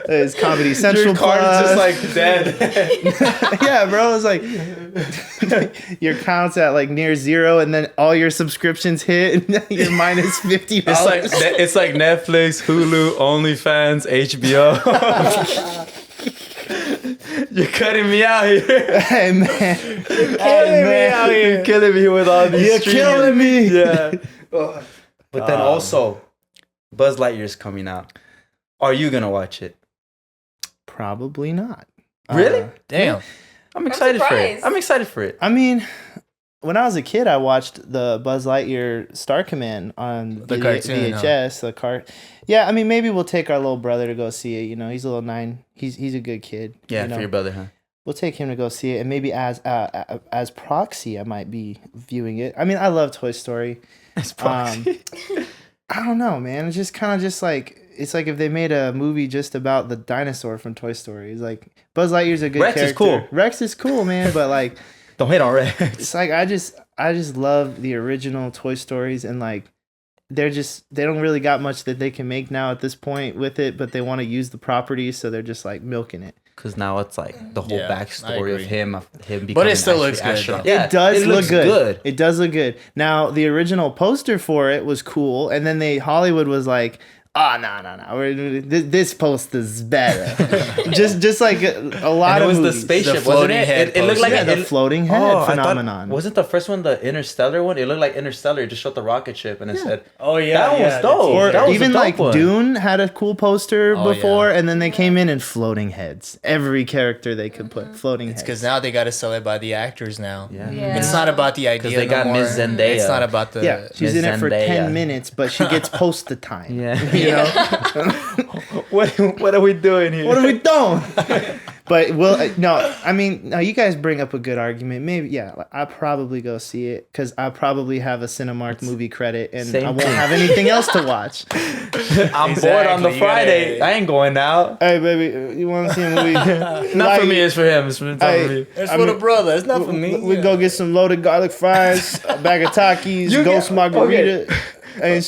Speaker 5: It's Comedy Central
Speaker 2: Your card
Speaker 5: Plus.
Speaker 2: is just like dead.
Speaker 5: Yeah, bro. It's like your account's at like near zero, and then all your subscriptions hit, and you're minus $50.
Speaker 2: It's like Netflix, Hulu, OnlyFans, HBO. You're cutting me out here.
Speaker 5: Hey man,
Speaker 2: You're killing me with all these.
Speaker 5: You're
Speaker 2: streaming.
Speaker 5: killing me.
Speaker 2: Yeah. But then also, Buzz Lightyear's coming out. Are you gonna watch it?
Speaker 5: Probably not.
Speaker 2: Really?
Speaker 3: damn.
Speaker 2: I'm excited for it.
Speaker 4: surprised.
Speaker 2: I'm excited for it.
Speaker 5: I mean, when I was a kid, I watched the Buzz Lightyear Star Command on
Speaker 3: The cartoon,
Speaker 5: VHS. The car. Yeah, I mean, maybe we'll take our little brother to go see it. You know, he's a little 9. He's a good kid.
Speaker 2: Yeah,
Speaker 5: you know?
Speaker 2: for your brother, huh?
Speaker 5: We'll take him to go see it, and maybe as proxy, I might be viewing it. I mean, I love Toy Story.
Speaker 2: It's proxy.
Speaker 5: I don't know, man. It's just kind of just like it's like if they made a movie just about the dinosaur from Toy Story. It's like Buzz Lightyear's a good
Speaker 2: Rex is
Speaker 5: character.
Speaker 2: cool.
Speaker 5: Rex is cool, man. But like,
Speaker 2: Don't hate on Rex.
Speaker 5: it's like I just love the original Toy Stories, and like they don't really got much that they can make now at this point with it, but they want to use the property, so they're just like milking it.
Speaker 2: Because now it's like the whole
Speaker 3: Yeah, I
Speaker 2: backstory of
Speaker 3: agree.
Speaker 2: him becoming
Speaker 3: But it still
Speaker 2: actually
Speaker 3: looks good,
Speaker 2: astronaut.
Speaker 3: though.
Speaker 2: Yeah,
Speaker 5: It does look
Speaker 2: looks
Speaker 5: good. It does look good. Now the original poster for it was cool, and then Hollywood was like, "Oh no, this poster's better." just like a lot
Speaker 2: And it
Speaker 5: of
Speaker 2: was the
Speaker 5: movies.
Speaker 2: spaceship, wasn't
Speaker 3: floating
Speaker 2: it?
Speaker 3: head
Speaker 2: It looked like
Speaker 5: Yeah, the floating head
Speaker 2: I thought-
Speaker 5: phenomenon.
Speaker 2: wasn't the first one the Interstellar one? It looked like Interstellar. It just showed the rocket ship and it said,
Speaker 3: Oh yeah.
Speaker 2: That one was dope.
Speaker 5: Or
Speaker 2: That was a
Speaker 5: even
Speaker 2: dope
Speaker 5: like
Speaker 2: one.
Speaker 5: Dune had a cool poster
Speaker 3: Oh,
Speaker 5: before,
Speaker 3: yeah.
Speaker 5: and then they came in floating heads. Every character they could put floating
Speaker 3: It's
Speaker 5: heads.
Speaker 3: because now they got to sell it by the actors now.
Speaker 2: Yeah.
Speaker 4: Yeah.
Speaker 3: It's not about the idea.
Speaker 2: they got
Speaker 3: no more.
Speaker 2: Miss Zendaya.
Speaker 3: It's not about the.
Speaker 5: Yeah, she's
Speaker 2: Miss
Speaker 5: in it for
Speaker 2: Zendaya.
Speaker 5: 10 minutes, but she gets poster time.
Speaker 2: Yeah.
Speaker 5: You know?
Speaker 2: What are we doing here?
Speaker 5: What are we doing? But no, you guys bring up a good argument. Maybe, yeah, I'll probably go see it because I probably have a Cinemark movie credit and
Speaker 2: Same
Speaker 5: I won't
Speaker 2: thing.
Speaker 5: have anything else to watch.
Speaker 2: I'm bored on the
Speaker 3: Exactly, you
Speaker 2: Friday.
Speaker 3: gotta-
Speaker 2: I ain't going out.
Speaker 5: Hey, baby, you want to see a movie?
Speaker 2: Not for me, it's for him. It's for
Speaker 5: Hey,
Speaker 3: It's
Speaker 5: I
Speaker 3: for the
Speaker 5: mean,
Speaker 3: brother. It's not for me.
Speaker 5: We go get some loaded garlic fries, a bag of Takis,
Speaker 2: You
Speaker 5: Ghost
Speaker 2: get-
Speaker 5: Margarita, and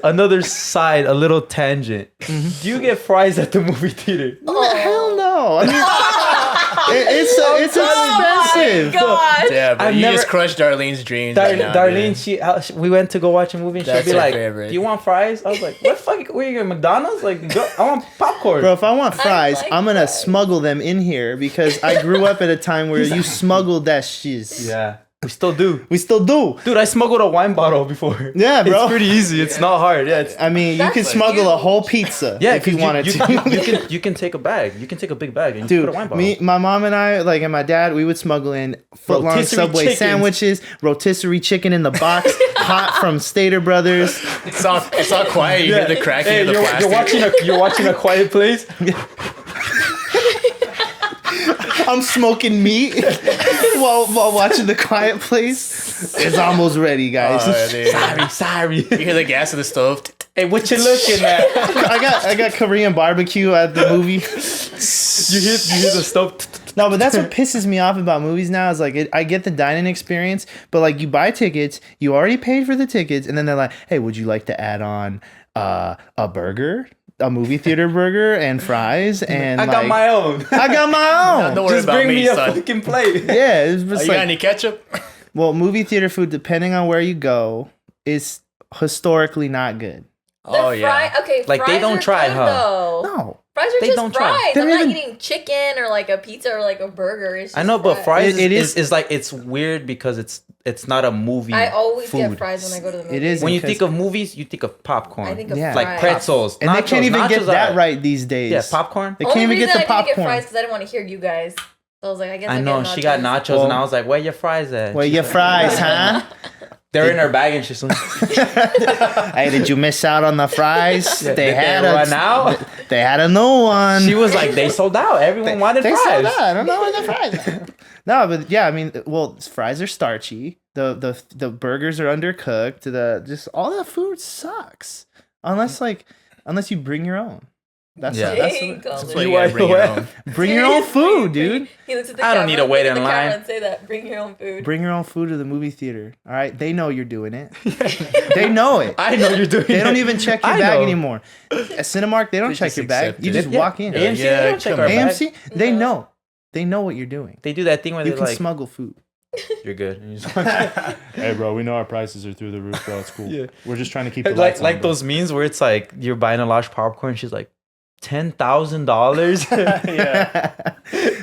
Speaker 2: another side, a little tangent. Do you get fries at the movie theater?
Speaker 5: Hell no. I mean, it's expensive.
Speaker 4: God.
Speaker 3: Yeah, but
Speaker 2: I've
Speaker 3: you
Speaker 2: never-
Speaker 3: just crushed Darlene's dreams. right now,
Speaker 2: Darlene,
Speaker 3: dude.
Speaker 2: we went to go watch a movie and she'll
Speaker 3: That's
Speaker 2: be
Speaker 3: her
Speaker 2: like,
Speaker 3: favorite.
Speaker 2: "Do you want fries?" I was like, "What fuck? Where you going? McDonald's? Like, go, I want popcorn."
Speaker 5: Bro, if I want fries,
Speaker 4: like
Speaker 5: I'm gonna
Speaker 4: fries.
Speaker 5: smuggle them in here because I grew up at a time where you smuggled that shiz.
Speaker 2: Yeah, we still do.
Speaker 5: We still do.
Speaker 2: Dude, I smuggled a wine bottle before.
Speaker 5: Yeah, bro.
Speaker 2: It's pretty easy. It's not hard. Yeah, it's,
Speaker 5: I mean, you
Speaker 4: That's
Speaker 5: can
Speaker 4: like
Speaker 5: smuggle a
Speaker 4: huge.
Speaker 5: whole pizza
Speaker 2: yeah.
Speaker 5: if you
Speaker 2: 'cause
Speaker 5: wanted to.
Speaker 2: you can take a bag. You can take a big bag and you
Speaker 5: Dude,
Speaker 2: put a wine bottle.
Speaker 5: my mom and I, like, and my dad, we would smuggle in footlong
Speaker 2: Rotisserie
Speaker 5: Subway
Speaker 2: chickens.
Speaker 5: sandwiches, rotisserie chicken in the box, hot from Stater Brothers.
Speaker 3: It's all quiet. You hear the cracking
Speaker 2: Hey,
Speaker 3: of the plastic.
Speaker 2: you're watching a quiet place.
Speaker 5: I'm smoking meat while watching The Quiet Place. It's almost ready, guys.
Speaker 3: Oh, dude.
Speaker 2: Sorry.
Speaker 3: You hear the gas of the stove.
Speaker 2: Hey, what you looking at?
Speaker 5: I got Korean barbecue at the movie.
Speaker 2: You hear the stove.
Speaker 5: No, but that's what pisses me off about movies now is like I get the dining experience, but like you buy tickets, you already paid for the tickets, and then they're like, hey, would you like to add on a burger? A movie theater burger and fries and
Speaker 2: I got my own.
Speaker 5: I got my own.
Speaker 3: Don't worry
Speaker 2: Just
Speaker 3: about
Speaker 2: bring me
Speaker 3: son.
Speaker 2: a fucking plate.
Speaker 5: Yeah, it's just
Speaker 3: You got any ketchup?
Speaker 5: well, movie theater food, depending on where you go, is historically not good.
Speaker 3: Oh yeah.
Speaker 4: Okay,
Speaker 2: Like, they
Speaker 4: fries
Speaker 2: don't
Speaker 4: are
Speaker 2: try,
Speaker 4: good,
Speaker 2: huh?
Speaker 4: though.
Speaker 5: No,
Speaker 4: Fries are
Speaker 2: They
Speaker 4: just
Speaker 2: don't try.
Speaker 4: fries.
Speaker 5: They're
Speaker 4: I'm not
Speaker 5: even-
Speaker 4: eating chicken or like a pizza or like a burger. It's just
Speaker 2: I know, but fries
Speaker 5: It
Speaker 2: is like, it's weird because it's not a movie.
Speaker 4: I always
Speaker 2: food.
Speaker 4: get fries when I go to the movie.
Speaker 5: It is
Speaker 2: When you
Speaker 5: because-
Speaker 2: think of movies, you think of popcorn.
Speaker 4: I think of
Speaker 5: Yeah.
Speaker 4: fries.
Speaker 2: like pretzels,
Speaker 5: and
Speaker 2: nachos.
Speaker 5: they can't even get
Speaker 2: Nachos
Speaker 5: that
Speaker 2: are-
Speaker 5: right these days.
Speaker 2: Yeah, popcorn.
Speaker 5: They
Speaker 4: Only
Speaker 5: can't even
Speaker 4: reason
Speaker 5: get the
Speaker 4: I didn't get
Speaker 5: popcorn.
Speaker 4: fries because I didn't want to hear you guys. So I was like, I guess
Speaker 2: I
Speaker 4: I
Speaker 2: know
Speaker 4: get
Speaker 2: she got nachos, and
Speaker 5: Well-
Speaker 2: I was like, "Where your fries at?"
Speaker 5: Where
Speaker 2: She's
Speaker 5: your
Speaker 2: like,
Speaker 5: fries, huh?
Speaker 2: They're in her bag, and she's like,
Speaker 5: Hey, did you miss out on the fries?
Speaker 2: Did they run out?
Speaker 5: They had a new one.
Speaker 2: She was like, "They sold out. Everyone wanted
Speaker 5: They
Speaker 2: fries."
Speaker 5: sold out. I don't know where the fries are. No, but yeah, I mean, well, fries are starchy. The burgers are undercooked. Just all that food sucks. Unless you bring your own. That's
Speaker 3: Yeah.
Speaker 5: that's
Speaker 4: Dang,
Speaker 3: That's
Speaker 4: Collin.
Speaker 3: why you gotta bring your own.
Speaker 5: bring your own food, dude.
Speaker 4: He looks at the
Speaker 2: I don't
Speaker 4: camera,
Speaker 2: need to wait
Speaker 4: look at
Speaker 2: in
Speaker 4: the camera
Speaker 2: line.
Speaker 4: and say that. Bring your own food.
Speaker 5: Bring your own food to the movie theater. All right, they know you're doing it. They know it.
Speaker 2: I know you're doing.
Speaker 5: They don't
Speaker 2: it.
Speaker 5: even check your
Speaker 2: I
Speaker 5: bag
Speaker 2: know.
Speaker 5: anymore. At Cinemark, they don't
Speaker 3: They
Speaker 5: check
Speaker 3: just
Speaker 5: your bag.
Speaker 3: accept
Speaker 5: You
Speaker 3: it.
Speaker 5: just
Speaker 2: Yeah.
Speaker 5: walk in.
Speaker 2: AMC,
Speaker 3: Yeah,
Speaker 2: they don't check
Speaker 3: come
Speaker 2: our
Speaker 3: on.
Speaker 2: bag.
Speaker 5: AMC, they
Speaker 4: No.
Speaker 5: know. They know what you're doing.
Speaker 2: They do that thing where
Speaker 5: You
Speaker 2: they're
Speaker 5: can
Speaker 2: like,
Speaker 5: smuggle food.
Speaker 2: "You're good." And you just
Speaker 1: Hey, bro, we know our prices are through the roof, bro. It's cool.
Speaker 2: Yeah.
Speaker 1: We're just trying to keep the
Speaker 2: like
Speaker 1: lights on,
Speaker 2: like
Speaker 1: bro.
Speaker 2: those memes where it's like you're buying a large popcorn. She's like, $10,000.
Speaker 1: Yeah.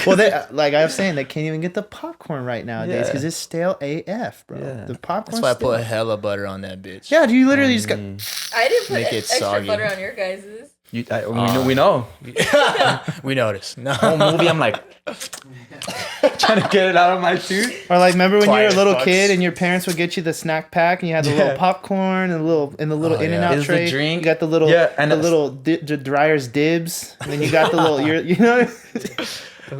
Speaker 5: Well, like I was saying, they can't even get the popcorn right nowadays
Speaker 2: Yeah.
Speaker 5: because it's stale AF, bro.
Speaker 2: Yeah.
Speaker 5: The popcorn.
Speaker 3: That's why I put hella butter on that bitch.
Speaker 5: Yeah, you literally just got.
Speaker 4: I didn't put
Speaker 3: Make it
Speaker 4: extra
Speaker 3: soggy.
Speaker 4: butter on your guys's.
Speaker 2: We know.
Speaker 3: We noticed. No.
Speaker 2: Whole movie, I'm like trying to get it out of my tooth.
Speaker 5: Or like, remember when you were a
Speaker 3: Quiet
Speaker 5: little
Speaker 3: fucks.
Speaker 5: kid and your parents would get you the snack pack and you had the little popcorn and the little
Speaker 3: Oh,
Speaker 5: In and
Speaker 3: yeah.
Speaker 5: Out
Speaker 2: Is the
Speaker 5: tray.
Speaker 2: drink-
Speaker 5: You got the little
Speaker 2: Yeah, and
Speaker 5: the
Speaker 2: it's-
Speaker 5: little Dryer's dibs. And then you got the little you know.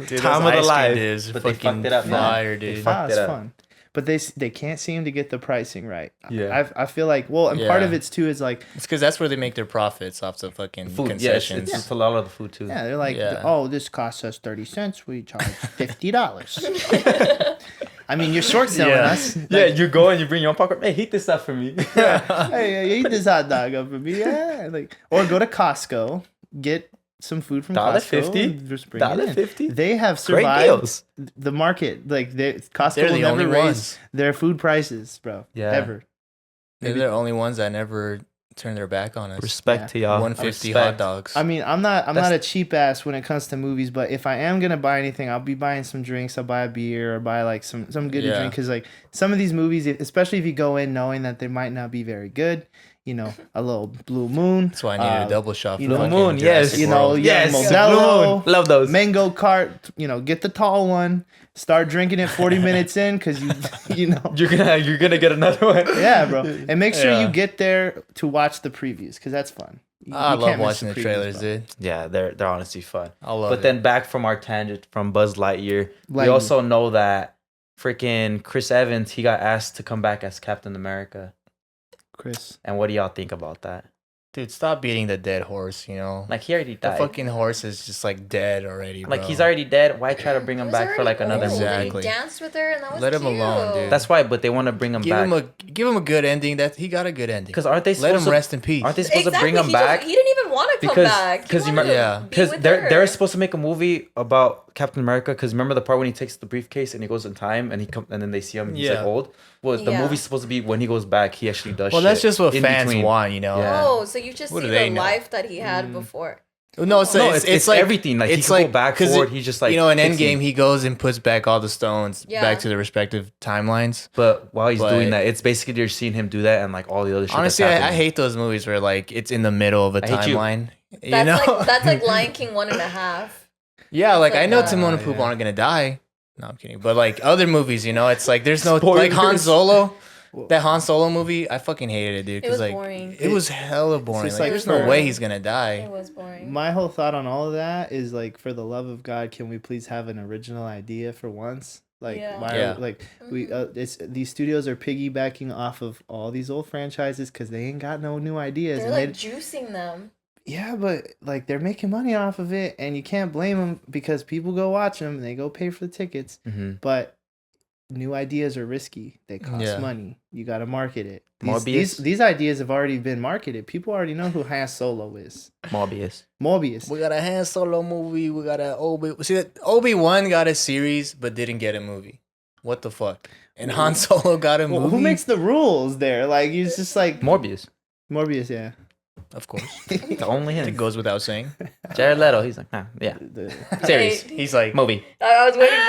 Speaker 3: Dude,
Speaker 2: Time
Speaker 3: those
Speaker 2: of the
Speaker 3: ice cream
Speaker 2: life.
Speaker 3: Dips are
Speaker 2: But they
Speaker 3: fucking
Speaker 2: fucked it up, man.
Speaker 3: fire,
Speaker 2: They
Speaker 3: dude.
Speaker 2: fucked
Speaker 5: It's
Speaker 2: it up.
Speaker 5: fun. But they can't seem to get the pricing right.
Speaker 2: Yeah.
Speaker 5: I feel like and part
Speaker 3: Yeah.
Speaker 5: of it's too is like
Speaker 3: It's because that's where they make their profits off the fucking
Speaker 2: Food, yes,
Speaker 3: concessions.
Speaker 2: it's a lot of the food too.
Speaker 5: yeah they're like
Speaker 3: Yeah.
Speaker 5: oh this costs us 30 cents we charge $50. I mean you're short selling
Speaker 3: Yeah.
Speaker 5: us.
Speaker 2: Yeah, you go and you bring your own popcorn. Hey, heat this up for me.
Speaker 5: Hey, eat this hot dog up for me. Yeah, like or go to Costco, get some food from Costco.
Speaker 2: $1.50?
Speaker 5: and just bring it in.
Speaker 2: $1.50?
Speaker 5: They have
Speaker 2: Great
Speaker 5: survived
Speaker 2: deals.
Speaker 5: the market. Like Costco
Speaker 3: They're
Speaker 5: will
Speaker 3: the
Speaker 5: never
Speaker 3: only
Speaker 5: raise
Speaker 3: ones.
Speaker 5: their food prices, bro.
Speaker 2: Yeah.
Speaker 5: Ever.
Speaker 3: They're the only ones that never turn their back on us.
Speaker 2: Respect to y'all.
Speaker 3: 150
Speaker 2: Respect.
Speaker 3: hot dogs.
Speaker 5: I mean, I'm not
Speaker 2: That's-
Speaker 5: a cheap ass when it comes to movies, but if I am gonna buy anything, I'll be buying some drinks. I'll buy a beer or buy like some good to
Speaker 3: Yeah.
Speaker 5: drink because like some of these movies, especially if you go in knowing that they might not be very good, you know, a little Blue Moon.
Speaker 3: That's why I needed a double shot.
Speaker 5: you
Speaker 3: for
Speaker 5: know,
Speaker 3: fucking
Speaker 2: Moon,
Speaker 3: Jurassic
Speaker 2: yes.
Speaker 5: You know,
Speaker 3: World.
Speaker 5: yeah,
Speaker 2: Yes,
Speaker 5: Modelo,
Speaker 2: Blue Moon. Love those.
Speaker 5: Mango cart. You know, get the tall one. Start drinking it 40 minutes in because you know.
Speaker 2: You're gonna get another one.
Speaker 5: Yeah, bro. And make sure
Speaker 3: Yeah.
Speaker 5: you get there to watch the previews because that's fun.
Speaker 3: I
Speaker 5: You
Speaker 3: love
Speaker 5: can't miss
Speaker 3: watching the
Speaker 5: previews,
Speaker 3: trailers,
Speaker 5: bro.
Speaker 3: dude.
Speaker 2: Yeah, they're honestly fun.
Speaker 3: I love
Speaker 2: But
Speaker 3: it.
Speaker 2: then back from our tangent from Buzz Lightyear, we
Speaker 5: Lightyear.
Speaker 2: also know that freaking Chris Evans, he got asked to come back as Captain America.
Speaker 5: Chris.
Speaker 2: And what do y'all think about that?
Speaker 3: Dude, stop beating the dead horse, you know?
Speaker 2: Like, he already
Speaker 3: The
Speaker 2: died.
Speaker 3: fucking horse is just like dead already, bro.
Speaker 2: Like, he's already dead. Why try to bring him
Speaker 4: He was
Speaker 2: back for
Speaker 4: already
Speaker 2: like another
Speaker 4: old.
Speaker 2: movie?
Speaker 3: Exactly.
Speaker 4: He danced with her and that was
Speaker 3: Let him
Speaker 4: cute.
Speaker 3: alone, dude.
Speaker 2: That's why, but they want to bring him back.
Speaker 3: Give him a good ending. That he got a good ending.
Speaker 2: Because aren't they
Speaker 3: Let
Speaker 2: supposed
Speaker 3: him
Speaker 2: to
Speaker 3: rest in peace.
Speaker 2: Aren't they supposed
Speaker 4: Exactly.
Speaker 2: to bring him back?
Speaker 4: He didn't even want to come
Speaker 2: Because-
Speaker 4: back. He
Speaker 2: because you
Speaker 4: wanted
Speaker 2: remember-
Speaker 4: to
Speaker 3: Yeah.
Speaker 4: be
Speaker 2: Because
Speaker 4: with
Speaker 2: they're
Speaker 4: her.
Speaker 2: supposed to make a movie about Captain America. Because remember the part when he takes the briefcase and he goes in time and and then they see him and he's like
Speaker 3: Yeah.
Speaker 2: old. Well, the
Speaker 4: Yeah.
Speaker 2: movie's supposed to be when he goes back, he actually does.
Speaker 3: Well,
Speaker 2: shit
Speaker 3: that's just what
Speaker 2: in
Speaker 3: fans
Speaker 2: between.
Speaker 3: want, you know?
Speaker 2: Yeah.
Speaker 4: Oh, so you just
Speaker 3: What
Speaker 4: see
Speaker 3: do
Speaker 4: the
Speaker 3: they know?
Speaker 4: life that he had before.
Speaker 3: No, it's,
Speaker 2: No,
Speaker 3: it's,
Speaker 2: like everything. Like, he
Speaker 3: it's
Speaker 2: can
Speaker 3: like
Speaker 2: go back,
Speaker 3: 'cause
Speaker 2: forward. He's just like,
Speaker 3: you know, in
Speaker 2: fixing-
Speaker 3: Endgame, he goes and puts back all the stones
Speaker 4: Yeah.
Speaker 3: back to the respective timelines.
Speaker 2: But while he's
Speaker 3: But-
Speaker 2: doing that, it's basically you're seeing him do that and like all the other shit.
Speaker 3: Honestly,
Speaker 2: that's
Speaker 3: I
Speaker 2: happening.
Speaker 3: hate those movies where like it's in the middle of a
Speaker 2: I hate you.
Speaker 3: timeline. You
Speaker 4: That's
Speaker 3: know?
Speaker 4: like that's like Lion King 1.5.
Speaker 3: Yeah, like
Speaker 4: like
Speaker 3: I know
Speaker 4: that.
Speaker 3: Timon and Pumbaa aren't gonna die. No, I'm kidding. But like other movies, you know, it's like there's no
Speaker 2: Spoilers.
Speaker 3: like Han Solo. That Han Solo movie, I fucking hated it, dude.
Speaker 4: It
Speaker 3: Because
Speaker 4: was
Speaker 3: like
Speaker 4: boring.
Speaker 3: it was hella boring.
Speaker 5: just
Speaker 3: Like,
Speaker 5: like
Speaker 3: there's no
Speaker 5: for-
Speaker 3: way he's gonna
Speaker 4: It
Speaker 3: die.
Speaker 4: was boring.
Speaker 5: My whole thought on all of that is like, for the love of God, can we please have an original idea for once? Like,
Speaker 4: Yeah.
Speaker 5: why?
Speaker 3: Yeah.
Speaker 5: Like, it's these studios are piggybacking off of all these old franchises because they ain't got no new ideas,
Speaker 4: They're
Speaker 5: and
Speaker 4: like juicing them.
Speaker 5: Yeah, but like they're making money off of it, and you can't blame them because people go watch them and they go pay for the tickets.
Speaker 2: Mm-hmm.
Speaker 5: But new ideas are risky. They cost
Speaker 3: Yeah.
Speaker 5: money. You got to market it.
Speaker 2: Morbius?
Speaker 5: These ideas have already been marketed. People already know who Han Solo is. Morbius.
Speaker 3: We got a Han Solo movie. We got a Obi-Wan got a series, but didn't get a movie. What the fuck? And Han Solo got a movie.
Speaker 5: Well, who makes the rules there? Like, it's just like
Speaker 2: Morbius.
Speaker 5: yeah.
Speaker 3: Of course,
Speaker 2: It's only
Speaker 3: it
Speaker 2: him.
Speaker 3: goes without saying.
Speaker 2: Jared Leto. He's like, yeah. Series.
Speaker 4: Hey,
Speaker 3: He's like,
Speaker 2: Movie.
Speaker 4: I was waiting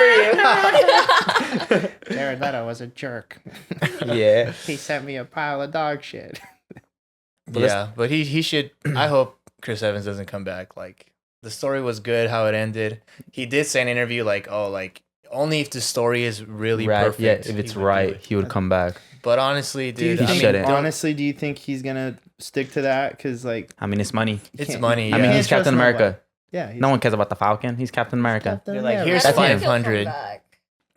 Speaker 4: for you.
Speaker 5: Jared Leto was a jerk.
Speaker 2: Yeah.
Speaker 5: He sent me a pile of dog shit.
Speaker 3: yeah, but he should. I hope Chris Evans doesn't come back. Like the story was good, how it ended. He did say in an interview like, oh, like only if the story is really
Speaker 2: Right.
Speaker 3: perfect.
Speaker 2: Yeah. If
Speaker 3: he
Speaker 2: it's
Speaker 3: would do
Speaker 2: right,
Speaker 3: it.
Speaker 2: he would come back.
Speaker 3: But honestly,
Speaker 5: Do you
Speaker 3: dude,
Speaker 2: He
Speaker 5: think,
Speaker 2: shouldn't.
Speaker 5: honestly, do you think he's gonna stick to that? Because like,
Speaker 2: I mean, it's money.
Speaker 5: you
Speaker 3: it's
Speaker 5: can't-
Speaker 3: money.
Speaker 2: I
Speaker 3: Yeah.
Speaker 2: mean, he's
Speaker 5: Can't trust
Speaker 2: Captain America.
Speaker 5: nobody. Yeah.
Speaker 2: No one cares about the Falcon. He's Captain America.
Speaker 5: Captain
Speaker 3: You're like,
Speaker 5: America.
Speaker 3: here's
Speaker 4: I don't think he'll
Speaker 3: 500.
Speaker 4: come back.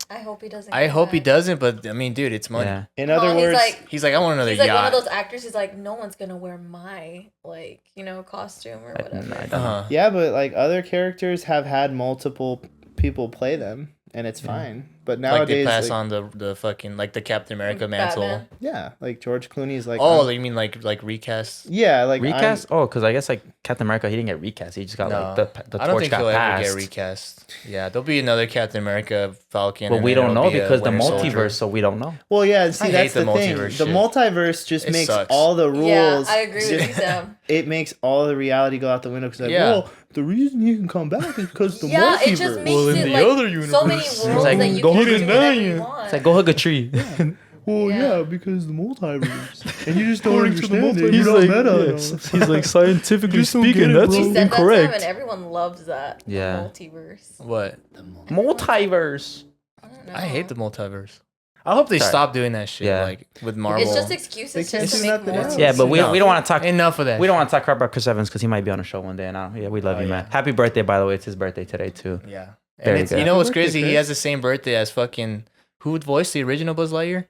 Speaker 4: I hope he doesn't.
Speaker 3: I
Speaker 4: come
Speaker 3: hope he
Speaker 4: back.
Speaker 3: doesn't, but I mean, dude, it's money.
Speaker 2: Yeah.
Speaker 5: In
Speaker 4: No,
Speaker 5: other words,
Speaker 3: He's like, I want another
Speaker 4: he's like
Speaker 3: yacht.
Speaker 4: one of those actors who's like, no one's gonna wear my costume or whatever.
Speaker 2: I don't
Speaker 3: Uh-huh.
Speaker 5: yeah, but like other characters have had multiple people play them, and it's fine. But
Speaker 3: Like they
Speaker 5: nowadays,
Speaker 3: pass
Speaker 5: like,
Speaker 3: on the fucking like the Captain America mantle.
Speaker 4: Batman.
Speaker 5: yeah, like George Clooney's like,
Speaker 3: Oh, you mean like recast?
Speaker 5: yeah, like
Speaker 2: Recast? Oh, because I guess like Captain America, he didn't get recast. He just got
Speaker 3: No,
Speaker 2: like the
Speaker 3: I don't
Speaker 2: torch
Speaker 3: think
Speaker 2: got
Speaker 3: he'll ever
Speaker 2: passed.
Speaker 3: get recast. Yeah, there'll be another Captain America Falcon.
Speaker 2: But
Speaker 3: and
Speaker 2: we
Speaker 3: then
Speaker 2: don't
Speaker 3: it'll
Speaker 2: know
Speaker 3: be a
Speaker 2: because the
Speaker 3: Winter Soldier.
Speaker 2: multiverse, so we don't know.
Speaker 5: well, yeah, and see
Speaker 3: I
Speaker 5: that's
Speaker 3: hate
Speaker 5: the
Speaker 3: the
Speaker 5: thing.
Speaker 3: multiverse
Speaker 5: The
Speaker 3: shit.
Speaker 5: multiverse just
Speaker 3: It
Speaker 5: makes
Speaker 3: sucks.
Speaker 5: all the rules.
Speaker 4: Yeah, I agree with you, Sam.
Speaker 5: It makes all the reality go out the window because like,
Speaker 3: Yeah.
Speaker 5: well, the reason he can come back is because the
Speaker 4: Yeah,
Speaker 5: multiverse.
Speaker 4: it just makes
Speaker 3: Well, in
Speaker 4: it
Speaker 3: the
Speaker 4: like
Speaker 3: other
Speaker 4: so many
Speaker 3: universe.
Speaker 4: worlds
Speaker 2: like,
Speaker 4: that you
Speaker 2: go
Speaker 4: can
Speaker 2: hug
Speaker 4: do
Speaker 2: a
Speaker 4: whatever you
Speaker 3: lion.
Speaker 4: want.
Speaker 2: It's like, go hug a tree.
Speaker 5: Well,
Speaker 4: Yeah.
Speaker 5: yeah, because the multiverse, and you just don't
Speaker 3: According to the
Speaker 5: understand it.
Speaker 3: multiverse.
Speaker 5: You don't meta.
Speaker 2: he's like, scientifically
Speaker 5: Just don't get it, bro.
Speaker 4: He said that to him, and everyone loves that. the
Speaker 2: Yeah.
Speaker 4: multiverse.
Speaker 3: What?
Speaker 2: Multiverse.
Speaker 4: I don't know.
Speaker 3: I hate the multiverse. I hope they
Speaker 2: Sorry.
Speaker 3: stop doing that shit.
Speaker 2: Yeah.
Speaker 3: Like with Marvel.
Speaker 4: It's just excuses
Speaker 5: They can't
Speaker 4: just to
Speaker 5: do
Speaker 4: make
Speaker 5: nothing
Speaker 4: more.
Speaker 5: else.
Speaker 2: Yeah, but we
Speaker 3: No.
Speaker 2: don't want to talk.
Speaker 3: Enough of that.
Speaker 2: We don't want to talk about Chris Evans because he might be on a show one day. And we love
Speaker 3: Oh,
Speaker 2: you, man.
Speaker 3: yeah.
Speaker 2: Happy birthday, by the way. It's his birthday today too.
Speaker 3: Yeah.
Speaker 2: Very
Speaker 3: And it's,
Speaker 2: good.
Speaker 3: you know what's
Speaker 5: Happy birthday,
Speaker 3: crazy? He
Speaker 5: Chris.
Speaker 3: has the same birthday as fucking who voiced the original Buzz Lightyear?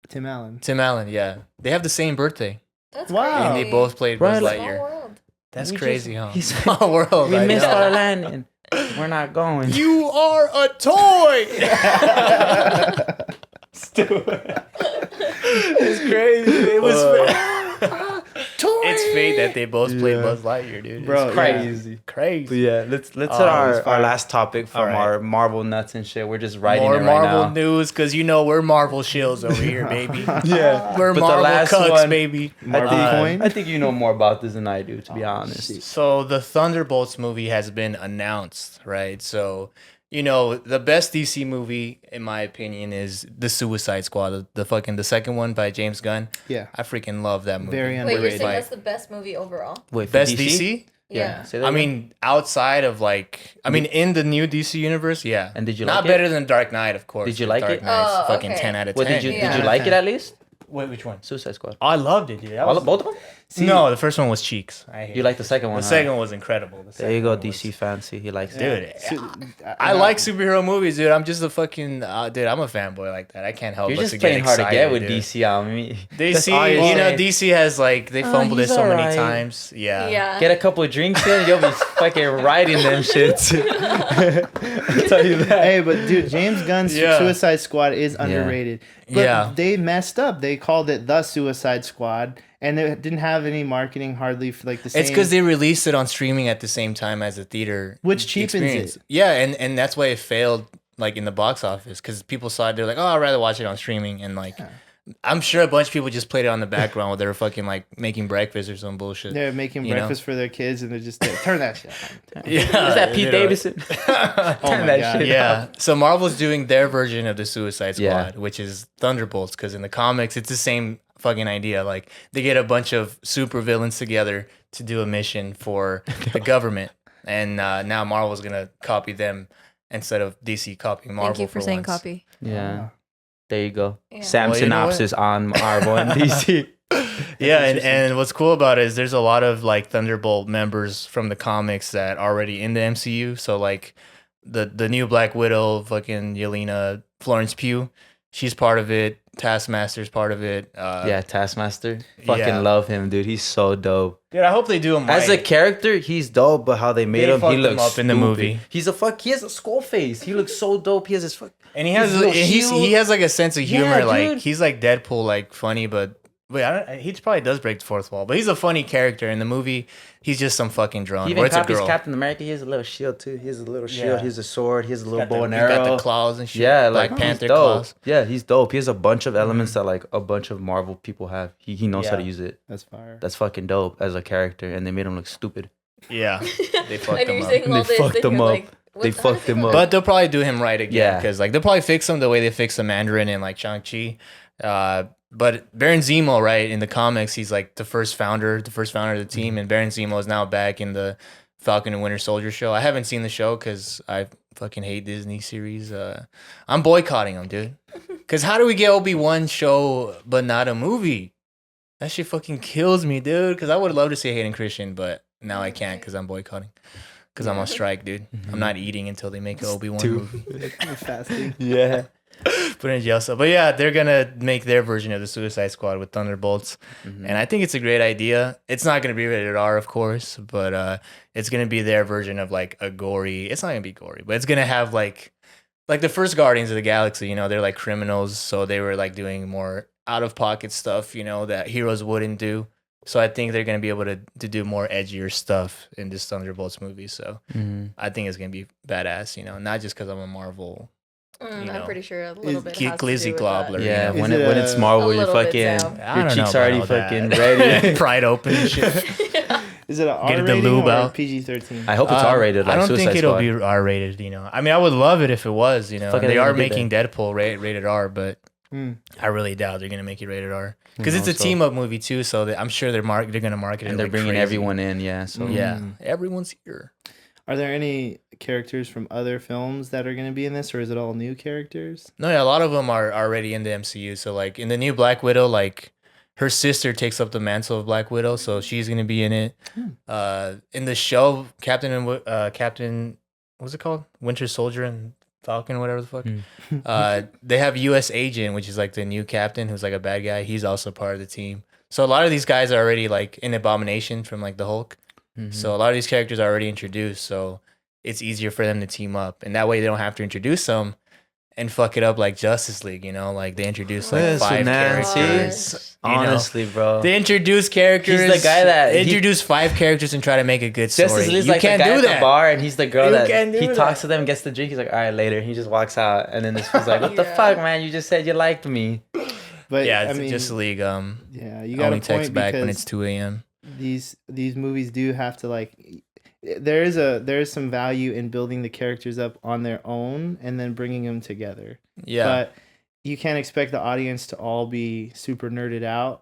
Speaker 5: Tim Allen.
Speaker 3: Tim Allen. Yeah, they have the same birthday,
Speaker 4: That's
Speaker 5: Wow.
Speaker 3: and
Speaker 4: crazy.
Speaker 3: they both played
Speaker 2: Right,
Speaker 3: Buzz
Speaker 2: like-
Speaker 4: Small
Speaker 3: Lightyear.
Speaker 4: world.
Speaker 3: That's
Speaker 2: We
Speaker 3: crazy,
Speaker 2: just-
Speaker 3: huh?
Speaker 2: he's-
Speaker 3: Small world.
Speaker 2: We
Speaker 3: I
Speaker 2: missed
Speaker 3: know.
Speaker 2: our landing. We're not going.
Speaker 3: You are a toy. It's crazy. It was. It's fate that they both played
Speaker 2: Yeah.
Speaker 3: Buzz Lightyear, dude.
Speaker 5: Bro,
Speaker 3: It's
Speaker 2: Crazy.
Speaker 3: crazy.
Speaker 2: But yeah, let's hit
Speaker 3: Oh, it was
Speaker 2: our
Speaker 5: fire.
Speaker 2: last topic from
Speaker 3: All right.
Speaker 2: our Marvel nuts and shit. We're just writing
Speaker 3: More
Speaker 2: it right
Speaker 3: Marvel
Speaker 2: now.
Speaker 3: news, because you know we're Marvel shills over here, baby.
Speaker 2: Yeah,
Speaker 3: We're
Speaker 2: but
Speaker 3: Marvel
Speaker 2: the last
Speaker 3: cucks,
Speaker 2: one,
Speaker 3: baby.
Speaker 5: Marvel coin.
Speaker 2: I think you know more about this than I do, to be honest.
Speaker 3: So the Thunderbolts movie has been announced, right? So, you know, the best DC movie, in my opinion, is The Suicide Squad, the second one by James Gunn.
Speaker 5: Yeah.
Speaker 3: I freaking love that movie.
Speaker 5: Very
Speaker 4: Wait, you're
Speaker 5: underrated.
Speaker 4: saying that's the best movie overall?
Speaker 2: Wait, for
Speaker 3: Best DC?
Speaker 4: Yeah.
Speaker 2: Say that
Speaker 3: I
Speaker 2: again.
Speaker 3: mean, outside of in the new DC universe, yeah.
Speaker 2: And did you
Speaker 3: Not
Speaker 2: like it?
Speaker 3: better than Dark Knight, of course.
Speaker 2: Did you like
Speaker 3: Dark
Speaker 2: it?
Speaker 3: Knight's
Speaker 4: Oh,
Speaker 3: fucking
Speaker 4: okay.
Speaker 3: 10 out of 10.
Speaker 2: What did you
Speaker 4: Yeah.
Speaker 2: like it at least?
Speaker 3: Wait, which one?
Speaker 2: Suicide Squad.
Speaker 3: I loved it, dude. That
Speaker 2: All,
Speaker 3: was-
Speaker 2: both of them?
Speaker 3: no, the first one was Cheeks. I hate
Speaker 2: You like the second one?
Speaker 3: the
Speaker 2: huh?
Speaker 3: second one was incredible. The
Speaker 2: There you
Speaker 3: second
Speaker 2: go,
Speaker 3: one
Speaker 2: DC
Speaker 3: was-
Speaker 2: fancy. He likes it.
Speaker 3: Dude, I like superhero movies, dude. I'm just a fucking dude. I'm a fanboy like that. I can't help
Speaker 2: You're
Speaker 3: but
Speaker 2: just
Speaker 3: to
Speaker 2: playing
Speaker 3: get
Speaker 2: hard
Speaker 3: excited,
Speaker 2: to get with
Speaker 3: dude.
Speaker 2: DC on me.
Speaker 3: DC,
Speaker 2: all you're
Speaker 3: you know,
Speaker 2: saying.
Speaker 3: DC has like they fumbled it
Speaker 2: he's
Speaker 3: so many
Speaker 2: alright.
Speaker 3: times. Yeah.
Speaker 4: Yeah.
Speaker 2: Get a couple of drinks in, you'll be fucking riding them shits. I tell you that.
Speaker 5: Hey, but dude, James Gunn's
Speaker 3: Yeah.
Speaker 5: Suicide Squad is underrated. But
Speaker 3: Yeah.
Speaker 5: they messed up. They called it the Suicide Squad, and they didn't have any marketing hardly for like the same.
Speaker 3: It's because they released it on streaming at the same time as the theater,
Speaker 5: Which cheapens
Speaker 3: experience.
Speaker 5: it.
Speaker 3: Yeah, and that's why it failed like in the box office because people saw it. They're like, oh, I'd rather watch it on streaming, and like. I'm sure a bunch of people just played it on the background while they were fucking like making breakfast or some bullshit.
Speaker 5: they're making
Speaker 3: you know?
Speaker 5: breakfast for their kids, and they're just turn that shit on.
Speaker 3: Yeah,
Speaker 2: Is that Pete
Speaker 3: you know.
Speaker 2: Davidson?
Speaker 5: Oh
Speaker 2: Turn
Speaker 5: my
Speaker 2: that
Speaker 5: God.
Speaker 2: shit
Speaker 3: Yeah.
Speaker 2: up.
Speaker 3: So Marvel's doing their version of the Suicide Squad,
Speaker 2: Yeah.
Speaker 3: which is Thunderbolts, because in the comics it's the same fucking idea. Like they get a bunch of super villains together to do a mission for the government, and now Marvel's gonna copy them instead of DC copying Marvel.
Speaker 4: Thank you for saying
Speaker 3: once.
Speaker 4: copy.
Speaker 2: Yeah. There you go.
Speaker 4: Yeah.
Speaker 2: Sam
Speaker 3: Well, you know
Speaker 2: synopsis on Marvel and DC.
Speaker 3: Yeah, and what's cool about it is there's a lot of like Thunderbolt members from the comics that are already in the MCU. So like the new Black Widow, fucking Yelena Florence Pugh, She's part of it. Taskmaster's part of it.
Speaker 2: Yeah, Taskmaster. Fucking
Speaker 3: yeah.
Speaker 2: love him, dude. He's so dope.
Speaker 3: Dude, I hope they do him
Speaker 2: As
Speaker 3: right.
Speaker 2: a character, he's dope, but how they made
Speaker 3: They
Speaker 2: him,
Speaker 3: fucked
Speaker 2: he
Speaker 3: him
Speaker 2: looks
Speaker 3: up in the
Speaker 2: stupid.
Speaker 3: movie.
Speaker 2: He has a skull face. He looks so dope. He has his
Speaker 3: And he has
Speaker 2: his little
Speaker 3: he
Speaker 2: shield.
Speaker 3: has like a sense of humor.
Speaker 2: Yeah,
Speaker 3: like
Speaker 2: dude.
Speaker 3: he's like Deadpool, like funny, but he probably does break the fourth wall. But he's a funny character in the movie. He's just some fucking drone.
Speaker 2: He
Speaker 3: Or
Speaker 2: even
Speaker 3: it's a
Speaker 2: copies
Speaker 3: girl.
Speaker 2: Captain America. He has a little shield too. He has a little shield.
Speaker 3: Yeah.
Speaker 2: He has a sword. He has a little
Speaker 3: Got
Speaker 2: bow
Speaker 3: the-
Speaker 2: and
Speaker 3: he's
Speaker 2: arrow.
Speaker 3: got the claws and shit.
Speaker 2: Yeah,
Speaker 3: Black
Speaker 2: like
Speaker 3: Panther
Speaker 2: he's dope.
Speaker 3: claws.
Speaker 2: Yeah, he's dope. He has a bunch of elements that like a bunch of Marvel people have. He knows how to
Speaker 3: Yeah.
Speaker 2: use it.
Speaker 5: That's fire.
Speaker 2: That's fucking dope as a character, and they made him look stupid.
Speaker 3: Yeah, they fucked
Speaker 4: And
Speaker 3: him
Speaker 4: you're
Speaker 3: up.
Speaker 4: saying all
Speaker 2: They
Speaker 4: this,
Speaker 2: fucked
Speaker 4: and
Speaker 2: him
Speaker 4: you're
Speaker 2: up.
Speaker 4: like,
Speaker 2: They
Speaker 4: how does
Speaker 2: fucked
Speaker 4: it
Speaker 2: him
Speaker 4: go?
Speaker 2: up.
Speaker 3: But they'll probably do him right again
Speaker 2: Yeah.
Speaker 3: because like they'll probably fix him the way they fixed the Mandarin in like Shang-Chi. But Baron Zemo, right, in the comics, he's like the first founder of the team, and Baron Zemo is now back in the Falcon and Winter Soldier show. I haven't seen the show because I fucking hate Disney series. I'm boycotting them, dude. Because how do we get Obi-Wan show but not a movie? That shit fucking kills me, dude. Because I would love to see Hayden Christian, but now I can't because I'm boycotting. Because I'm on strike, dude. I'm not eating until they make an Obi-Wan movie.
Speaker 5: Fasting.
Speaker 2: Yeah.
Speaker 3: Put in jail cell. But yeah, they're gonna make their version of the Suicide Squad with Thunderbolts, and I think it's a great idea. It's not gonna be rated R, of course, but it's gonna be their version of like a gory. It's not gonna be gory, but it's gonna have like the first Guardians of the Galaxy. You know, they're like criminals, so they were like doing more out of pocket stuff. You know, that heroes wouldn't do. So I think they're gonna be able to do more edgier stuff in this Thunderbolts movie. So I think it's gonna be badass. You know, not just because I'm a Marvel.
Speaker 4: I'm
Speaker 3: know,
Speaker 4: pretty sure a little bit
Speaker 3: Geek
Speaker 4: has to
Speaker 3: Lizzie
Speaker 4: do with
Speaker 3: Globler.
Speaker 4: that.
Speaker 2: Yeah,
Speaker 3: you know?
Speaker 2: when
Speaker 5: Is it
Speaker 2: it's
Speaker 5: a
Speaker 2: Marvel, you
Speaker 4: little bit,
Speaker 2: fucking
Speaker 4: Sam?
Speaker 3: I
Speaker 2: your
Speaker 3: don't know
Speaker 2: cheeks are already
Speaker 3: about all
Speaker 2: fucking
Speaker 3: that.
Speaker 2: ready.
Speaker 3: Pride open and shit.
Speaker 5: Is it an R
Speaker 3: Get the
Speaker 5: rating
Speaker 3: lube
Speaker 5: or
Speaker 3: out.
Speaker 5: PG-13?
Speaker 2: I hope it's R-rated. Like
Speaker 3: I don't
Speaker 2: Suicide
Speaker 3: think it'll
Speaker 2: Squad.
Speaker 3: be R-rated. You know, I mean, I would love it if it was. You know,
Speaker 2: Fucking
Speaker 3: they
Speaker 2: they're
Speaker 3: are
Speaker 2: gonna get
Speaker 3: making Deadpool rated R, but I really doubt they're gonna make it rated R because it's a
Speaker 2: knows, so.
Speaker 3: team up movie too. So I'm sure they're gonna market it.
Speaker 2: and they're
Speaker 3: like
Speaker 2: bringing
Speaker 3: crazy.
Speaker 2: everyone in. Yeah, so
Speaker 3: Yeah, everyone's here.
Speaker 5: Are there any characters from other films that are going to be in this, or is it all new characters?
Speaker 3: No, yeah, a lot of them are already in the MCU. So like in the new Black Widow, like her sister takes up the mantle of Black Widow, so she's gonna be in it. In the show, Captain, what's it called? Winter Soldier and Falcon, whatever the fuck. They have U.S. Agent, which is like the new captain, who's like a bad guy. He's also part of the team. So a lot of these guys are already like in Abomination from like the Hulk. So a lot of these characters are already introduced. So it's easier for them to team up, and that way they don't have to introduce them and fuck it up like Justice League. You know, like they introduce like
Speaker 2: Yeah, so
Speaker 3: 5
Speaker 2: Nancy-
Speaker 3: characters. you know?
Speaker 2: honestly, bro.
Speaker 3: They introduce characters.
Speaker 2: He's the guy that-
Speaker 3: they introduce 5 characters and try to make a good story.
Speaker 2: Justice League's
Speaker 3: You
Speaker 2: like the
Speaker 3: can't
Speaker 2: guy
Speaker 3: do
Speaker 2: at
Speaker 3: that.
Speaker 2: the bar, and he's the girl
Speaker 3: You
Speaker 2: that
Speaker 3: can't do
Speaker 2: he
Speaker 3: that.
Speaker 2: talks to them, gets the drink. He's like, all right, later. He just walks out, and then this was like, what the
Speaker 4: Yeah.
Speaker 2: fuck, man? You just said you liked me.
Speaker 5: But
Speaker 3: Yeah,
Speaker 5: I
Speaker 3: it's
Speaker 5: mean,
Speaker 3: Justice League.
Speaker 5: yeah, you got
Speaker 3: Only
Speaker 5: a
Speaker 3: text
Speaker 5: point
Speaker 3: back when
Speaker 5: because
Speaker 3: it's 2 a.m.
Speaker 5: these movies do have to like. There is some value in building the characters up on their own and then bringing them together.
Speaker 3: Yeah,
Speaker 5: But you can't expect the audience to all be super nerded out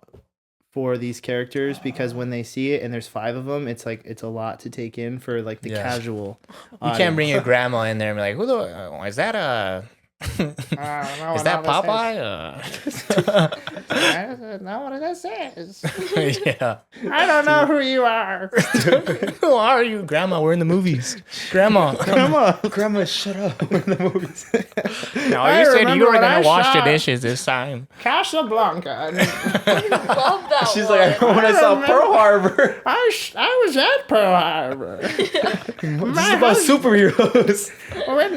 Speaker 5: for these characters because when they see it and there's 5 of them, it's like it's a lot to take in for like the
Speaker 3: Yeah.
Speaker 5: casual.
Speaker 3: you can't bring your grandma in there and be like, "Who the? Is that a? Is that Popeye?"
Speaker 5: That's not what that says.
Speaker 3: Yeah.
Speaker 5: I don't know who you are.
Speaker 3: Who are you, Grandma? We're in the movies. Grandma.
Speaker 5: Come on.
Speaker 2: Grandma, shut up. In the movies.
Speaker 3: No,
Speaker 5: I
Speaker 3: you said
Speaker 5: remember
Speaker 3: you were
Speaker 5: when
Speaker 3: gonna
Speaker 5: I
Speaker 3: wash the
Speaker 5: saw-
Speaker 3: dishes this time.
Speaker 5: Casablanca.
Speaker 4: I love that
Speaker 2: She's
Speaker 4: one.
Speaker 2: like, when I saw
Speaker 5: remember-
Speaker 2: Pearl Harbor.
Speaker 5: I was at Pearl Harbor.
Speaker 2: This is about superheroes.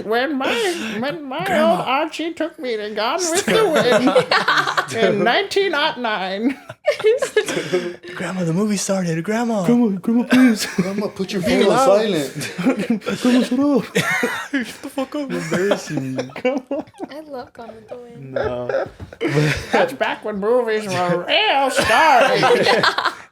Speaker 5: when my old Archie took me to Gone with the Wind in 1909.
Speaker 3: Grandma, the movie started. Grandma.
Speaker 5: Grandma, please.
Speaker 1: Grandma, put your phone on silent.
Speaker 5: Grandma, shut up.
Speaker 3: Shut the fuck up. Embarrassing.
Speaker 4: I love Gone with the Wind.
Speaker 5: No. That's back when movies were real stars.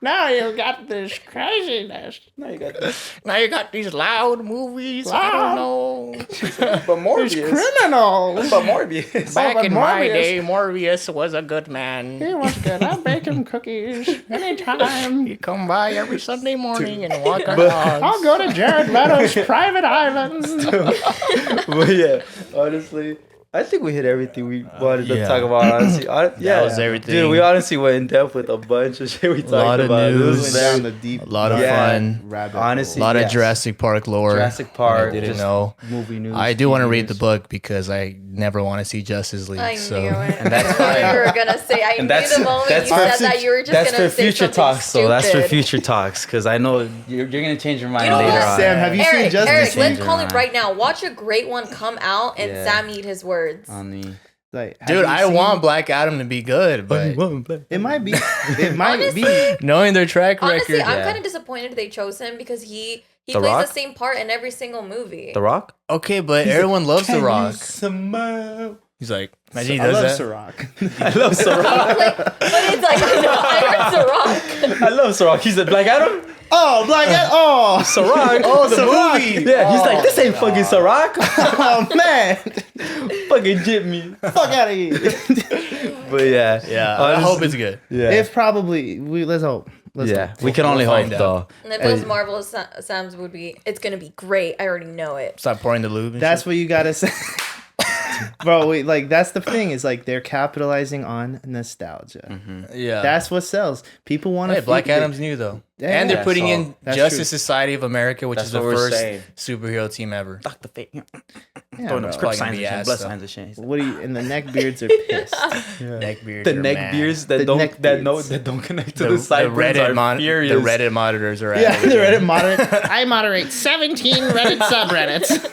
Speaker 5: Now you got this craziness.
Speaker 2: Now you got this.
Speaker 3: Now you got these loud movies. I don't know.
Speaker 2: But
Speaker 5: These criminals.
Speaker 2: But Morbius.
Speaker 3: Back
Speaker 5: but
Speaker 3: in my
Speaker 5: Morbius-
Speaker 3: day, Morbius was a good man.
Speaker 5: He was good. I bake him cookies anytime.
Speaker 3: He'd come by every Sunday morning and walk our dogs.
Speaker 5: I'll go to Jared Leto's private islands.
Speaker 2: But yeah, honestly, I think we hit everything we wanted to talk about. Honestly,
Speaker 3: That was everything.
Speaker 2: Dude, we honestly went in depth with a bunch of shit we talked
Speaker 3: lot of
Speaker 2: about.
Speaker 3: news.
Speaker 2: It was
Speaker 5: Went down
Speaker 2: very
Speaker 5: the deep,
Speaker 3: A lot of fun.
Speaker 5: rabbit
Speaker 2: Honestly,
Speaker 3: A lot of
Speaker 2: yes.
Speaker 3: Jurassic Park lore.
Speaker 2: Jurassic Park.
Speaker 3: I didn't
Speaker 2: just
Speaker 3: know.
Speaker 2: movie news.
Speaker 3: I do want to
Speaker 2: TV
Speaker 3: read the
Speaker 2: news.
Speaker 3: book because I never want to see Justice League.
Speaker 4: I
Speaker 3: so
Speaker 4: knew it.
Speaker 2: And that's
Speaker 4: I knew
Speaker 2: fine.
Speaker 4: you were gonna say. I
Speaker 2: And
Speaker 4: knew
Speaker 2: that's-
Speaker 4: the moment
Speaker 2: that's
Speaker 4: you
Speaker 2: for
Speaker 4: said that you were just
Speaker 2: That's
Speaker 4: gonna
Speaker 2: for
Speaker 4: say
Speaker 2: future
Speaker 4: something
Speaker 2: talks, though. That's for
Speaker 4: stupid.
Speaker 2: future talks, because I know you're gonna change your mind
Speaker 4: You know
Speaker 2: later
Speaker 4: what?
Speaker 2: on.
Speaker 5: Sam, have you seen
Speaker 4: Eric,
Speaker 5: Justice
Speaker 4: Eric,
Speaker 5: League?
Speaker 4: let's
Speaker 2: Change your
Speaker 4: call it
Speaker 2: mind.
Speaker 4: right now. Watch a great one come out and
Speaker 2: Yeah.
Speaker 4: Sam eat his words.
Speaker 2: On the
Speaker 5: Like, have
Speaker 3: dude,
Speaker 5: you
Speaker 3: I
Speaker 5: seen-
Speaker 3: want Black Adam to be good, but
Speaker 5: It might be. It might
Speaker 4: Honestly,
Speaker 5: be.
Speaker 3: knowing their track
Speaker 4: Honestly,
Speaker 3: record,
Speaker 4: I'm
Speaker 2: Yeah.
Speaker 4: kind of disappointed they chose him because he
Speaker 2: The
Speaker 4: plays
Speaker 2: Rock?
Speaker 4: the same part in every single movie.
Speaker 2: The Rock.
Speaker 3: okay, but everyone loves The Rock.
Speaker 2: Rock.
Speaker 3: He's like, imagine he
Speaker 5: I love
Speaker 3: does that.
Speaker 5: Ciroc.
Speaker 2: I love Ciroc.
Speaker 4: But it's like, I heard The Rock.
Speaker 2: I love Ciroc. He's a Black Adam.
Speaker 5: Oh, Black Adam. Oh,
Speaker 2: Ciroc.
Speaker 5: oh, the movie.
Speaker 2: Yeah, he's like, this ain't fucking Ciroc.
Speaker 5: Oh man,
Speaker 2: Fucking jip me.
Speaker 5: fuck out of here.
Speaker 2: But yeah,
Speaker 3: Yeah, I hope it's good.
Speaker 2: Yeah,
Speaker 5: If probably let's hope. Let's
Speaker 2: yeah.
Speaker 5: hope.
Speaker 2: We can only
Speaker 3: we'll
Speaker 2: hope
Speaker 3: find out.
Speaker 2: though.
Speaker 4: And if it was Marvel, Sam's would be, it's going to be great. I already know it.
Speaker 3: Stop pouring the lube. And
Speaker 5: That's
Speaker 3: shit.
Speaker 5: what you gotta say. Bro, wait, like that's the thing is like they're capitalizing on nostalgia.
Speaker 3: yeah.
Speaker 5: That's what sells. People want to.
Speaker 3: Hey, Black Adam's new though,
Speaker 5: Yeah,
Speaker 3: and they're
Speaker 2: that's
Speaker 3: putting
Speaker 2: all.
Speaker 3: in
Speaker 5: That's
Speaker 3: Justice
Speaker 5: true.
Speaker 3: Society of America, which
Speaker 2: That's
Speaker 3: is the
Speaker 2: what we're
Speaker 3: first
Speaker 2: saying.
Speaker 3: superhero team ever.
Speaker 2: Fuck the fake.
Speaker 5: Yeah,
Speaker 2: Throwing
Speaker 5: bro.
Speaker 2: up
Speaker 3: probably
Speaker 2: script
Speaker 3: gonna
Speaker 2: signs
Speaker 3: be
Speaker 2: and shit,
Speaker 3: ass,
Speaker 2: blood
Speaker 3: though.
Speaker 2: signs and shit.
Speaker 5: What do you? And the neckbeards are pissed.
Speaker 3: Neckbeards.
Speaker 2: The
Speaker 3: are
Speaker 2: neck
Speaker 3: mad.
Speaker 2: beards that
Speaker 5: The
Speaker 2: don't
Speaker 5: neck
Speaker 2: that
Speaker 5: beards.
Speaker 2: don't connect to
Speaker 3: The,
Speaker 2: the,
Speaker 3: the
Speaker 2: sideburns
Speaker 3: Reddit
Speaker 2: are furious.
Speaker 3: the Reddit monitors are
Speaker 5: Yeah,
Speaker 3: at
Speaker 5: the
Speaker 3: it.
Speaker 5: Reddit moderate. I moderate 17 Reddit subreddits.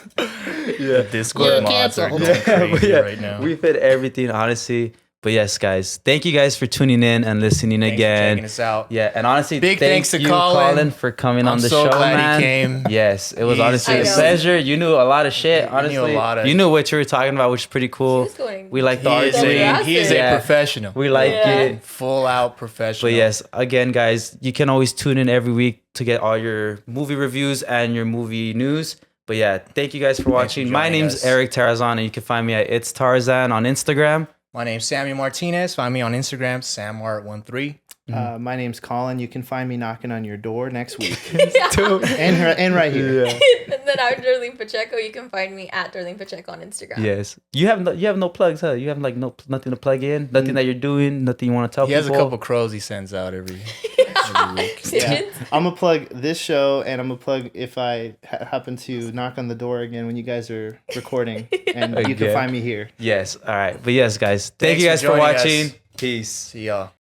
Speaker 2: Yeah.
Speaker 3: Discord
Speaker 5: You're
Speaker 3: mods are
Speaker 5: canceled.
Speaker 3: going
Speaker 2: But
Speaker 3: crazy
Speaker 2: yeah,
Speaker 3: right now.
Speaker 2: we've hit everything, honestly. But yes, guys, thank you guys for tuning in and listening
Speaker 3: Thanks for
Speaker 2: again.
Speaker 3: checking us out.
Speaker 2: Yeah, and honestly,
Speaker 3: Big
Speaker 2: thank
Speaker 3: thanks to
Speaker 2: you,
Speaker 3: Collin.
Speaker 2: for coming on
Speaker 3: I'm
Speaker 2: the
Speaker 3: so
Speaker 2: show,
Speaker 3: glad
Speaker 2: man.
Speaker 3: he came.
Speaker 2: Yes, it was
Speaker 3: He's
Speaker 2: honestly a
Speaker 4: just-
Speaker 2: pleasure. You knew a lot of shit. Honestly,
Speaker 3: a lot of-
Speaker 2: you knew what you were talking about, which is pretty cool.
Speaker 4: He was going-
Speaker 2: We like the
Speaker 3: He is,
Speaker 2: arguing.
Speaker 3: he is a
Speaker 2: Yeah.
Speaker 3: professional.
Speaker 2: We like
Speaker 4: Yeah.
Speaker 2: it.
Speaker 3: Full out professional.
Speaker 2: But yes, again, guys, you can always tune in every week to get all your movie reviews and your movie news. But yeah, thank you guys for watching. My
Speaker 3: joining
Speaker 2: name's
Speaker 3: us.
Speaker 2: Erick Tarazon, and you can find me at It's Tarzan on Instagram.
Speaker 3: My name's Samuel Martinez. Find me on Instagram, SamMart13.
Speaker 5: My name's Collin. You can find me knocking on your door next week.
Speaker 4: Yeah.
Speaker 5: and right here.
Speaker 4: And then I'm Darlene Pacheco. You can find me at Darlene Pacheco on Instagram.
Speaker 2: Yes, you have no plugs, huh? You have like nothing to plug in, nothing that you're doing, nothing you want to tell
Speaker 3: He has a
Speaker 2: people.
Speaker 3: couple crows he sends out every week.
Speaker 5: Yeah. I'm gonna plug this show, and I'm gonna plug if I happen to knock on the door again when you guys are recording, and you can
Speaker 2: Okay.
Speaker 5: find me here.
Speaker 2: Yes, all right, but yes, guys, thank
Speaker 3: Thanks
Speaker 2: you
Speaker 3: for
Speaker 2: guys for
Speaker 3: joining us.
Speaker 2: watching. Peace.
Speaker 3: See y'all.